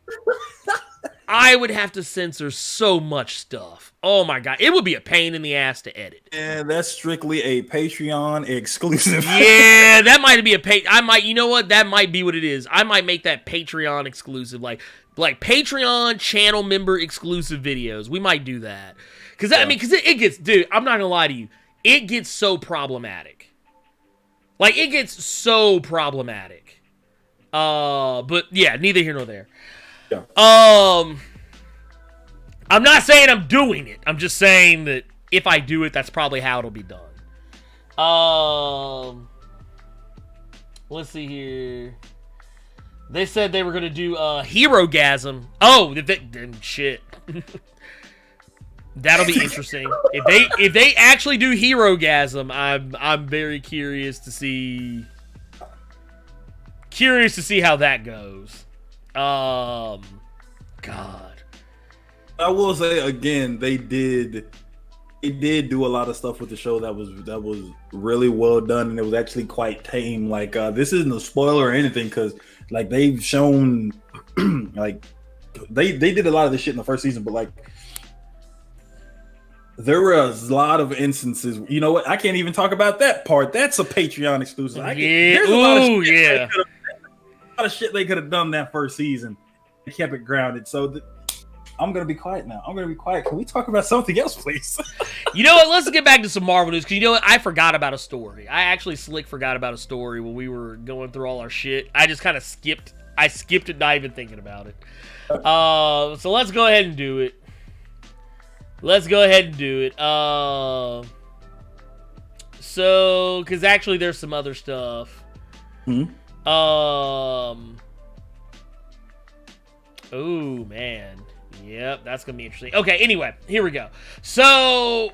I would have to censor so much stuff. Oh my god, it would be a pain in the ass to edit. And that's strictly a Patreon exclusive. Yeah, that might be you know what? That might be what it is. I might make that Patreon exclusive, like Patreon channel member exclusive videos. We might do that. Because it gets, dude, I'm not gonna lie to you, it gets so problematic. Like, it gets so problematic. But yeah, neither here nor there. Yeah. I'm not saying I'm doing it. I'm just saying that if I do it, that's probably how it'll be done. Let's see here. They said they were gonna do Hero-gasm. Oh, then shit. That'll be interesting. If they actually do Hero-gasm, I'm very curious to see curious to see how that goes. God. I will say again, they did do a lot of stuff with the show that was really well done, and it was actually quite tame. Like this isn't a spoiler or anything, because like they've shown like they did a lot of this shit in the first season, but like there were a lot of instances. You know what? I can't even talk about that part. That's a Patreon exclusive. There's a lot of shit they could have done that first season. They kept it grounded. So I'm gonna be quiet now. Can we talk about something else, please? You know what? Let's get back to some Marvel news, because you know what? I forgot about a story. I actually forgot about a story when we were going through all our shit. I just kind of skipped. I skipped it, not even thinking about it. So let's go ahead and do it. So, because actually there's some other stuff. Oh, man. Yep, that's going to be interesting. Okay, anyway, here we go. So,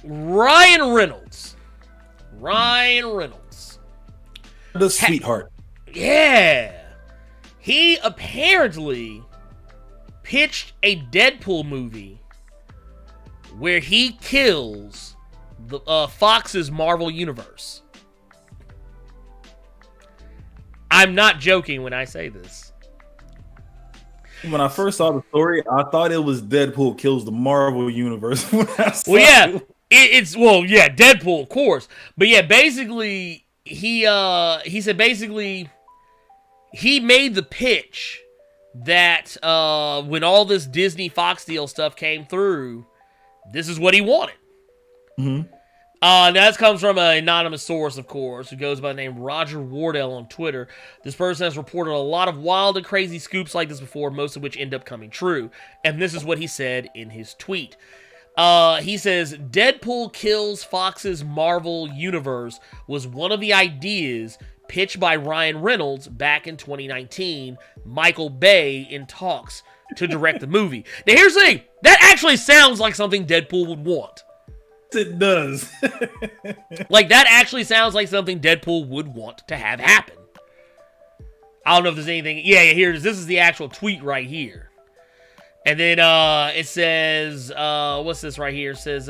Ryan Reynolds. The sweetheart. Yeah. He apparently pitched a Deadpool movie where he kills the Fox's Marvel Universe. I'm not joking when I say this. When I first saw the story, I thought it was Deadpool kills the Marvel Universe. Well, yeah, yeah, Deadpool, of course. But yeah, basically, he said basically he made the pitch that when all this Disney Fox deal stuff came through, this is what he wanted. Now, this comes from an anonymous source, of course, who goes by the name Roger Wardell on Twitter. This person has reported a lot of wild and crazy scoops like this before, most of which end up coming true. And this is what he said in his tweet. He says, Deadpool kills Fox's Marvel Universe was one of the ideas pitched by Ryan Reynolds back in 2019, Michael Bay in talks to direct the movie. Now, here's the thing. That actually sounds like something Deadpool would want. It does. Like, that actually sounds like something Deadpool would want to have happen. I don't know if there's anything. Yeah, here it is. This is the actual tweet right here. And then it says, what's this right here? It says,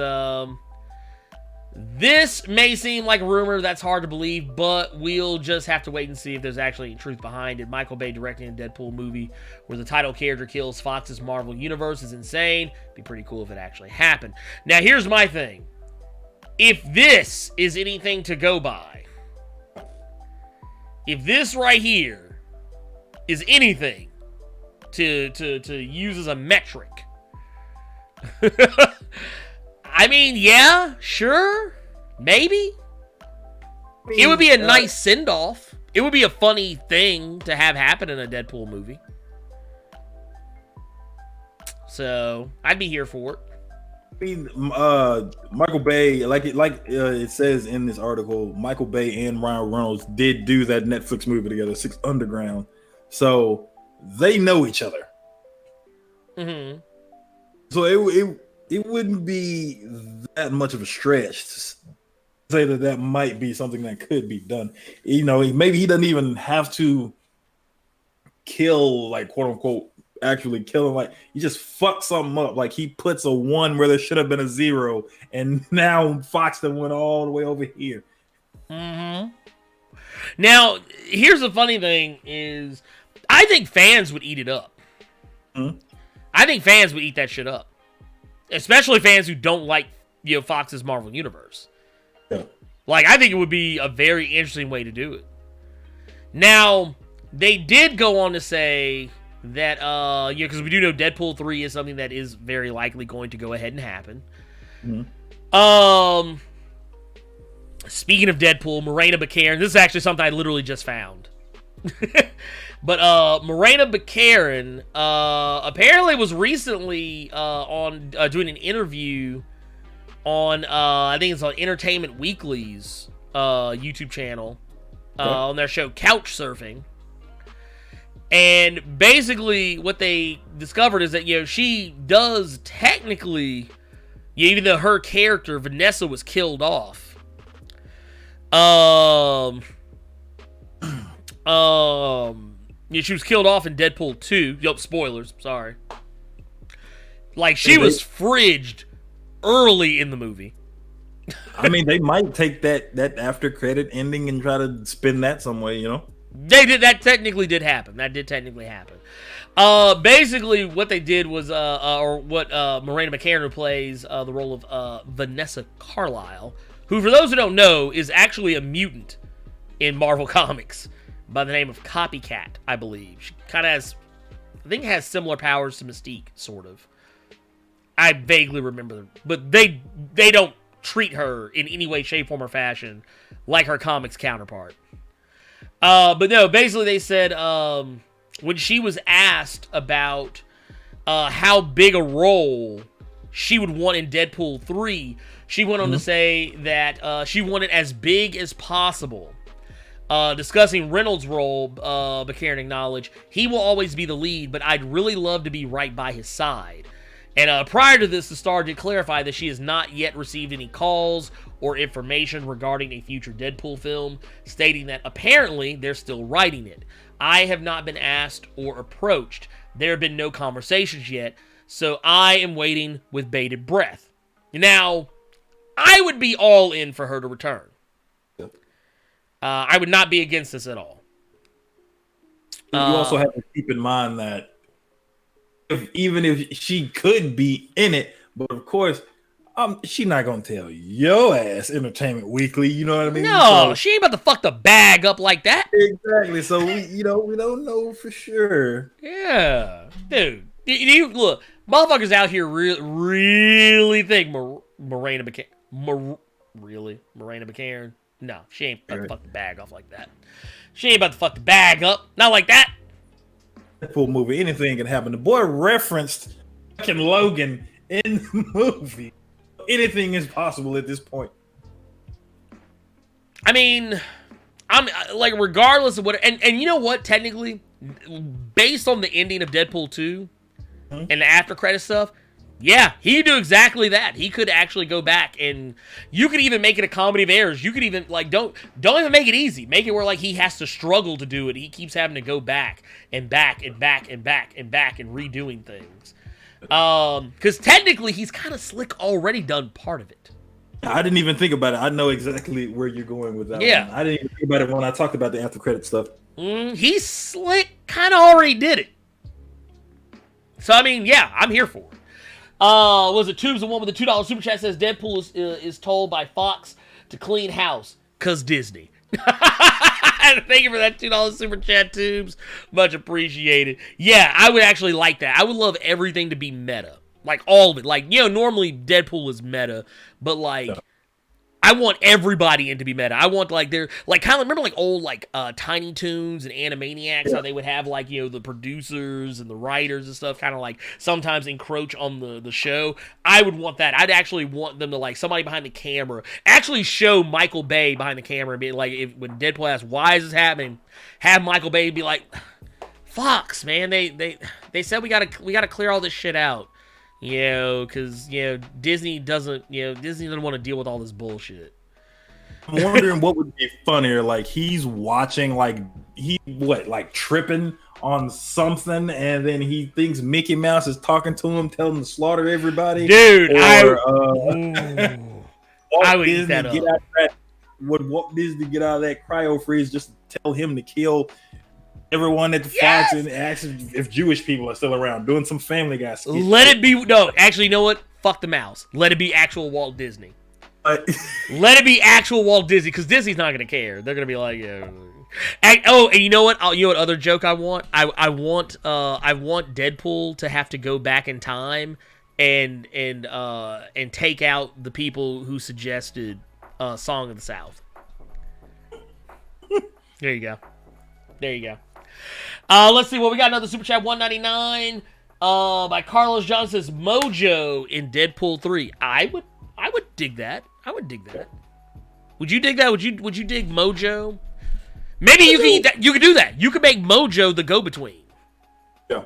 this may seem like a rumor that's hard to believe, but we'll just have to wait and see if there's actually any truth behind it. Michael Bay directing a Deadpool movie where the title character kills Fox's Marvel Universe is insane. Be pretty cool if it actually happened. Now, here's my thing. If this is anything to go by, if this right here is anything to use as a metric, I mean, yeah, sure, maybe. It would be a nice send-off. It would be a funny thing to have happen in a Deadpool movie. So, I'd be here for it. I mean, Michael Bay, like it says in this article, Michael Bay and Ryan Reynolds did do that Netflix movie together, Six Underground. So they know each other. Mm-hmm. So it wouldn't be that much of a stretch to say that might be something that could be done. You know, maybe he doesn't even have to kill, like, quote unquote, actually kill him. Like, he just fucks something up. Like, he puts a 1 where there should have been a 0, and now Fox done went all the way over here. Mm-hmm. Now, here's the funny thing is, I think fans would eat it up. Mm-hmm. I think fans would eat that shit up. Especially fans who don't like, you know, Fox's Marvel Universe. Yeah. Like, I think it would be a very interesting way to do it. Now, they did go on to say that, because we do know Deadpool 3 is something that is very likely going to go ahead and happen. Mm-hmm. Speaking of Deadpool, Morena Baccarin, this is actually something I literally just found. But Morena Baccarin apparently was recently on doing an interview on, I think it's on Entertainment Weekly's YouTube channel, on their show Couch Surfing. And basically what they discovered is that, you know, she does technically, even though her character, Vanessa, was killed off, She was killed off in Deadpool 2. Yup, spoilers. Sorry. Like, she was fridged early in the movie. I mean, they might take that after credit ending and try to spin that some way, you know? That technically did happen. Basically, what they did was, or what Morena McCarran, who plays the role of Vanessa Carlyle, who, for those who don't know, is actually a mutant in Marvel Comics by the name of Copycat, I believe. She kind of has similar powers to Mystique, sort of. I vaguely remember, but they don't treat her in any way, shape, form, or fashion like her comics counterpart. But no, basically they said when she was asked about how big a role she would want in Deadpool 3, she went on to say that she wanted as big as possible. Discussing Reynolds' role, McCarran acknowledged, "He will always be the lead, but I'd really love to be right by his side." And prior to this, the star did clarify that she has not yet received any calls or information regarding a future Deadpool film, stating that apparently they're still writing it. "I have not been asked or approached. There have been no conversations yet, so I am waiting with bated breath." Now, I would be all in for her to return. I would not be against this at all. You also have to keep in mind that even if she could be in it, but of course, she's not gonna tell your ass Entertainment Weekly. You know what I mean? No, she ain't about to fuck the bag up like that. Exactly. So we don't know for sure. Yeah, dude. You look, motherfuckers out here really think Morena McCarran. No, she ain't about to fuck the bag off like that. She ain't about to fuck the bag up. Not like that. Deadpool movie, anything can happen. The boy referenced fucking Logan in the movie. Anything is possible at this point. I mean, I'm like, regardless of what, and you know what? Technically, based on the ending of Deadpool 2 and the after credit stuff, yeah, he could do exactly that. He could actually go back, and you could even make it a comedy of errors. You could even, like, don't even make it easy. Make it where, like, he has to struggle to do it. He keeps having to go back and back and back and back and back and redoing things. Because technically, he's kind of slick already done part of it. I didn't even think about it. I know exactly where you're going with that. Yeah. One. I didn't even think about it when I talked about the after credit stuff. He's slick, kind of already did it. So, I mean, yeah, I'm here for it. Was it Tubes, the one with the $2 super chat, says Deadpool is told by Fox to clean house because Disney. Thank you for that $2 super chat, Tubes. Much appreciated. Yeah, I would actually like that. I would love everything to be meta. Like, all of it. Like, you know, normally Deadpool is meta, but, like, I want everybody in to be meta. I want, like, they're, like, kind of, remember, like, old, like, Tiny Toons and Animaniacs, how they would have, like, you know, the producers and the writers and stuff kind of, like, sometimes encroach on the show. I would want that. I'd actually want them to, like, somebody behind the camera, actually show Michael Bay behind the camera and be like, when Deadpool asks, why is this happening, have Michael Bay be like, Fox, man, they said we gotta clear all this shit out. You know, because, you know, Disney doesn't want to deal with all this bullshit. I'm wondering what would be funnier, like he's watching, like tripping on something, and then he thinks Mickey Mouse is talking to him, telling him to slaughter everybody. Dude, I would Disney eat that up. Would Walt Disney get out of that cryo freeze just to tell him to kill everyone at the Fox and ask if Jewish people are still around, doing some Family Guy skit. Let it be. No, actually, you know what? Fuck the mouse. Let it be actual Walt Disney. Let it be actual Walt Disney, because Disney's not gonna care. They're gonna be like, yeah. And you know what? You know what other joke I want? I want Deadpool to have to go back in time and take out the people who suggested Song of the South. There you go. Let's see what we got. Another super chat, $1.99 by Carlos John, says Mojo in Deadpool 3. I would dig that. Would you dig that? Would you dig Mojo? Maybe you could eat that. You could do that. You could make Mojo the go-between. Yeah.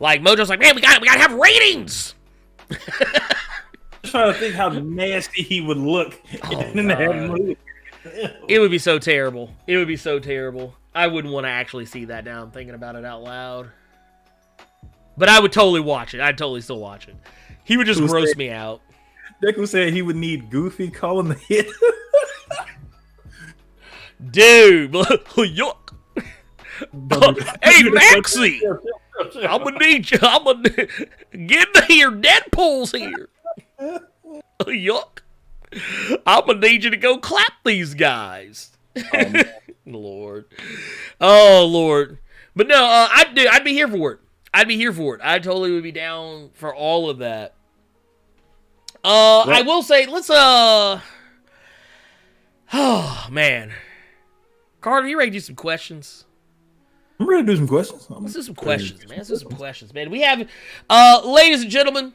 Like Mojo's like, man, we gotta have ratings. I'm trying to think how nasty he would look in that movie. It would be so terrible. It would be so terrible. I wouldn't want to actually see that now. I'm thinking about it out loud. But I would totally watch it. I'd totally still watch it. He would just gross me out. Deku said he would need Goofy calling the hit. Dude, yuck. Hey, Maxie, I'm gonna need you. Get in here. Deadpool's here. Yuck. I'm gonna need you to go clap these guys. Lord. Oh, Lord. But no, I'd be here for it. I'd be here for it. I totally would be down for all of that. I will say, let's, oh, man. Carter, you ready to do some questions? I'm ready to do some questions. Let's do some questions, man. Let's do some questions, man. We have, ladies and gentlemen,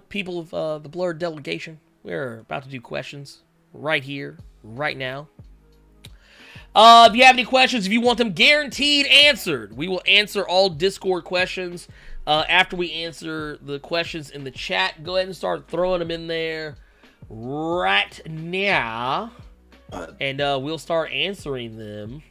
people of the Blerd delegation, we're about to do questions right here, right now. If you have any questions, if you want them guaranteed answered, we will answer all Discord questions after we answer the questions in the chat. Go ahead and start throwing them in there right now, and we'll start answering them.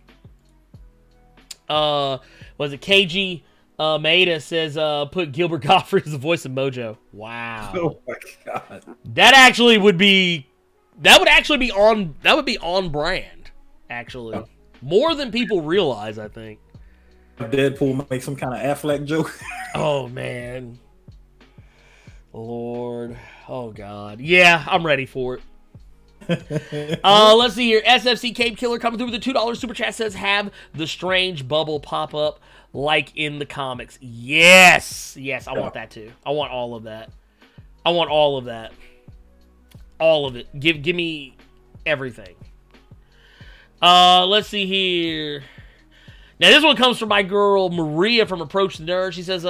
Was it KG Maeda says put Gilbert Gottfried as the voice of Mojo? Wow. Oh my god. That would actually be on brand. Actually, more than people realize, I think. Deadpool make some kind of Affleck joke. Oh man, Lord, oh god, yeah, I'm ready for it. Let's see here. SFC Cape Killer coming through with the $2 super chat says, "Have the strange bubble pop up like in the comics." Yes, I want that too. I want all of that. All of it. Give me everything. Let's see here. Now, this one comes from my girl, Maria from Approach the Nerd. She says,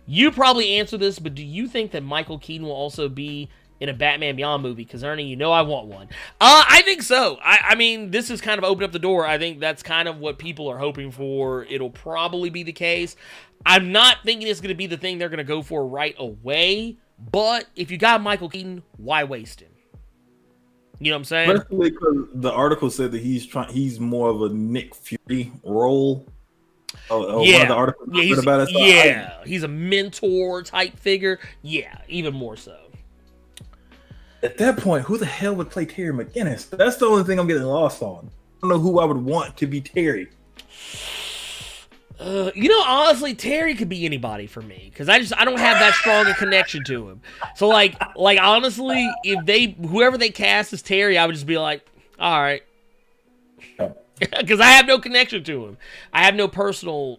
you probably answer this, but do you think that Michael Keaton will also be in a Batman Beyond movie? Because, Ernie, you know I want one. I think so. I mean, this has kind of opened up the door. I think that's kind of what people are hoping for. It'll probably be the case. I'm not thinking it's going to be the thing they're going to go for right away. But if you got Michael Keaton, why waste him? You know what I'm saying? Especially because the article said that he's more of a Nick Fury role. Yeah, one of the articles yeah, about it. So he's a mentor type figure. Yeah, even more so. At that point, who the hell would play Terry McGinnis? That's the only thing I'm getting lost on. I don't know who I would want to be Terry. Honestly, Terry could be anybody for me because I don't have that strong a connection to him. So like honestly, if whoever they cast as Terry, I would just be like, all right, because I have no connection to him. I have no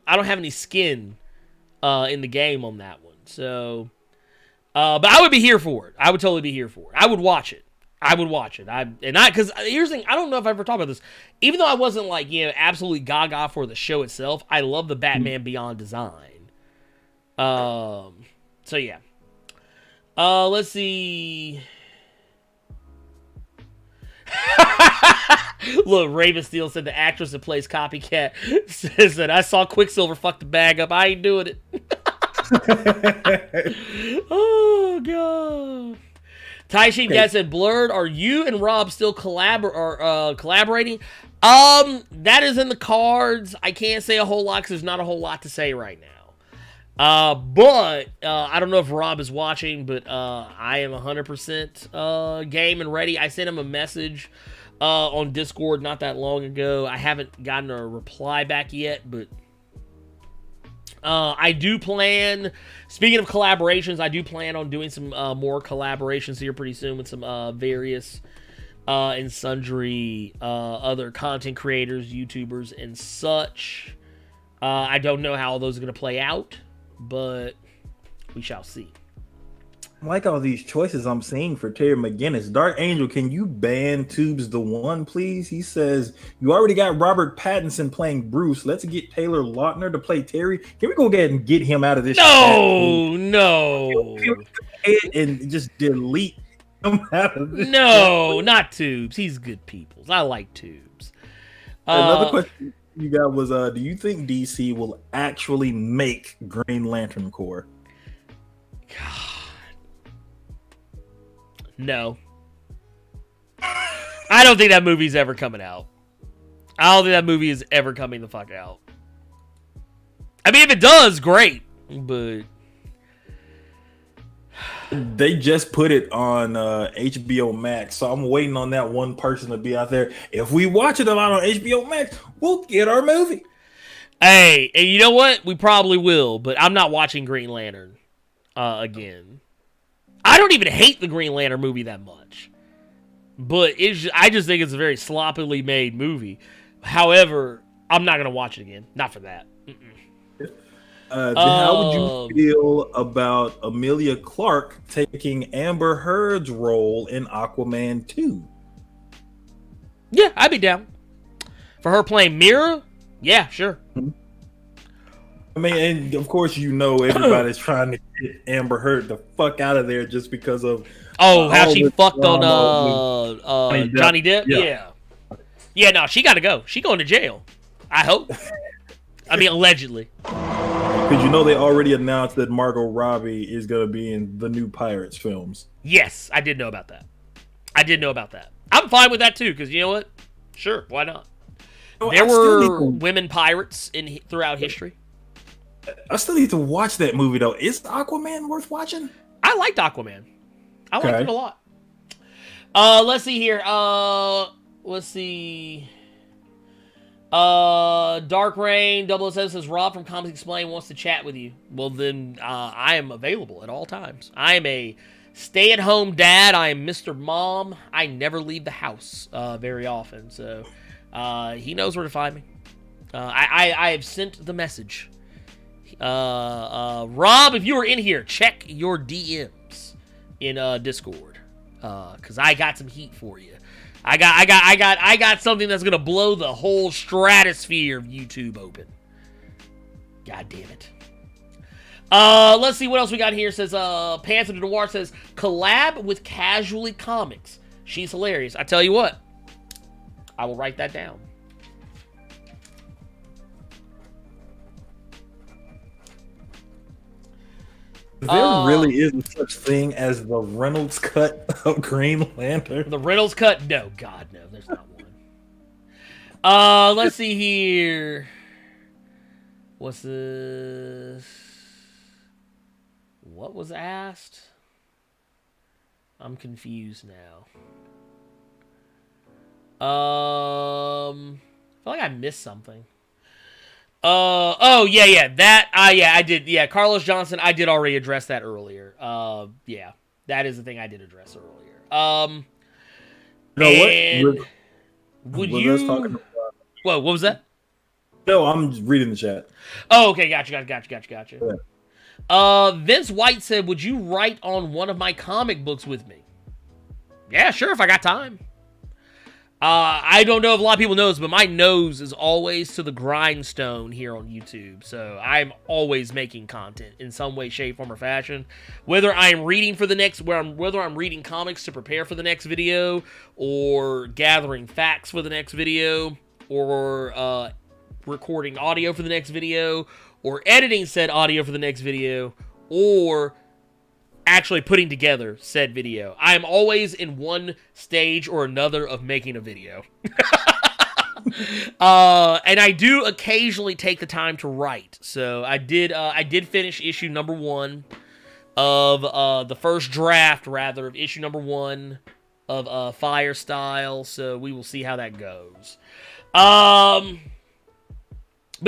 I don't have any skin in the game on that one. So, but I would be here for it. I would totally be here for it. I would watch it. Because here's the thing, I don't know if I ever talked about this. Even though I wasn't absolutely gaga for the show itself, I love the Batman Beyond design. So yeah. Let's see. Look, Ravensteel said the actress that plays Copycat says that I saw Quicksilver fuck the bag up. I ain't doing it. Oh god. Taishin Dad said, Blerd, are you and Rob still collaborating? That is in the cards. I can't say a whole lot because there's not a whole lot to say right now. But I don't know if Rob is watching, but I am 100% game and ready. I sent him a message on Discord not that long ago. I haven't gotten a reply back yet, but I do plan, speaking of collaborations, I do plan on doing some more collaborations here pretty soon with some various and sundry other content creators, YouTubers, and such. I don't know how all those are going to play out, but we shall see. I like all these choices I'm seeing for Terry McGinnis. Dark Angel, can you ban Tubes the One, please? He says, you already got Robert Pattinson playing Bruce. Let's get Taylor Lautner to play Terry. Can we go ahead and get him out of this? No. And just delete him out of this. No, not Tubes. He's good people. I like Tubes. Another question you got was, do you think DC will actually make Green Lantern Corps? God. No. I I don't think that movie's ever coming out. I don't think that movie is ever coming the fuck out. I mean, if it does, great. But they just put it on HBO Max, so I'm waiting on that one person to be out there. If we watch it a lot on HBO Max, we'll get our movie. Hey, and you know what? We probably will, but I'm not watching Green Lantern again. I don't even hate the Green Lantern movie that much. But I just think it's a very sloppily made movie. However, I'm not going to watch it again. Not for that. How would you feel about Emilia Clarke taking Amber Heard's role in Aquaman 2? Yeah, I'd be down. For her playing Mira? Yeah, sure. I mean, and of course, everybody's trying to get Amber Heard the fuck out of there just because of how she fucked on Johnny Depp? Yeah, no, she got to go. She going to jail. I hope. I mean, allegedly. Because they already announced that Margot Robbie is going to be in the new Pirates films. Yes, I did know about that. I'm fine with that, too, because you know what? Sure, why not? There were women pirates throughout history. I still need to watch that movie, though. Is Aquaman worth watching? I liked Aquaman. I liked it a lot. Let's see here. Let's see. Dark Rain 007 says Rob from Comics Explain wants to chat with you. Well, then I am available at all times. I am a stay-at-home dad. I am Mr. Mom. I never leave the house very often, so he knows where to find me. I have sent the message. Rob, if you are in here, check your DMs in Discord, because I got some heat for you. I got something that's gonna blow the whole stratosphere of YouTube open. God damn it. Let's see what else we got here. It says Panther de Noir says collab with Casually Comics. She's hilarious. I tell you what, I will write that down. There really isn't such thing as the Reynolds cut of Green Lantern. The Reynolds cut? No, God, no. There's not one. Let's see here. What's this? What was asked? I'm confused now. I feel like I missed something. That, I did, Carlos Johnson, I did already address that earlier. That is the thing I did address earlier. Would you... Whoa, what was that? No, I'm reading the chat. Oh, okay, gotcha. Yeah. Vince White said, would you write on one of my comic books with me? Yeah, sure, if I got time. I don't know if a lot of people know this, but my nose is always to the grindstone here on YouTube. So I'm always making content in some way, shape, form, or fashion. Whether I'm reading for the next, whether I'm reading comics to prepare for the next video, or gathering facts for the next video, or recording audio for the next video, or editing said audio for the next video, or actually putting together said video. I am always in one stage or another of making a video. And I do occasionally take the time to write. So I did finish issue number 1 of the first draft, rather, of issue number 1 of Fire Style. So we will see how that goes. But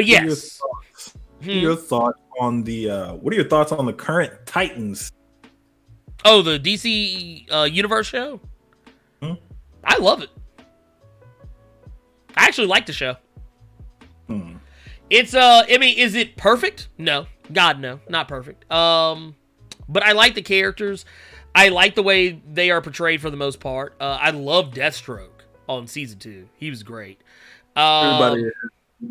yes. Your thoughts on the what are your thoughts on the current Titans? Oh, the DC Universe show? I love it. I actually like the show. It's, I mean, is it perfect? No. God, no. Not perfect. But I like the characters. I like the way they are portrayed for the most part. I love Deathstroke on season 2. He was great. Everybody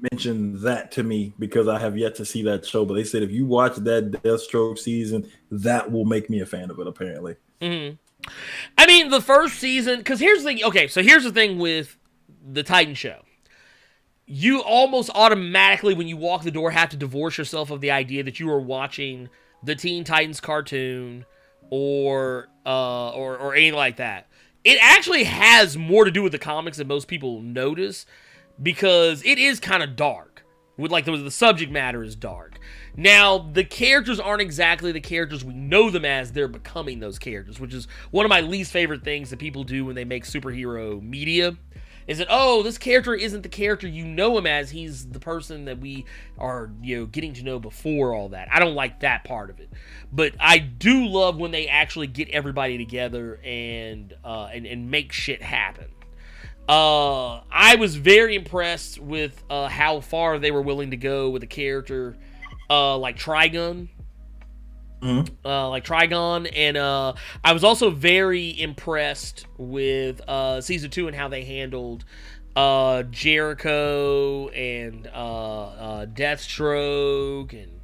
mentioned that to me because I have yet to see that show, but they said if you watch that Deathstroke season, that will make me a fan of it, apparently. I mean, the first season, because here's the thing. Okay, so here's the thing with the Titan show. You almost automatically, when you walk the door, have to divorce yourself of the idea that you are watching the Teen Titans cartoon or anything like that. it actually has more to do with the comics than most people notice, because it is kind of dark. With like the subject matter is dark. Now, the characters aren't exactly the characters we know them as. They're becoming those characters, which is one of my least favorite things that people do when they make superhero media. Is that, oh, this character isn't the character you know him as. He's the person that we are, getting to know before all that. I don't like that part of it. But I do love when they actually get everybody together and make shit happen. I was very impressed with how far they were willing to go with a character like Trigon. And I was also very impressed with season 2 and how they handled Jericho and Deathstroke and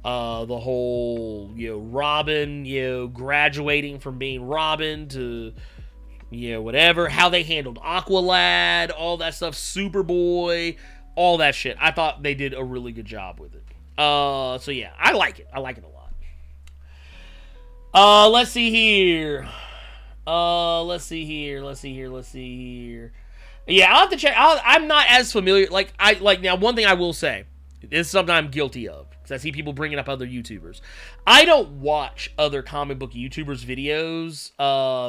the whole Robin graduating from being Robin to whatever, how they handled Aqualad, all that stuff, Superboy, all that shit. I thought they did a really good job with it. So yeah, I like it a lot. Let's see here. Yeah, I'll have to check. I'm not as familiar. Now, one thing I will say, this is something I'm guilty of, because I see people bringing up other YouTubers. I don't watch other comic book YouTubers' videos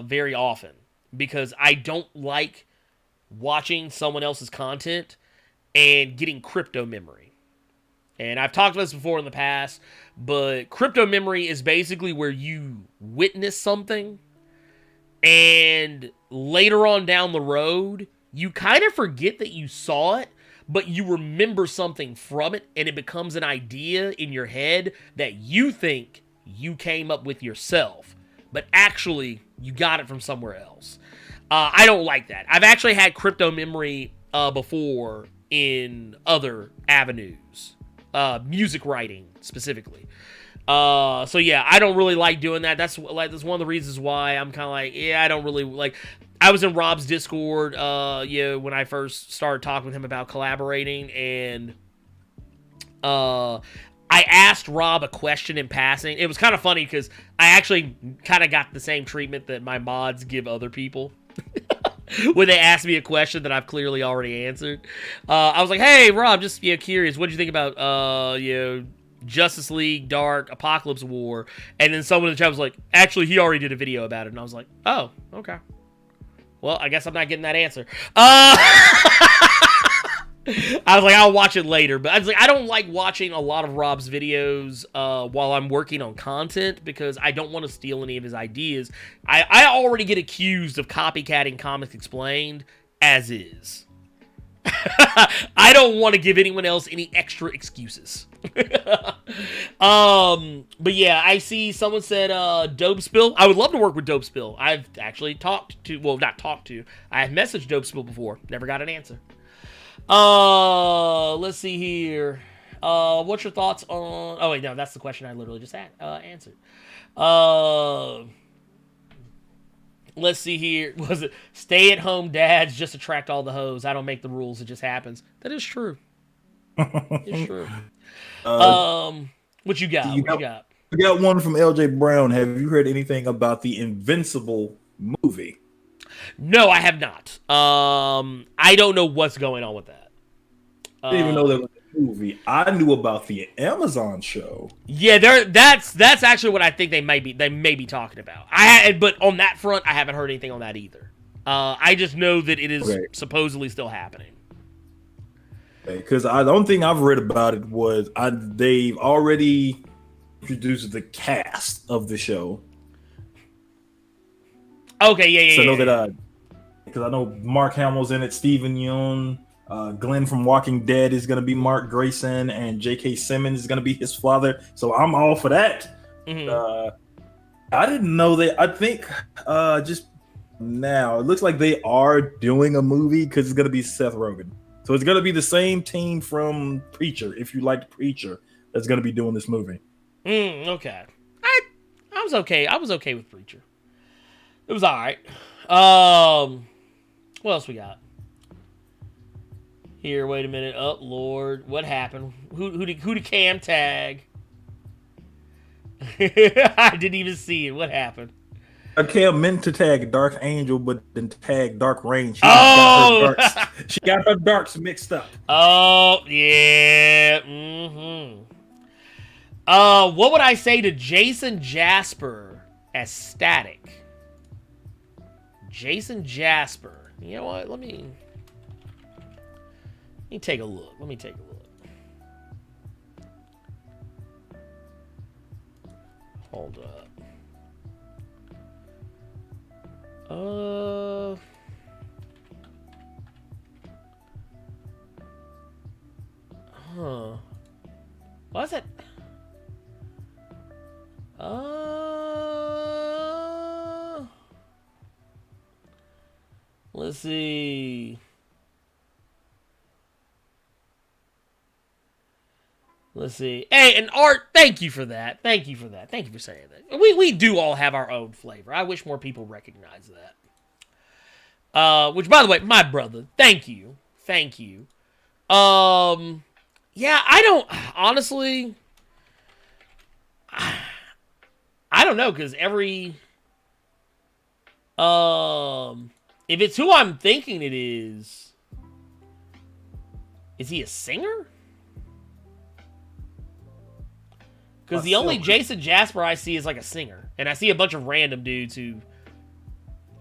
very often, because I don't like watching someone else's content and getting crypto memory. And I've talked about this before in the past, but crypto memory is basically where you witness something, and later on down the road, you kind of forget that you saw it, but you remember something from it, and it becomes an idea in your head that you think you came up with yourself, but actually, you got it from somewhere else. I don't like that. I've actually had crypto memory before in other avenues. Music writing specifically. So yeah, I don't really like doing that. That's one of the reasons why I'm kind of like, yeah, I don't really like. I was in Rob's Discord, when I first started talking with him about collaborating, and I asked Rob a question in passing. It was kind of funny because I actually kind of got the same treatment that my mods give other people. When they asked me a question that I've clearly already answered. I was like, hey, Rob, just curious, what did you think about Justice League, Dark, Apocalypse War? And then someone in the chat was like, actually, he already did a video about it. And I was like, oh, okay. Well, I guess I'm not getting that answer. I was like, I'll watch it later. But I was like, I don't like watching a lot of Rob's videos while I'm working on content, because I don't want to steal any of his ideas. I already get accused of copycatting Comics Explained as is. I don't want to give anyone else any extra excuses. But yeah, I see someone said Dope Spill. I would love to work with Dope Spill. I've actually not talked to. I have messaged Dope Spill before. Never got an answer. Let's see here. What's your thoughts on... Oh, wait, no, that's the question I literally just answered. Let's see here. Was it stay-at-home dads just attract all the hoes? I don't make the rules. It just happens. That is true. It's true. What you got? We got one from LJ Brown. Have you heard anything about the Invincible movie? No, I have not. I don't know what's going on with that. I didn't even know there was a movie. I knew about the Amazon show. Yeah, that's actually what I think they may be talking about. But on that front, I haven't heard anything on that either. I just know that it is supposedly still happening. Because the only thing I've read about it was they've already introduced the cast of the show. Okay, yeah. So I know that because I know Mark Hamill's in it, Stephen Yeun, Glenn from Walking Dead is going to be Mark Grayson, and J.K. Simmons is going to be his father. So I'm all for that. Mm-hmm. I didn't know that. I think just now it looks like they are doing a movie because it's going to be Seth Rogen. So it's going to be the same team from Preacher, if you liked Preacher, that's going to be doing this movie. Okay. I was okay. I was okay with Preacher. It was all right. What else we got? Here, wait a minute. Oh, Lord. What happened? Who did Cam tag? I didn't even see it. What happened? Raquel meant to tag Dark Angel, but then tag Dark Reign. Oh! She got her darks mixed up. Oh, yeah. Mm-hmm. What would I say to Jason Jasper as Static? Jason Jasper. You know what? Let me take a look. Hold up. What's it? Let's see. Hey, and Art, thank you for that. Thank you for saying that. We do all have our own flavor. I wish more people recognize that. Which, by the way, my brother, thank you. Yeah, I don't, honestly, I don't know, because if it's who I'm thinking it is he a singer? Because the only Jason Jasper I see is like a singer. And I see a bunch of random dudes who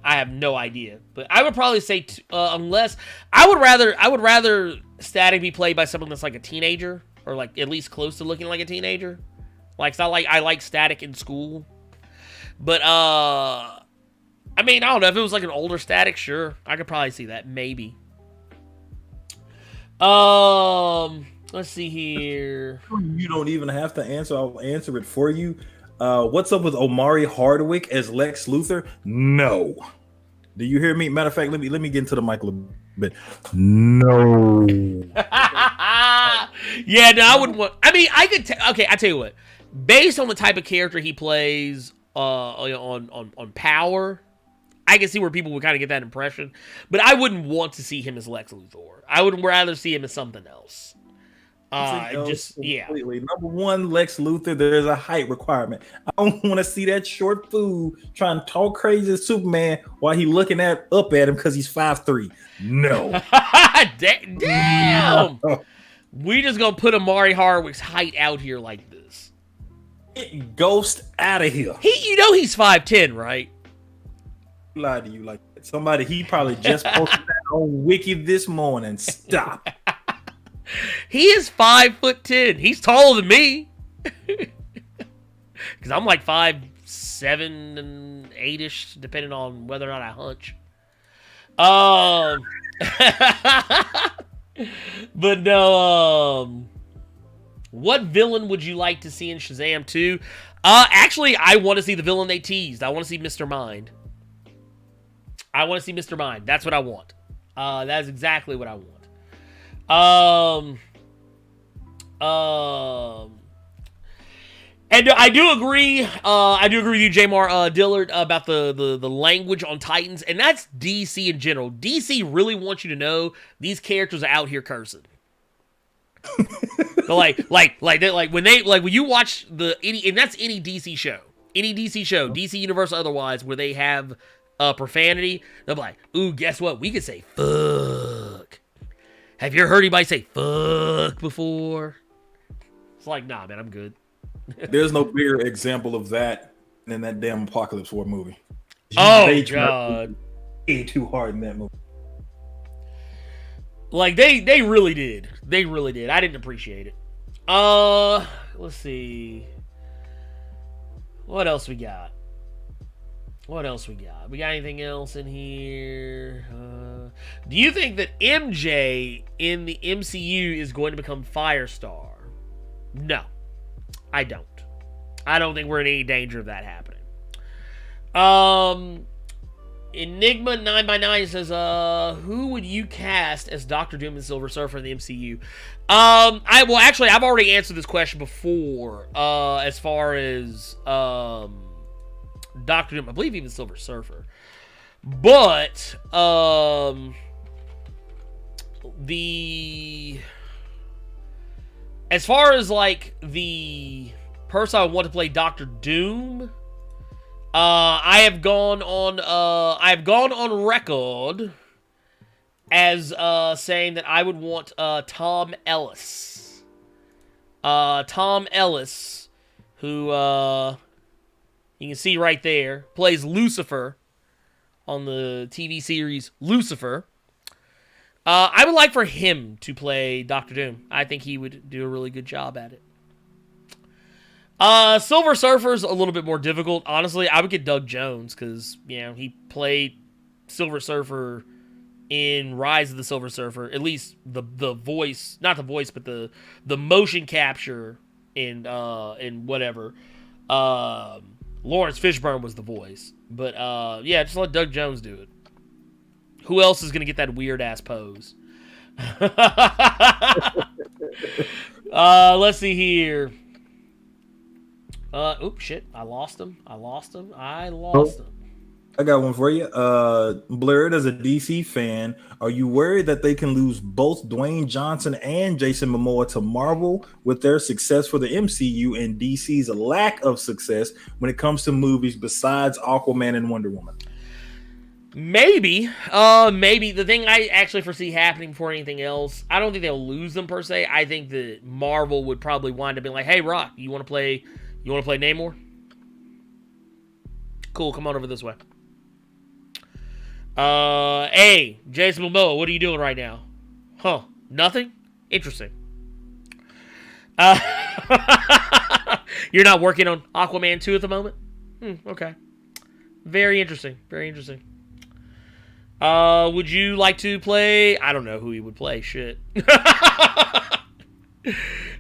I have no idea. But I would probably say, unless, I would rather Static be played by someone that's like a teenager. Or like at least close to looking like a teenager. Like, it's not like I like Static in school. But, I mean, I don't know. If it was like an older Static, sure. I could probably see that. Maybe. Let's see here. You don't even have to answer. I'll answer it for you. What's up with Omari Hardwick as Lex Luthor? No. Do you hear me? Matter of fact, let me get into the mic a little bit. No. Yeah, no, I wouldn't want. I mean, I could. Okay, I tell you what. Based on the type of character he plays, on Power, I can see where people would kind of get that impression. But I wouldn't want to see him as Lex Luthor. I would rather see him as something else. Completely. Number one, Lex Luthor, there's a height requirement. I don't want to see that short fool trying to talk crazy to Superman while he looking up at him because he's 5'3". No. Damn. No. We just gonna put Omari Hardwick's height out here like this. Get Ghost out of here. He's 5'10", right? Lie to you like that. Somebody, he probably just posted that on Wiki this morning. Stop. He is 5'10". He's taller than me. Because I'm like 5'7" and 8-ish, depending on whether or not I hunch. But no, what villain would you like to see in Shazam 2? Actually, I want to see the villain they teased. I want to see Mr. Mind. That's what I want. That is exactly what I want. And I do agree with you, Jamar Dillard, about the language on Titans, and that's DC in general. DC really wants you to know these characters are out here cursing. like when you watch and that's any DC show, DC Universe or otherwise, where they have profanity, they'll be like, ooh, guess what? We could say fuck. Have you ever heard anybody say fuck before? It's like, nah, man, I'm good. There's no bigger example of that than that damn Apocalypse War movie. Oh, God. Way too hard in that movie. Like, they really did. They really did. I didn't appreciate it. Let's see. What else we got? We got anything else in here? Do you think that MJ in the MCU is going to become Firestar? No, I don't. I don't think we're in any danger of that happening. Enigma 9x9 says, who would you cast as Doctor Doom and Silver Surfer in the MCU? I've already answered this question before. As far as Doctor Doom, I believe even Silver Surfer. But as far as like the person I want to play Doctor Doom, I have gone on record as saying that I would want Tom Ellis. Tom Ellis, who you can see right there, plays Lucifer on the TV series Lucifer. I would like for him to play Doctor Doom. I think he would do a really good job at it. Silver Surfer's a little bit more difficult. Honestly, I would get Doug Jones because, he played Silver Surfer in Rise of the Silver Surfer. At least the voice, not the voice, but the motion capture in whatever. Lawrence Fishburne was the voice. But, just let Doug Jones do it. Who else is going to get that weird-ass pose? Let's see here. Oops, shit. I lost him. I got one for you. Blerd, as a DC fan, are you worried that they can lose both Dwayne Johnson and Jason Momoa to Marvel with their success for the MCU and DC's lack of success when it comes to movies besides Aquaman and Wonder Woman? Maybe. The thing I actually foresee happening before anything else, I don't think they'll lose them per se. I think that Marvel would probably wind up being like, hey, Rock, you want to play Namor? Cool, come on over this way. Hey, Jason Momoa, what are you doing right now? Huh, nothing? Interesting. You're not working on Aquaman 2 at the moment? Okay. Very interesting. Would you like to play? I don't know who he would play. Shit.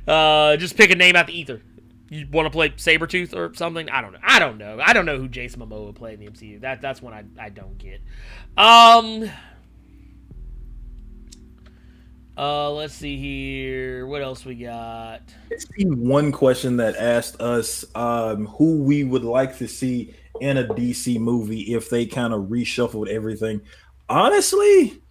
Just pick a name out the ether. You want to play Sabretooth or something? I don't know. I don't know who Jason Momoa would play in the MCU. That's one I don't get. Let's see here. What else we got? I see one question that asked us who we would like to see in a DC movie if they kind of reshuffled everything. Honestly,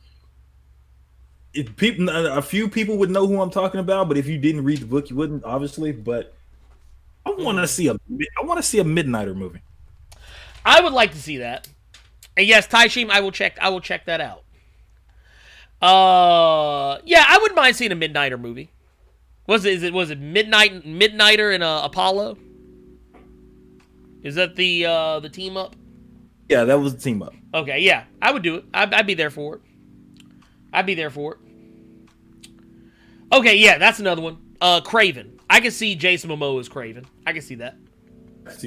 a few people would know who I'm talking about, but if you didn't read the book, you wouldn't, obviously. But I want to see a Midnighter movie. I would like to see that. And yes, Taishim, I will check that out. I wouldn't mind seeing a Midnighter movie. Was it Midnighter and Apollo? Is that the team up? Yeah, that was the team up. Okay, yeah, I would do it. I'd be there for it. Okay, yeah, that's another one. Kraven. I can see Jason Momoa as Kraven. I can see that. Let's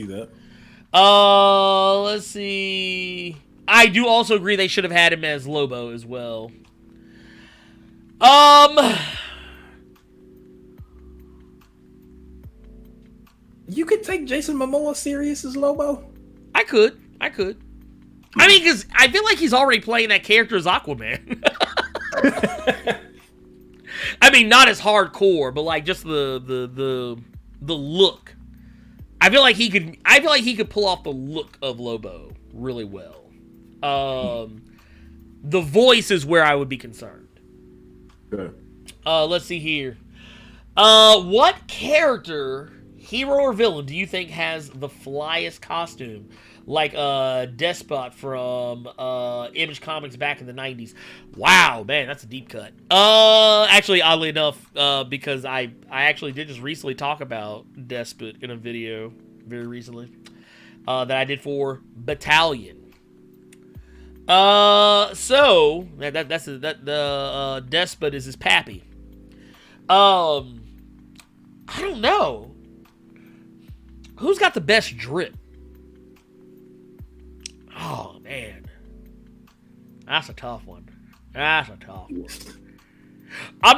see. I do also agree they should have had him as Lobo as well. You could take Jason Momoa serious as Lobo? I could. I mean, because I feel like he's already playing that character as Aquaman. I mean, not as hardcore, but like just the look. I feel like he could pull off the look of Lobo really well. The voice is where I would be concerned. Good. Let's see here. What character, hero or villain, do you think has the flyest costume? Like Despot from Image Comics back in the 90s. Wow, man, that's a deep cut. Actually, oddly enough, because I actually did just recently talk about Despot in a video very recently that I did for Battalion. So the Despot is his pappy. I don't know. Who's got the best drip? Oh, man. That's a tough one. I'm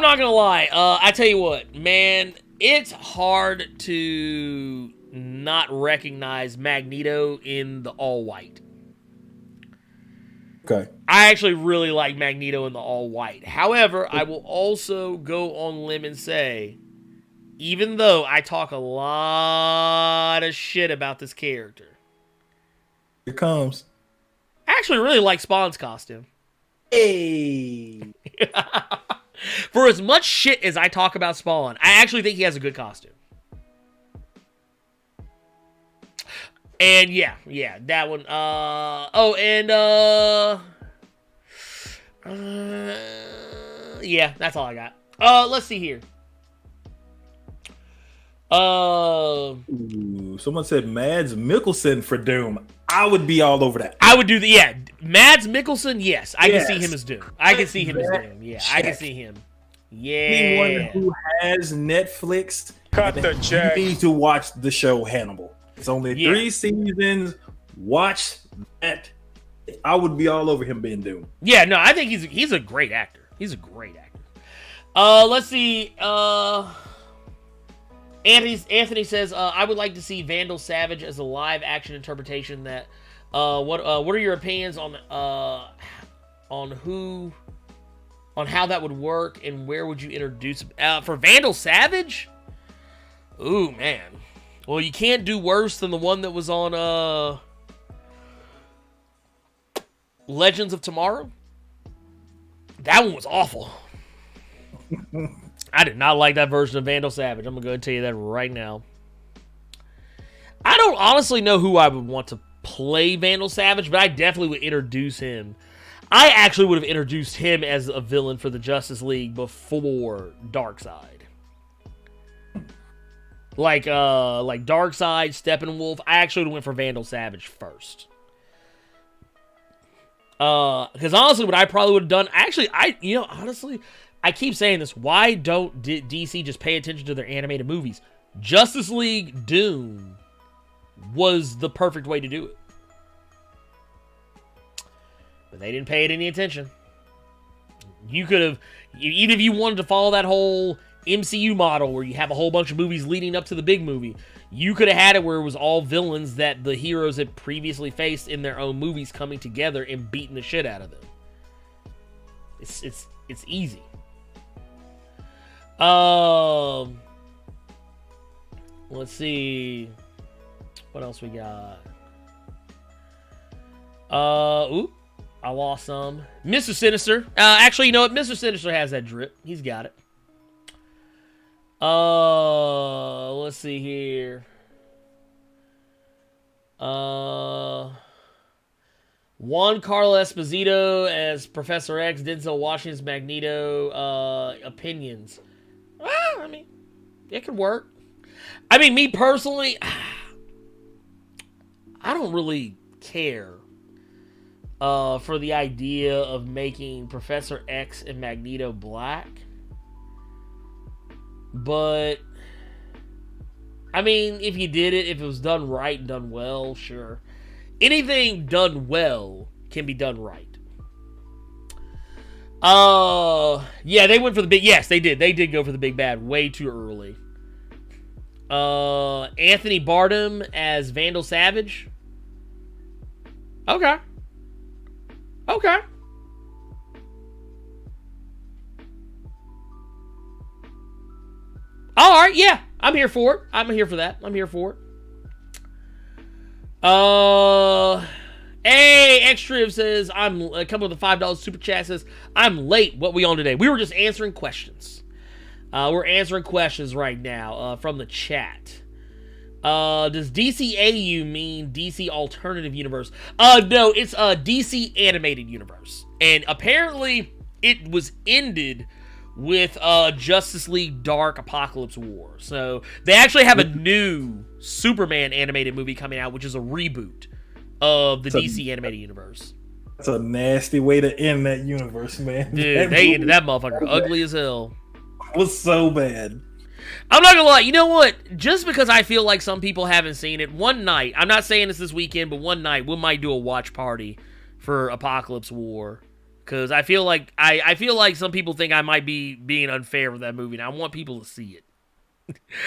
not going to lie. I tell you what, man, it's hard to not recognize Magneto in the all-white. Okay. I actually really like Magneto in the all-white. However, I will also go on limb and say, even though I talk a lot of shit about this character, here comes. I actually really like Spawn's costume. Hey. For as much shit as I talk about Spawn, I actually think he has a good costume. And yeah, that one. Yeah, that's all I got. Let's see here. Ooh, someone said Mads Mikkelsen for Doom. I would be all over that. I would do the Mads Mikkelsen. Yes, I can see him as Doom. I can see him as Doom. Yeah, I can see him. Yeah. Anyone who has Netflix, Cut the check. you need to watch the show Hannibal. It's only 3 seasons. Watch that. I would be all over him being Doom. Yeah, no, I think he's a great actor. He's a great actor. Let's see. Anthony says, I would like to see Vandal Savage as a live action interpretation. That what are your opinions on how that would work, and where would you introduce for Vandal Savage? Ooh, man. Well, you can't do worse than the one that was on Legends of Tomorrow. That one was awful. I did not like that version of Vandal Savage. I'm going to go ahead and tell you that right now. I don't honestly know who I would want to play Vandal Savage, but I definitely would introduce him. I actually would have introduced him as a villain for the Justice League before Darkseid. Like Darkseid, Steppenwolf. I actually would have went for Vandal Savage first. Because honestly, what I probably would have done... honestly... I keep saying this. Why don't DC just pay attention to their animated movies? Justice League Doom was the perfect way to do it. But they didn't pay it any attention. You could have, even if you wanted to follow that whole MCU model where you have a whole bunch of movies leading up to the big movie, you could have had it where it was all villains that the heroes had previously faced in their own movies coming together and beating the shit out of them. It's easy. Let's see. What else we got? I lost some. Mr. Sinister. Actually, you know what? Mr. Sinister has that drip. He's got it. Let's see here. Juan Carlos Esposito as Professor X, Denzel Washington's Magneto, opinions. Well, I mean, it could work. I mean, me personally, I don't really care for the idea of making Professor X and Magneto black. But, I mean, if you did it, if it was done right and done well, sure. Anything done well can be done right. Yeah, they went for the big... Yes, they did. They did go for the big bad way too early. Anthony Bardem as Vandal Savage. Okay. Okay. All right, yeah. I'm here for it. I'm here for that. I'm here for it. Hey, Extriv says, I'm a couple of the $5 super chat says, I'm late. What we on today? We were just answering questions. We're answering questions right now from the chat. Does DCEU mean DC Alternative Universe? No, it's a DC Animated Universe. And apparently it was ended with Justice League Dark Apocalypse War. So they actually have a new Superman animated movie coming out, which is a reboot of the DC animated universe. That's a nasty way to end that universe, man. Dude, they ended that motherfucker ugly as hell. It was so bad. I'm not gonna lie, you know what? Just because I feel like some people haven't seen it, one night, I'm not saying this weekend, but one night we might do a watch party for Apocalypse War. Because I feel like I feel like some people think I might be being unfair with that movie, and I want people to see it.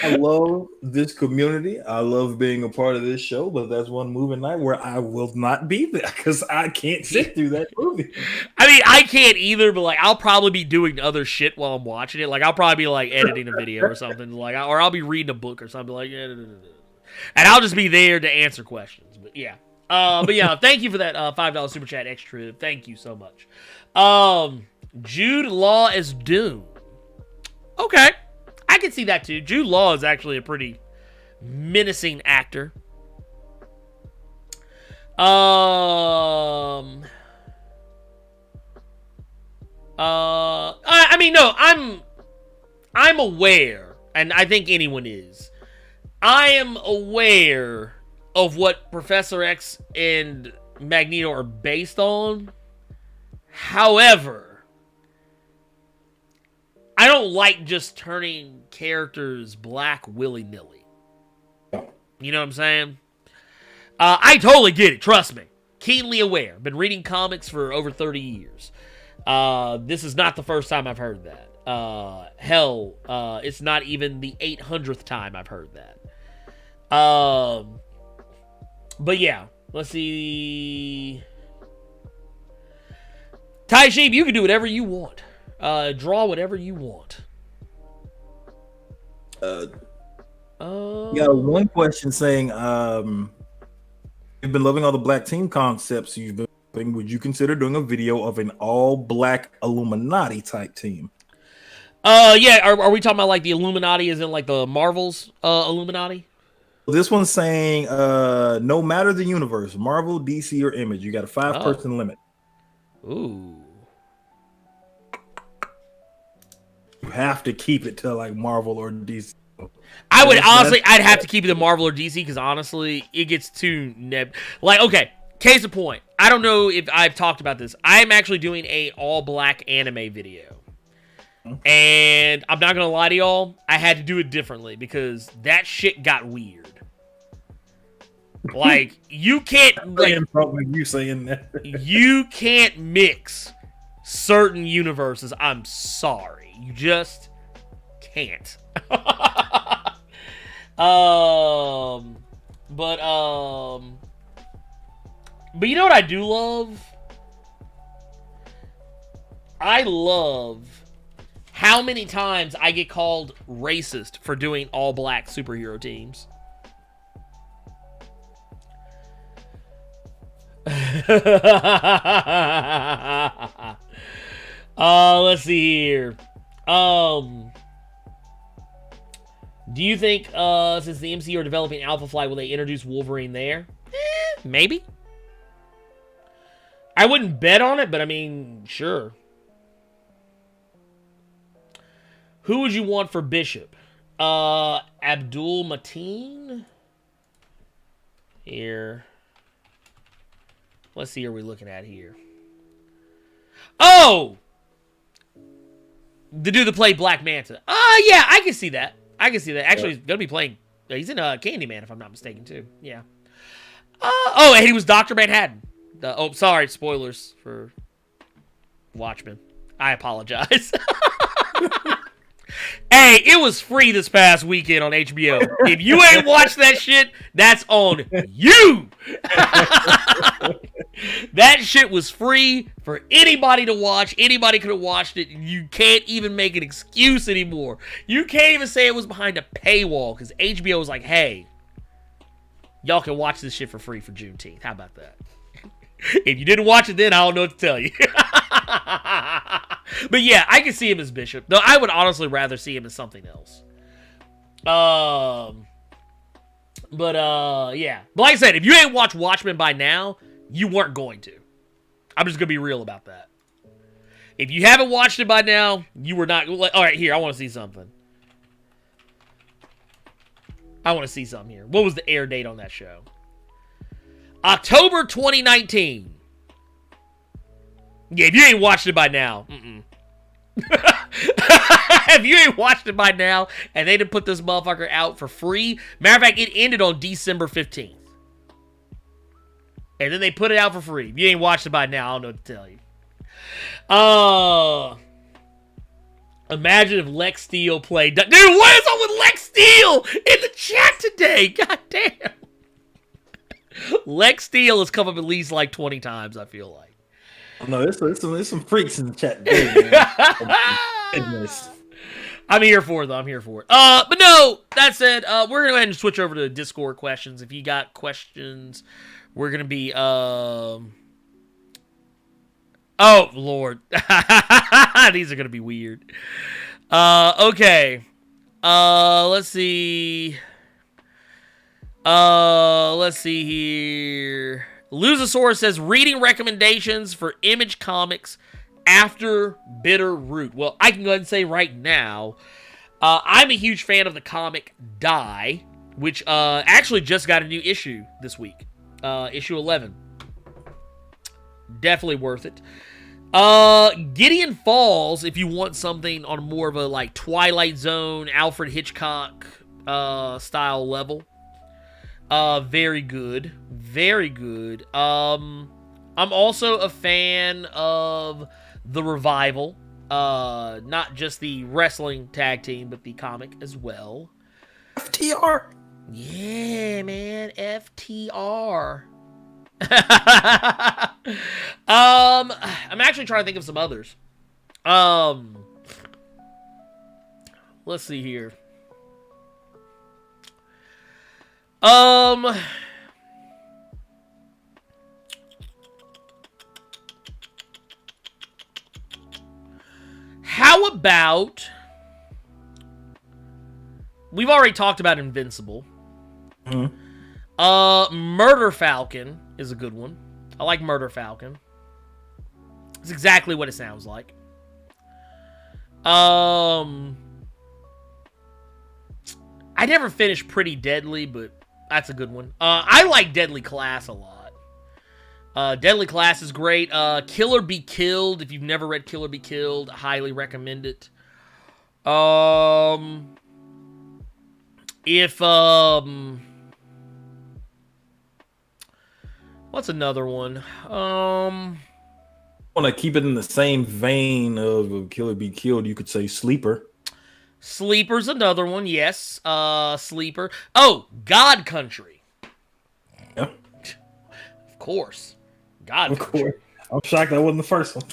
I love this community. I love being a part of this show, but that's one movie night where I will not be there because I can't sit through that movie. I mean, I can't either, but like I'll probably be doing other shit while I'm watching it. Like I'll probably be like editing a video or something, like, or I'll be reading a book or something like, and I'll just be there to answer questions. But yeah, thank you for that $5 super chat extra. Thank you so much. Jude Law as Doom. Okay. I can see that too. Jude Law is actually a pretty menacing actor. I mean, no, I'm aware, and I think anyone is. I am aware of what Professor X and Magneto are based on. However, I don't like just turning characters black willy-nilly. You know what I'm saying? I totally get it, trust me. Keenly aware. Been reading comics for over 30 years. This is not the first time I've heard that. Hell, it's not even the 800th time I've heard that. But yeah, let's see. Ty Sheep, you can do whatever you want. Draw whatever you want. You got one question saying, you've been loving all the black team concepts you've been doing. Would you consider doing a video of an all-black Illuminati type team? Yeah, are we talking about like the Illuminati as in like the Marvel's Illuminati? This one's saying, no matter the universe, Marvel, DC, or Image, you got a 5-person limit. Ooh. You have to keep it to like Marvel or DC. I would honestly, I'd have to keep it to Marvel or DC because honestly, it gets too like, okay, case in point. I don't know if I've talked about this. I'm actually doing a all-black anime video. And I'm not going to lie to y'all, I had to do it differently because that shit got weird. Like, you can't, like, you saying that. You can't mix certain universes. I'm sorry. You just can't. But you know what I do love? I love how many times I get called racist for doing all black superhero teams. Let's see here. Do you think since the MCU are developing Alpha Flight, will they introduce Wolverine there? Maybe. I wouldn't bet on it, but I mean, sure. Who would you want for Bishop? Abdul Mateen? Here. Let's see who we're looking at here. Oh! The dude that played Black Manta. Yeah, I can see that. I can see that. Actually, he's going to be playing... He's in Candyman, if I'm not mistaken, too. Yeah. And he was Dr. Manhattan. Sorry, spoilers for Watchmen. I apologize. Hey, it was free this past weekend on HBO. If you ain't watched that shit, that's on you. That shit was free for anybody to watch. Anybody could have watched it. You can't even make an excuse anymore. You can't even say it was behind a paywall because HBO was like, hey, y'all can watch this shit for free for Juneteenth. How about that? If you didn't watch it then, I don't know what to tell you. But yeah, I can see him as Bishop. Though I would honestly rather see him as something else. Yeah. But like I said, if you ain't watched Watchmen by now, you weren't going to. I'm just going to be real about that. If you haven't watched it by now, you were not... All right, here, I want to see something. What was the air date on that show? October 2019. Yeah, if you ain't watched it by now, if you ain't watched it by now, and they didn't put this motherfucker out for free, matter of fact, it ended on December 15th. And then they put it out for free. If you ain't watched it by now, I don't know what to tell you. Imagine if Lex Steele played... Dude, what is up with Lex Steele in the chat today? God damn. Lex Steele has come up at least like 20 times, I feel like. No, there's some freaks in the chat today, man. I'm here for it, though. I'm here for it. But no, that said, we're going to go ahead and switch over to Discord questions. If you got questions, we're going to be, oh, Lord. These are going to be weird. Okay. Let's see. Let's see here. Luzosaurus says, reading recommendations for Image Comics after Bitter Root. Well, I can go ahead and say right now, I'm a huge fan of the comic Die, which actually just got a new issue this week. Issue 11. Definitely worth it. Gideon Falls, if you want something on more of a like Twilight Zone, Alfred Hitchcock style level. Very good. Very good. I'm also a fan of The Revival. Not just the wrestling tag team, but the comic as well. FTR. Yeah, man. FTR. I'm actually trying to think of some others. Let's see here. How about... We've already talked about Invincible. Mm-hmm. Murder Falcon is a good one. I like Murder Falcon. It's exactly what it sounds like. I never finished Pretty Deadly, but that's a good one. I like Deadly Class a lot. Deadly Class is great. Kill or Be Killed. If you've never read Kill or Be Killed, highly recommend it. What's another one? Want to keep it in the same vein of Kill or Be Killed, you could say Sleeper. Sleeper's another one, yes. Sleeper. Oh, God Country. Yeah. Of course. God Of Country. course. I'm shocked that wasn't the first one.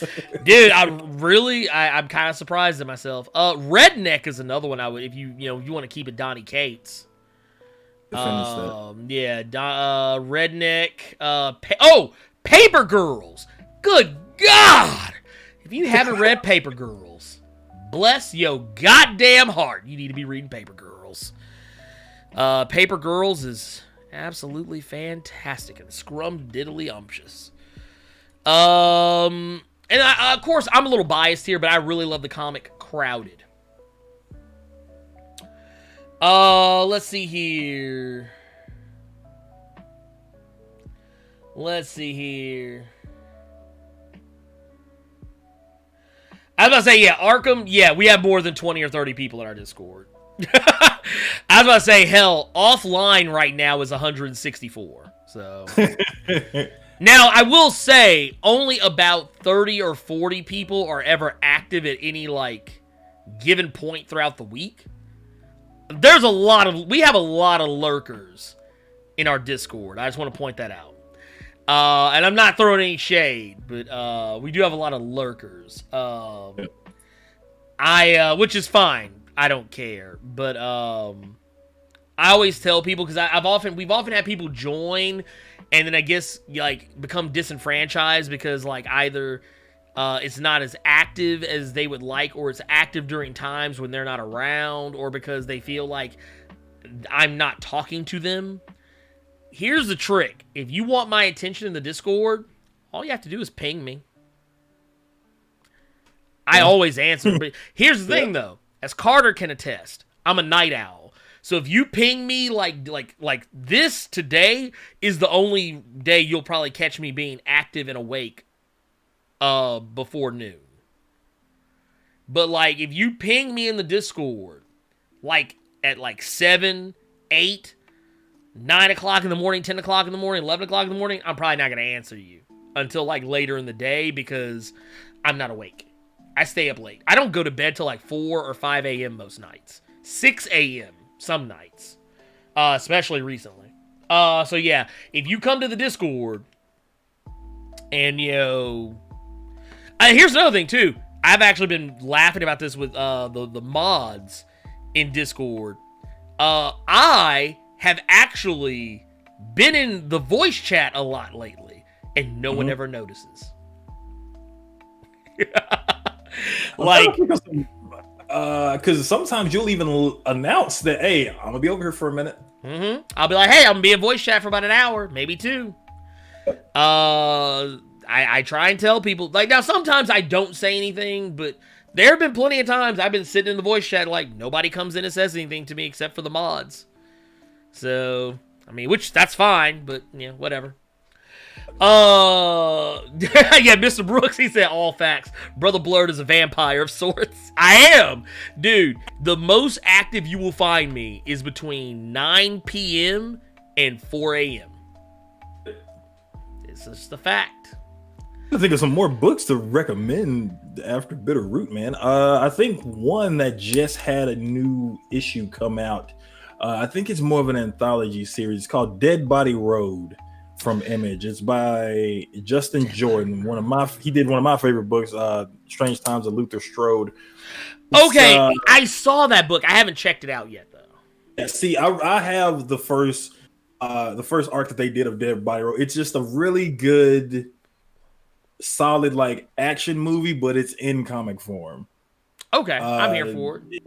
Dude, I'm kind of surprised at myself. Redneck is another one I would, if you want to keep it Donnie Cates. Redneck. Paper Girls. Good God! If you haven't read Paper Girls, bless your goddamn heart. You need to be reading Paper Girls. Paper Girls is absolutely fantastic and scrum-diddly-umptious. And of course, I'm a little biased here, but I really love the comic Crowded. Let's see here. I was about to say, yeah, Arkham, yeah, we have more than 20 or 30 people in our Discord. I was about to say, hell, offline right now is 164. So now I will say only about 30 or 40 people are ever active at any like given point throughout the week. We have a lot of lurkers in our Discord. I just want to point that out. And I'm not throwing any shade, but we do have a lot of lurkers. Which is fine. I don't care. But I always tell people, because we've often had people join and then I guess like become disenfranchised because like either it's not as active as they would like, or it's active during times when they're not around, or because they feel like I'm not talking to them. Here's the trick. If you want my attention in the Discord, all you have to do is ping me. I always answer. But here's the thing, though. As Carter can attest, I'm a night owl. So if you ping me like this today is the only day you'll probably catch me being active and awake before noon. But like if you ping me in the Discord like at like 7, 8, 9 o'clock in the morning, 10 o'clock in the morning, 11 o'clock in the morning, I'm probably not going to answer you until like later in the day because I'm not awake. I stay up late. I don't go to bed till like 4 or 5 a.m. most nights. 6 a.m. some nights. Especially recently. So yeah, if you come to the Discord and here's another thing too. I've actually been laughing about this with the mods in Discord. I have actually been in the voice chat a lot lately, and no one ever notices. Like, because sometimes you'll even announce that, hey, I'm gonna be over here for a minute. I'll be like, hey, I'm gonna be in voice chat for about an hour, maybe 2. I try and tell people, like, now sometimes I don't say anything, but there have been plenty of times I've been sitting in the voice chat like nobody comes in and says anything to me except for the mods. So, I mean, which that's fine, but yeah, whatever. Yeah, Mr. Brooks, he said all facts. Brother Blerd is a vampire of sorts. I am. Dude, the most active you will find me is between 9 p.m. and 4 a.m. It's just a fact. I think of some more books to recommend after Bitter Root, man. I think one that just had a new issue come out. I think it's more of an anthology series. It's called Dead Body Road from Image. It's by Justin Jordan. He did one of my favorite books, Strange Times of Luther Strode. Okay, I saw that book. I haven't checked it out yet, though. Yeah, see, I have the first arc that they did of Dead Body Road. It's just a really good, solid like action movie, but it's in comic form. Okay, I'm here for it.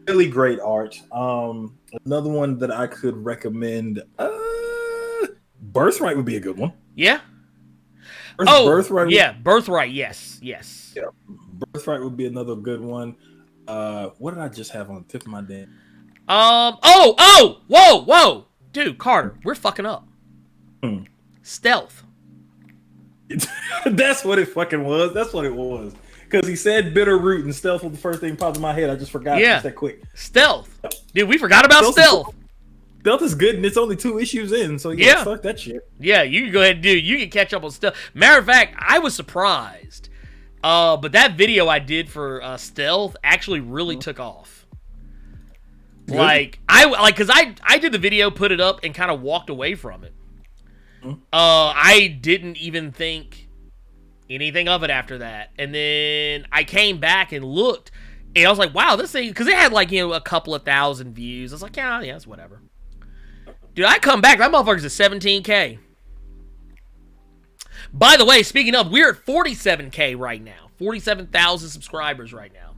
Really great art. Another one that I could recommend, Birthright would be a good one. Yeah. Birthright. Yeah, Birthright. Yes. Yeah, Birthright would be another good one. What did I just have on the tip of my damn? Whoa, dude, Carter, we're fucking up. Stealth. That's what it fucking was. That's what it was. Because he said Bitter Root and Stealth was the first thing popped in my head. I just forgot just that quick. Stealth. Dude, we forgot about Stealth. Stealth is good, and it's only 2 issues in, so yeah, fuck that shit. Yeah, you can go ahead and do it. You can catch up on Stealth. Matter of fact, I was surprised. But that video I did for Stealth actually really took off. Really? Because I did the video, put it up, and kind of walked away from it. I didn't even think anything of it after that. And then I came back and looked, and I was like, wow, this thing, because it had like, a couple of thousand views. I was like, yeah, it's whatever. Dude, I come back, that motherfucker's at 17K. By the way, speaking of, we're at 47K right now. 47,000 subscribers right now.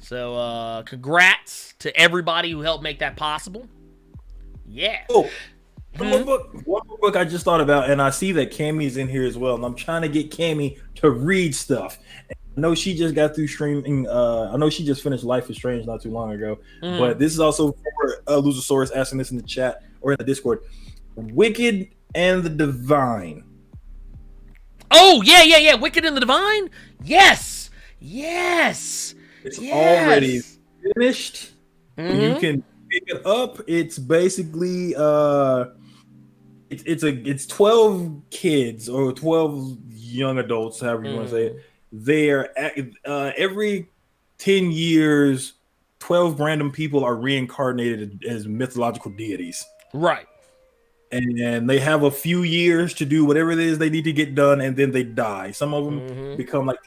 So, congrats to everybody who helped make that possible. Yeah. Oh. One more book I just thought about, and I see that Cammy's in here as well, and I'm trying to get Cammy to read stuff. I know she just got through streaming. I know she just finished Life is Strange not too long ago, but this is also for Luzosaurus asking this in the chat or in the Discord. Wicked and the Divine. Oh, yeah. Wicked and the Divine? Yes. It's already finished. You can pick it up. It's basically it's 12 kids or 12 young adults, however you want to say it. They're every 10 years 12 random people are reincarnated as mythological deities, right? And they have a few years to do whatever it is they need to get done, and then they die. Some of them become like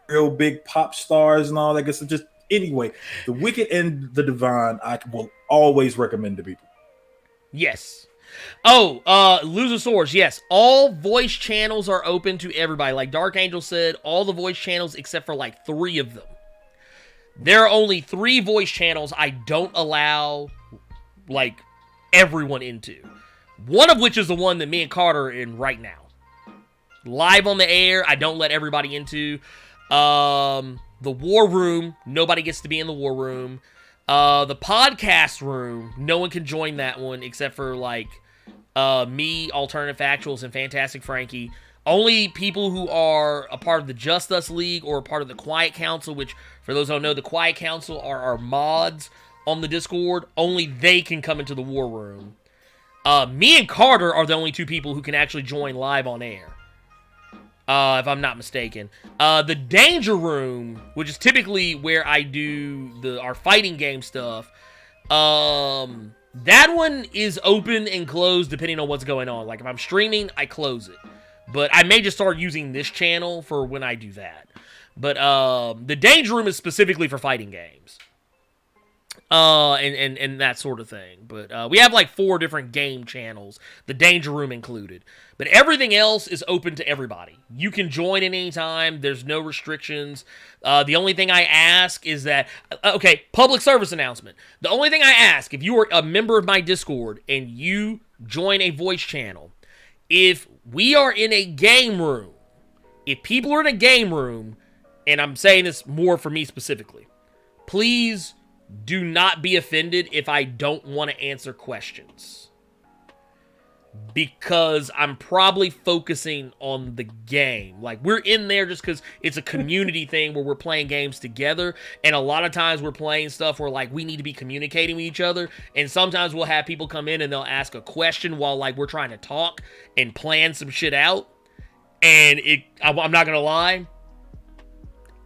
real big pop stars and all that good stuff. Just anyway, the Wicked and the Divine I will always recommend to people. Yes. Luzosaurus, yes. All voice channels are open to everybody. Like Dark Angel said, all the voice channels except for like 3 of them. There are only 3 voice channels I don't allow like everyone into. One of which is the one that me and Carter are in right now. Live on the air, I don't let everybody into. The War Room, nobody gets to be in the War Room. The Podcast Room, no one can join that one except for like me, Alternative Factuals, and Fantastic Frankie. Only people who are a part of the Just Us League or a part of the Quiet Council, which for those who don't know, the Quiet Council are our mods on the Discord. Only they can come into the War Room. Me and Carter are the only 2 people who can actually join live on air. If I'm not mistaken. The Danger Room, which is typically where I do our fighting game stuff, that one is open and closed depending on what's going on. Like, if I'm streaming, I close it. But I may just start using this channel for when I do that. But the Danger Room is specifically for fighting games. And that sort of thing. But we have like 4 different game channels, the Danger Room included. But everything else is open to everybody. You can join at any time. There's no restrictions. The only thing I ask is that, public service announcement. The only thing I ask, if you are a member of my Discord and you join a voice channel, if we are in a game room, if people are in a game room, and I'm saying this more for me specifically, please do not be offended if I don't want to answer questions. Because I'm probably focusing on the game. Like, we're in there just because it's a community thing where we're playing games together, and a lot of times we're playing stuff where, like, we need to be communicating with each other, and sometimes we'll have people come in and they'll ask a question while, like, we're trying to talk and plan some shit out, and I'm not gonna lie,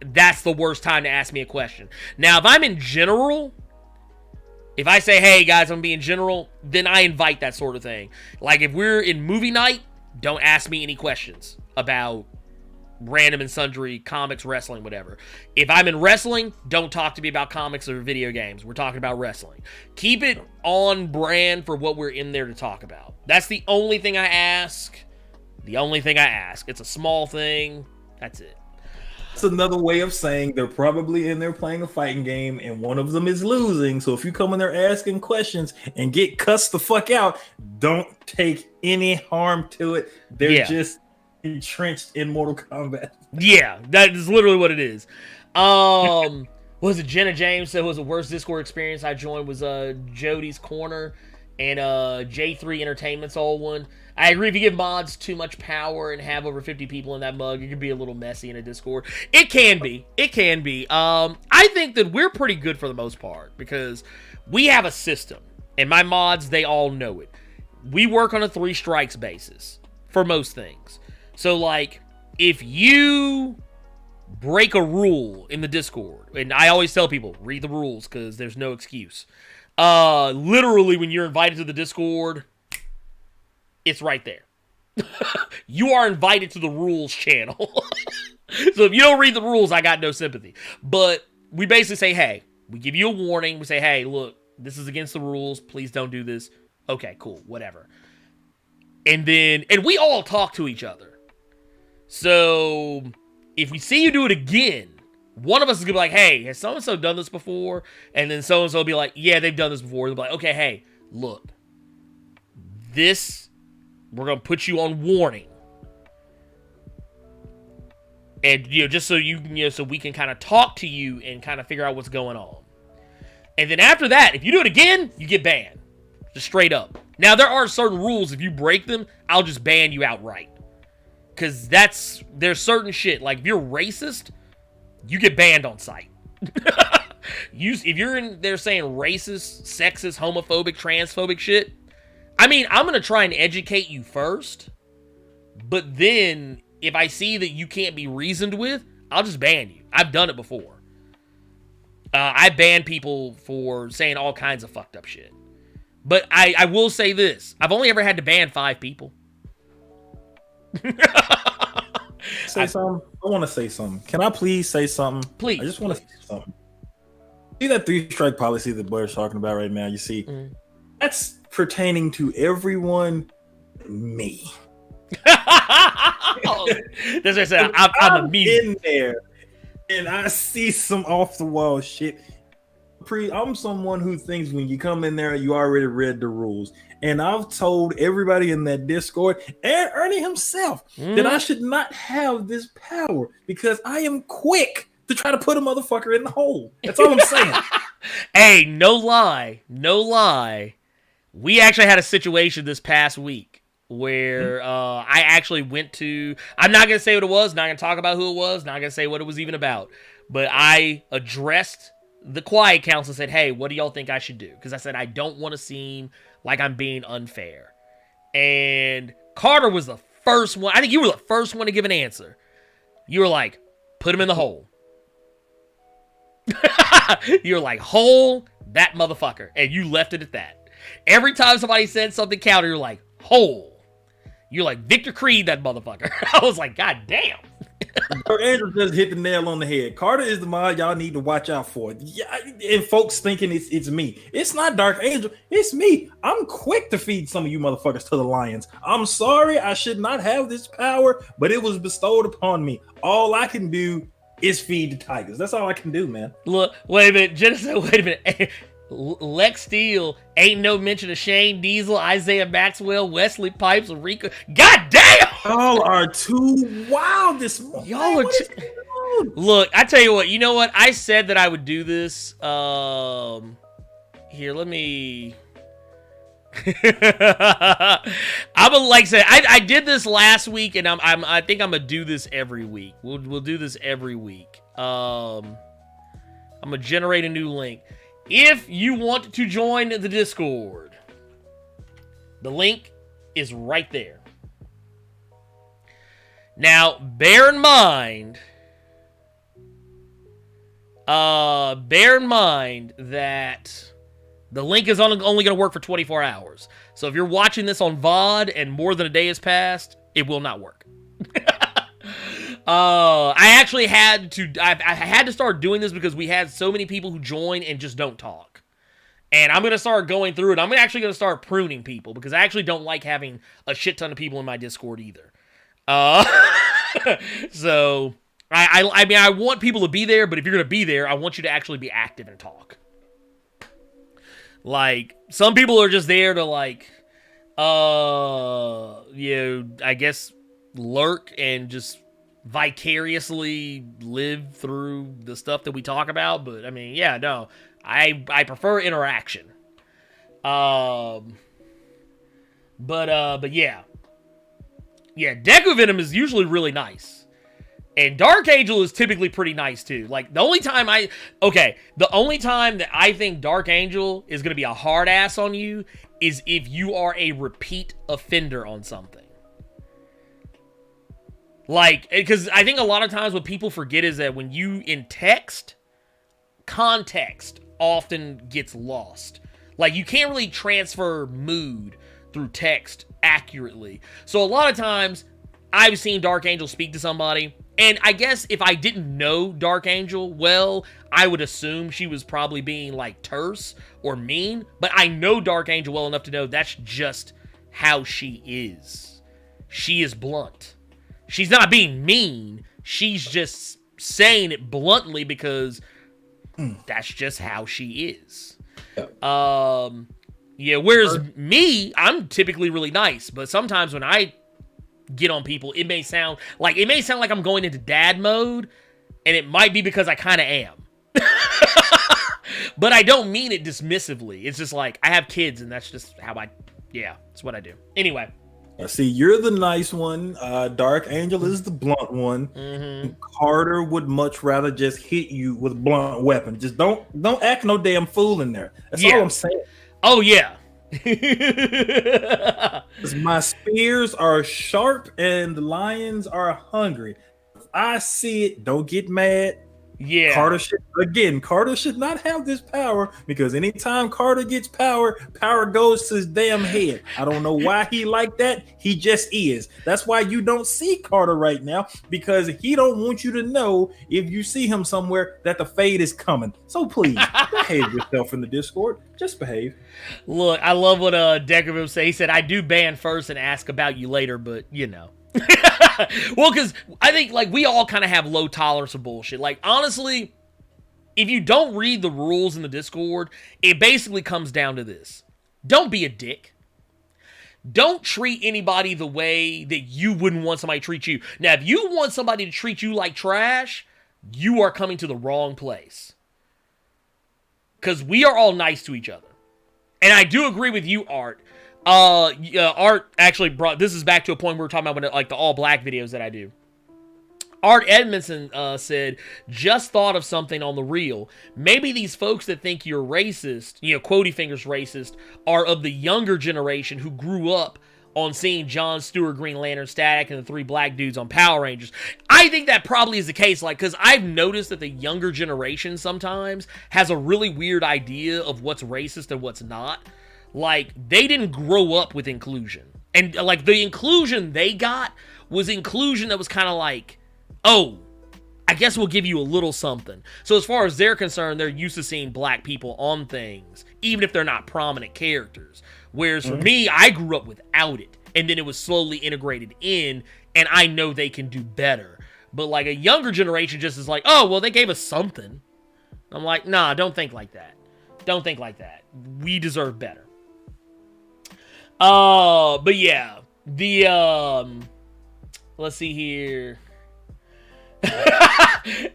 that's the worst time to ask me a question. Now, if I'm in general... If I say, hey, guys, I'm being general, then I invite that sort of thing. Like, if we're in movie night, don't ask me any questions about random and sundry comics, wrestling, whatever. If I'm in wrestling, don't talk to me about comics or video games. We're talking about wrestling. Keep it on brand for what we're in there to talk about. That's the only thing I ask. The only thing I ask. It's a small thing. That's it. It's another way of saying they're probably in there playing a fighting game and one of them is losing. So if you come in there asking questions and get cussed the fuck out, don't take any harm to it. They're just entrenched in Mortal Kombat. Yeah, that is literally what it is. Was it Jenna James said was the worst Discord experience I joined was Jody's Corner and J3 Entertainment's old one. I agree, if you give mods too much power and have over 50 people in that mug, it can be a little messy in a Discord. It can be. It can be. I think that we're pretty good for the most part because we have a system. And my mods, they all know it. We work on a 3 strikes basis for most things. So, like, if you break a rule in the Discord, and I always tell people, read the rules because there's no excuse. Literally, when you're invited to the Discord... It's right there. You are invited to the rules channel. So if you don't read the rules, I got no sympathy. But we basically say, hey, we give you a warning. We say, hey, look, this is against the rules. Please don't do this. Okay, cool, whatever. And we all talk to each other. So if we see you do it again, one of us is going to be like, hey, has so-and-so done this before? And then so-and-so will be like, yeah, they've done this before. They'll be like, okay, hey, look, we're going to put you on warning. And, just so so we can kind of talk to you and kind of figure out what's going on. And then after that, if you do it again, you get banned. Just straight up. Now, there are certain rules. If you break them, I'll just ban you outright. Because there's certain shit. Like, if you're racist, you get banned on site. If you're in there saying racist, sexist, homophobic, transphobic shit, I mean, I'm going to try and educate you first, but then if I see that you can't be reasoned with, I'll just ban you. I've done it before. I banned people for saying all kinds of fucked up shit. But I will say this. I've only ever had to ban 5 people. Say something. I want to say something. Can I please say something? Please. I just want to say something. See that 3-strike policy that Blerd's talking about right now? You see, that's pertaining to everyone, me. That's what I said. I'm in there, and I see some off the wall shit. I'm someone who thinks when you come in there, you already read the rules, and I've told everybody in that Discord and Ernie himself that I should not have this power because I am quick to try to put a motherfucker in the hole. That's all I'm saying. Hey, no lie. We actually had a situation this past week where I actually went to... I'm not going to say what it was, not going to talk about who it was, not going to say what it was even about. But I addressed the quiet council and said, hey, what do y'all think I should do? Because I said I don't want to seem like I'm being unfair. And Carter was the first one. I think you were the first one to give an answer. You were like, put him in the hole. You were like, hole that motherfucker. And you left it at that. Every time somebody said something counter, you're like, hole. You're like, Victor Creed, that motherfucker. I was like, God damn. Dark Angel just hit the nail on the head. Carter is the mod y'all need to watch out for. Yeah, and folks thinking it's me. It's not Dark Angel. It's me. I'm quick to feed some of you motherfuckers to the lions. I'm sorry. I should not have this power, but it was bestowed upon me. All I can do is feed the tigers. That's all I can do, man. Look, wait a minute. Jenna said, wait a minute. Lex Steele, ain't no mention of Shane Diesel, Isaiah Maxwell, Wesley Pipes, Rico. God damn! Y'all are too wild this morning. Y'all are Look, I tell you what, you know what? I said that I would do this. Here, let me. I'm a, like I said, I did this last week, and I think I'm gonna do this every week. We'll do this every week. I'm gonna generate a new link. If you want to join the Discord, the link is right there. Now, bear in mind that the link is only going to work for 24 hours. So if you're watching this on VOD and more than a day has passed, it will not work. I actually had to. I had to start doing this because we had so many people who join and just don't talk. And I'm gonna start going through it. I'm actually gonna start pruning people because I actually don't like having a shit ton of people in my Discord either. So I mean I want people to be there, but if you're gonna be there, I want you to actually be active and talk. Like some people are just there to like, I guess lurk and just vicariously live through the stuff that we talk about, but I mean, yeah, no, I prefer interaction. But yeah, Deku Venom is usually really nice, and Dark Angel is typically pretty nice too. Like the only time that I think Dark Angel is gonna be a hard ass on you is if you are a repeat offender on something. Like, because I think a lot of times what people forget is that when you in text, context often gets lost. Like, you can't really transfer mood through text accurately. So a lot of times, I've seen Dark Angel speak to somebody, and I guess if I didn't know Dark Angel well, I would assume she was probably being, like, terse or mean, but I know Dark Angel well enough to know that's just how she is. She is blunt. She's not being mean. She's just saying it bluntly because that's just how she is. Whereas me, I'm typically really nice, but sometimes when I get on people, it may sound like I'm going into dad mode, and it might be because I kind of am. But I don't mean it dismissively. It's just like I have kids, and that's just how it's what I do. Anyway. See, you're the nice one. Dark Angel is the blunt one. Mm-hmm. Carter would much rather just hit you with a blunt weapon. Just don't act no damn fool in there. That's all I'm saying. Oh yeah. My spears are sharp and the lions are hungry. If I see it, don't get mad. Yeah. Carter should not have this power because anytime Carter gets power goes to his damn head. I don't know why he like that. He just is. That's why you don't see Carter right now, because he don't want you to know if you see him somewhere that the fade is coming. So please behave yourself in the Discord. Just behave. Look, I love what Decorative said. He said, I do ban first and ask about you later, but you know. Well, because I think like we all kind of have low tolerance of bullshit. Like honestly, if you don't read the rules in the Discord, it basically comes down to this: don't be a dick. Don't treat anybody the way that you wouldn't want somebody to treat you. Now, if you want somebody to treat you like trash, you are coming to the wrong place. Because we are all nice to each other, and I do agree with you, Art. Art actually brought, this is back to a point we were talking about when, like, the all-black videos that I do. Art Edmondson said, just thought of something on the reel. Maybe these folks that think you're racist, Quotey Fingers racist, are of the younger generation who grew up on seeing Jon Stewart, Green Lantern, Static, and the three black dudes on Power Rangers. I think that probably is the case, like, because I've noticed that the younger generation sometimes has a really weird idea of what's racist and what's not. Like, they didn't grow up with inclusion. And, like, the inclusion they got was inclusion that was kind of like, oh, I guess we'll give you a little something. So as far as they're concerned, they're used to seeing black people on things, even if they're not prominent characters. Whereas for me, I grew up without it. And then it was slowly integrated in, and I know they can do better. But, like, a younger generation just is like, oh, well, they gave us something. I'm like, nah, don't think like that. Don't think like that. We deserve better. But yeah, let's see here.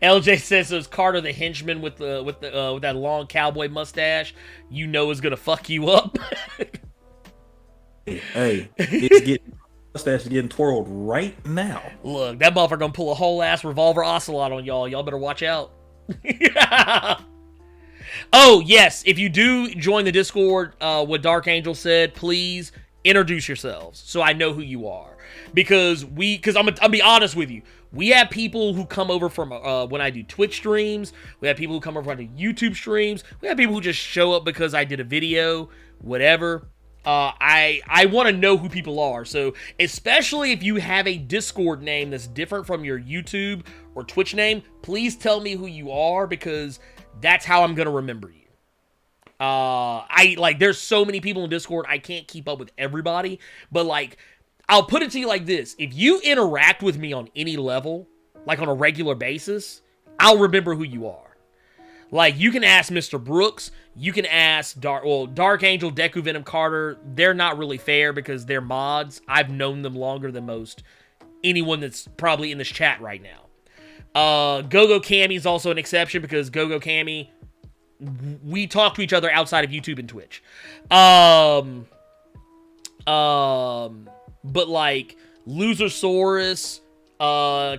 LJ says it's Carter the henchman with that long cowboy mustache. You know is gonna fuck you up. Hey, mustache is getting twirled right now. Look, that motherfucker gonna pull a whole ass revolver ocelot on y'all. Y'all better watch out. Oh yes, if you do join the Discord, what Dark Angel said, please introduce yourselves so I know who you are. Because I'll be honest with you. We have people who come over from when I do Twitch streams. We have people who come over when I do YouTube streams. We have people who just show up because I did a video, whatever. I want to know who people are. So especially if you have a Discord name that's different from your YouTube or Twitch name, please tell me who you are because that's how I'm gonna remember you. There's so many people in Discord, I can't keep up with everybody, but like, I'll put it to you like this. If you interact with me on any level, like on a regular basis, I'll remember who you are. Like, you can ask Mr. Brooks, you can ask Dark Angel, Deku Venom Carter. They're not really fair because they're mods. I've known them longer than most anyone that's probably in this chat right now. Gogo Cammy is also an exception because Gogo Cammy, we talk to each other outside of YouTube and Twitch. But like Losersaurus,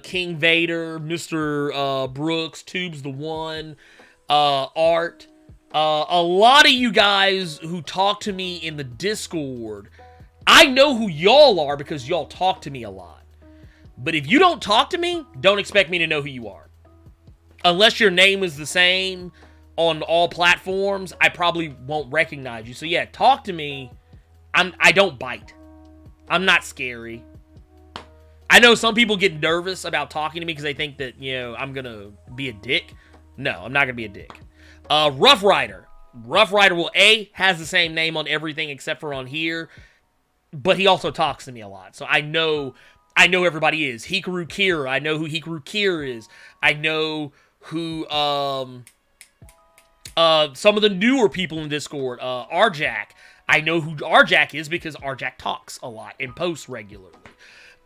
King Vader, Mr. Brooks, Tubes the One, Art, a lot of you guys who talk to me in the Discord, I know who y'all are because y'all talk to me a lot. But if you don't talk to me, don't expect me to know who you are. Unless your name is the same on all platforms, I probably won't recognize you. So yeah, talk to me. I don't bite. I'm not scary. I know some people get nervous about talking to me because they think that, I'm going to be a dick. No, I'm not going to be a dick. Rough Rider. Rough Rider has the same name on everything except for on here, but he also talks to me a lot. So I know everybody is. Hikaru Kira. I know who Hikaru Kira is. I know who some of the newer people in Discord. Arjack. I know who Arjack is because Arjack talks a lot and posts regularly.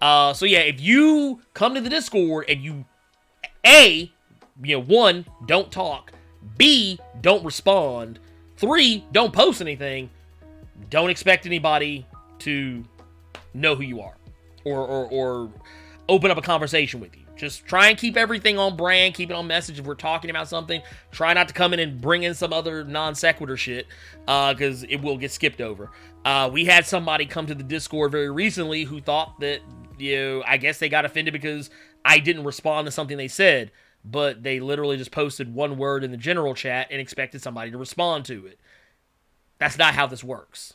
So yeah, if you come to the Discord and you, one, don't talk, B, don't respond, 3, don't post anything, don't expect anybody to know who you are or open up a conversation with you. Just try and keep everything on brand, keep it on message. If we're talking about something, try not to come in and bring in some other non sequitur shit, because it will get skipped over. We had somebody come to the Discord very recently who thought that, I guess they got offended because I didn't respond to something they said, but they literally just posted one word in the general chat and expected somebody to respond to it. That's not how this works.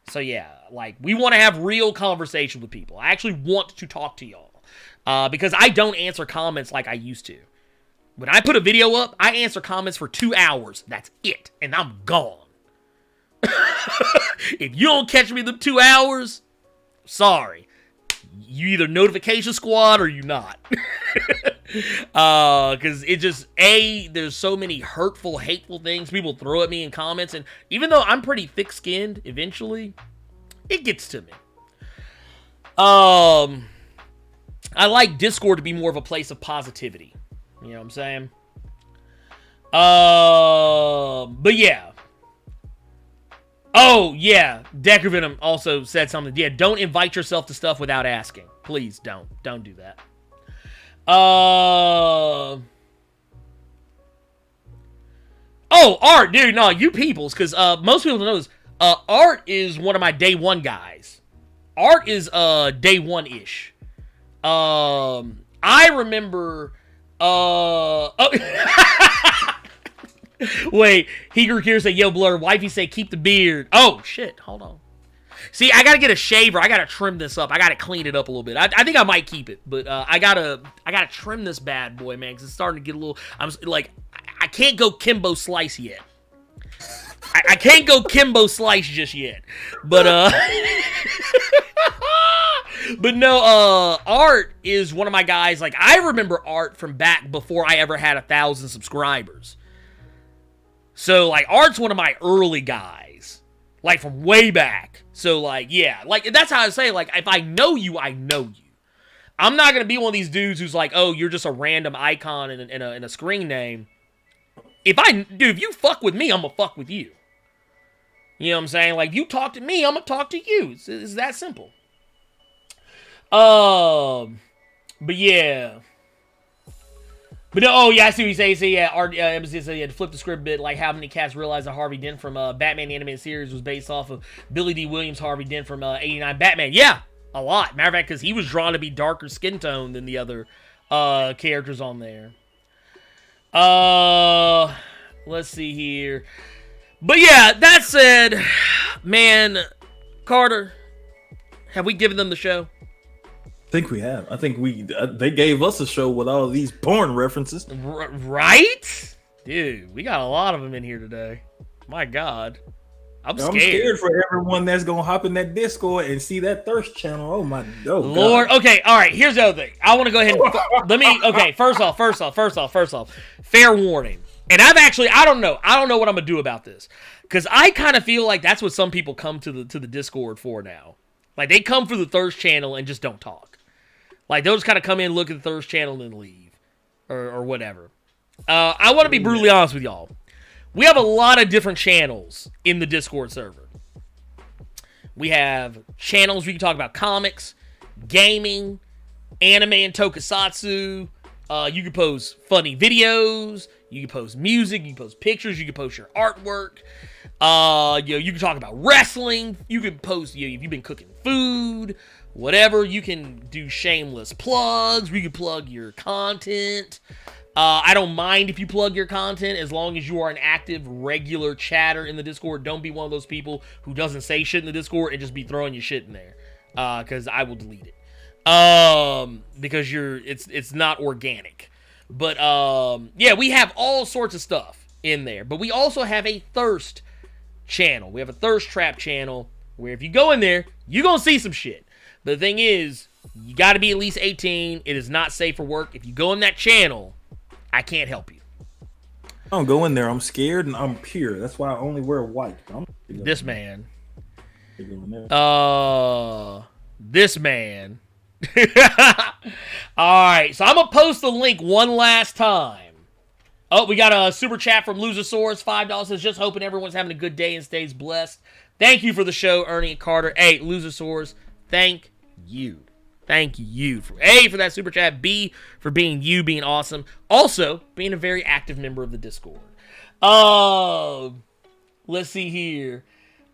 So yeah, like, we want to have real conversation with people. I actually want to talk to y'all. Because I don't answer comments like I used to. When I put a video up, I answer comments for 2 hours. That's it. And I'm gone. If you don't catch me in the 2 hours, sorry. You either notification squad or you not. Because it just, there's so many hurtful, hateful things people throw at me in comments. And even though I'm pretty thick-skinned, eventually, it gets to me. I like Discord to be more of a place of positivity. You know what I'm saying? But yeah. Oh, yeah. Decker Venom also said something. Yeah, don't invite yourself to stuff without asking. Please don't. Don't do that. Oh, Art, dude. No, you peoples. Because most people don't know this. Art is one of my day one guys. Art is day one-ish. I remember, wait, Hikaru Kira said, yo, Blerd, wifey say keep the beard. Oh, shit, hold on. See, I gotta get a shaver. I gotta trim this up. I gotta clean it up a little bit. I think I might keep it, but, I gotta trim this bad boy, man, because it's starting to get a little, I can't go Kimbo Slice yet. I can't go Kimbo Slice just yet, but, but no, Art is one of my guys. Like, I remember Art from back before I ever had 1,000 subscribers. So, like, Art's one of my early guys. Like, from way back. So, like, yeah. Like, that's how I say, like, if I know you, I know you. I'm not going to be one of these dudes who's like, oh, you're just a random icon in a screen name. If you fuck with me, I'm going to fuck with you. You know what I'm saying? Like, you talk to me, I'm going to talk to you. It's that simple. But yeah. But no, oh yeah, I see what you say. So yeah, Embassy said, to flip the script a bit, like how many cats realized that Harvey Dent from Batman the Animated Series was based off of Billy D. Williams' Harvey Dent from 89 Batman. Yeah, a lot. Matter of fact, because he was drawn to be darker skin tone than the other characters on there. Let's see here. But yeah, that said, man, Carter, have we given them the show? I think we have. I think they gave us a show with all these porn references. Right? Dude, we got a lot of them in here today. My God. I'm scared. I'm scared for everyone that's going to hop in that Discord and see that thirst channel. Oh, my Lord. God. Okay, all right. Here's the other thing. I want to go ahead and... Okay, first off. Fair warning. And I don't know what I'm going to do about this. Because I kind of feel like that's what some people come to the Discord for now. Like, they come for the thirst channel and just don't talk. Like, they'll just kind of come in, look at the thirst channel, and then leave. Or whatever. I want to be brutally honest with y'all. We have a lot of different channels in the Discord server. We have channels where you can talk about comics, gaming, anime and tokusatsu. You can post funny videos. You can post music. You can post pictures. You can post your artwork. You can talk about wrestling. You can post if you've been cooking food, whatever. You can do shameless plugs. You can plug your content. I don't mind if you plug your content as long as you are an active, regular chatter in the Discord. Don't be one of those people who doesn't say shit in the Discord and just be throwing your shit in there. Because I will delete it. Because it's not organic. But yeah, we have all sorts of stuff in there. But we also have a thirst channel. We have a thirst trap channel where if you go in there, you're gonna see some shit. But the thing is, you got to be at least 18. It is not safe for work. If you go in that channel, I can't help you. I don't go in there. I'm scared and I'm pure. That's why I only wear white. This man. This man. Alright, so I'm going to post the link one last time. Oh, we got a super chat from Losersaurus, $5. Says, just hoping everyone's having a good day and stays blessed. Thank you for the show, Ernie and Carter. Hey, Losersaurus, thank you. Thank you for A, for that super chat. B, for being awesome. Also, being a very active member of the Discord. Let's see here.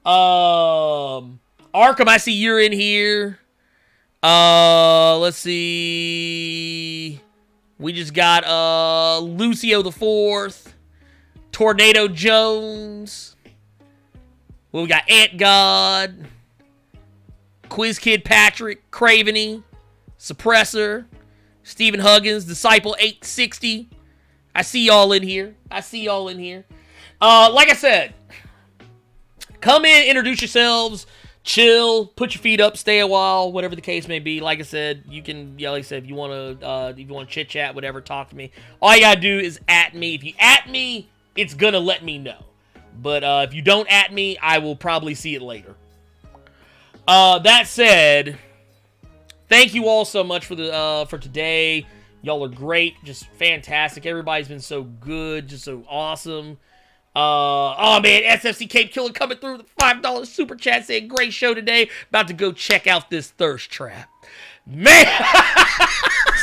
Arkham, I see you're in here. Let's see. We just got Lucio the Fourth, Tornado Jones. Well, we got Ant God, Quiz Kid Patrick, Craveny, Suppressor, Stephen Huggins, Disciple 860. I see y'all in here. Like I said, come in, introduce yourselves, chill, put your feet up, stay a while, whatever the case may be. Like I said, you can, like I said, if you want to chit chat, whatever, talk to me. All you gotta do is at me. If you at me, it's gonna let me know. But if you don't at me, I will probably see it later. That said, thank you all so much for today. Y'all are great, just fantastic. Everybody's been so good, just so awesome. Oh man, SFC Cape Killer coming through the $5 super chat saying great show today. About to go check out this thirst trap. Man,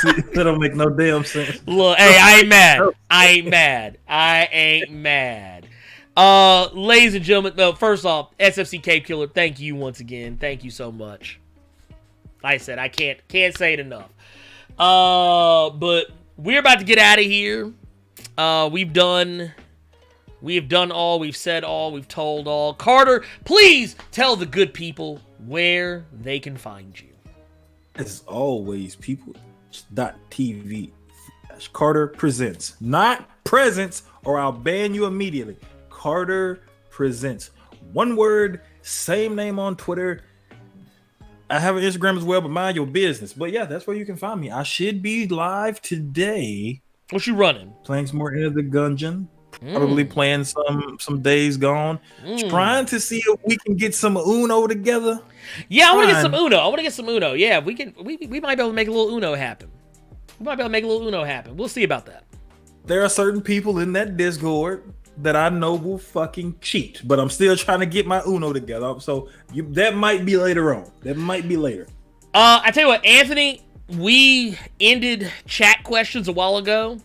that don't make no damn sense. Look, hey, I ain't mad. Ladies and gentlemen, no, first off, SFC Cape Killer, thank you once again. Thank you so much. Like I said, I can't say it enough. But we're about to get out of here. We've done all, we've said all, we've told all. Carter, please tell the good people where they can find you. As always, people.tv Carter Presents. Not presents, or I'll ban you immediately. Carter Presents. One word, same name on Twitter. I have an Instagram as well, but mind your business. But yeah, that's where you can find me. I should be live today. What you running? Playing some more Enter the Gungeon. Probably playing some Days Gone. Trying to see if we can get some Uno together. Yeah, I want to get some Uno. Yeah, we might be able to make a little Uno happen. We'll see about that. There are certain people in that Discord that I know will fucking cheat, but I'm still trying to get my Uno together. So that might be later on. I tell you what, Anthony, we ended chat questions a while ago.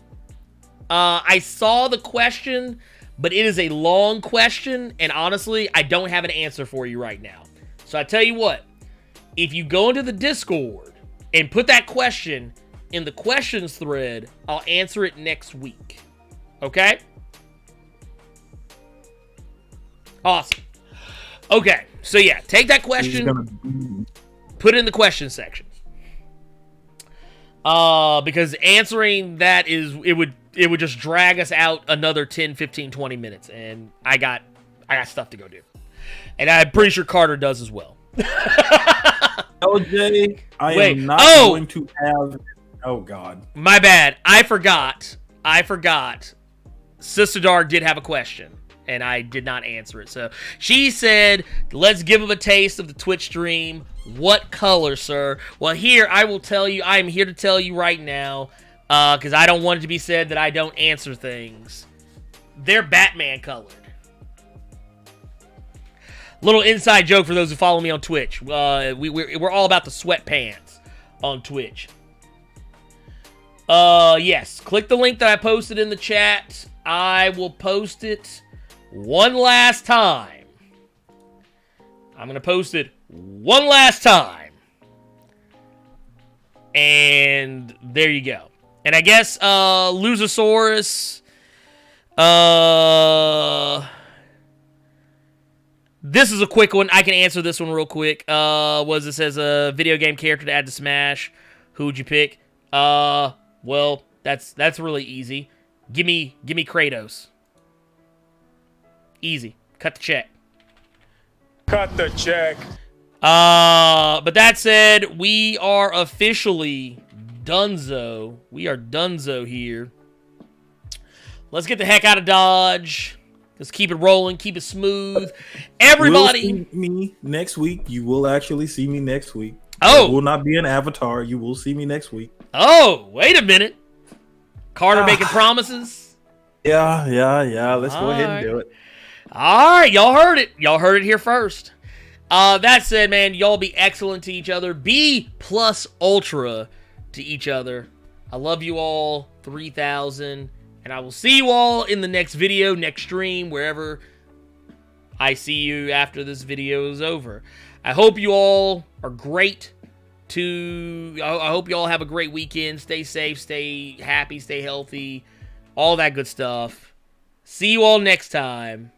I saw the question, but it is a long question, and honestly, I don't have an answer for you right now. So I tell you what, if you go into the Discord and put that question in the questions thread, I'll answer it next week. Okay? Awesome. Okay, so yeah, take that question, put it in the question section. Because answering that it would just drag us out another 10, 15, 20 minutes, and I got stuff to go do. And I'm pretty sure Carter does as well. LJ, I am not going to have... Oh, God. My bad. I forgot. Sister Dark did have a question, and I did not answer it. So she said, let's give him a taste of the Twitch stream. What color, sir? Well, here, I will tell you. I am here to tell you right now, because I don't want it to be said that I don't answer things. They're Batman colored. Little inside joke for those who follow me on Twitch. We're all about the sweatpants on Twitch. Yes. Click the link that I posted in the chat. I will post it one last time. I'm going to post it one last time. And there you go. And I guess, Luzosaurus, this is a quick one. I can answer this one real quick. It says a video game character to add to Smash. Who would you pick? Well, that's really easy. Give me Kratos. Easy. Cut the check. Cut the check. But that said, we are officially donezo. We are donezo here. Let's get the heck out of Dodge. Let's keep it rolling, keep it smooth. Everybody, will see me next week. You will actually see me next week. Oh, it will not be an avatar. You will see me next week. Oh, wait a minute. Carter making promises. Yeah. Let's go ahead and do it. All right, y'all heard it. Y'all heard it here first. That said, man, y'all be excellent to each other. B plus ultra to each other. I love you all. 3,000. And I will see you all in the next video, next stream, wherever I see you after this video is over. I hope you all are great. I hope you all have a great weekend. Stay safe, stay happy, stay healthy, all that good stuff. See you all next time.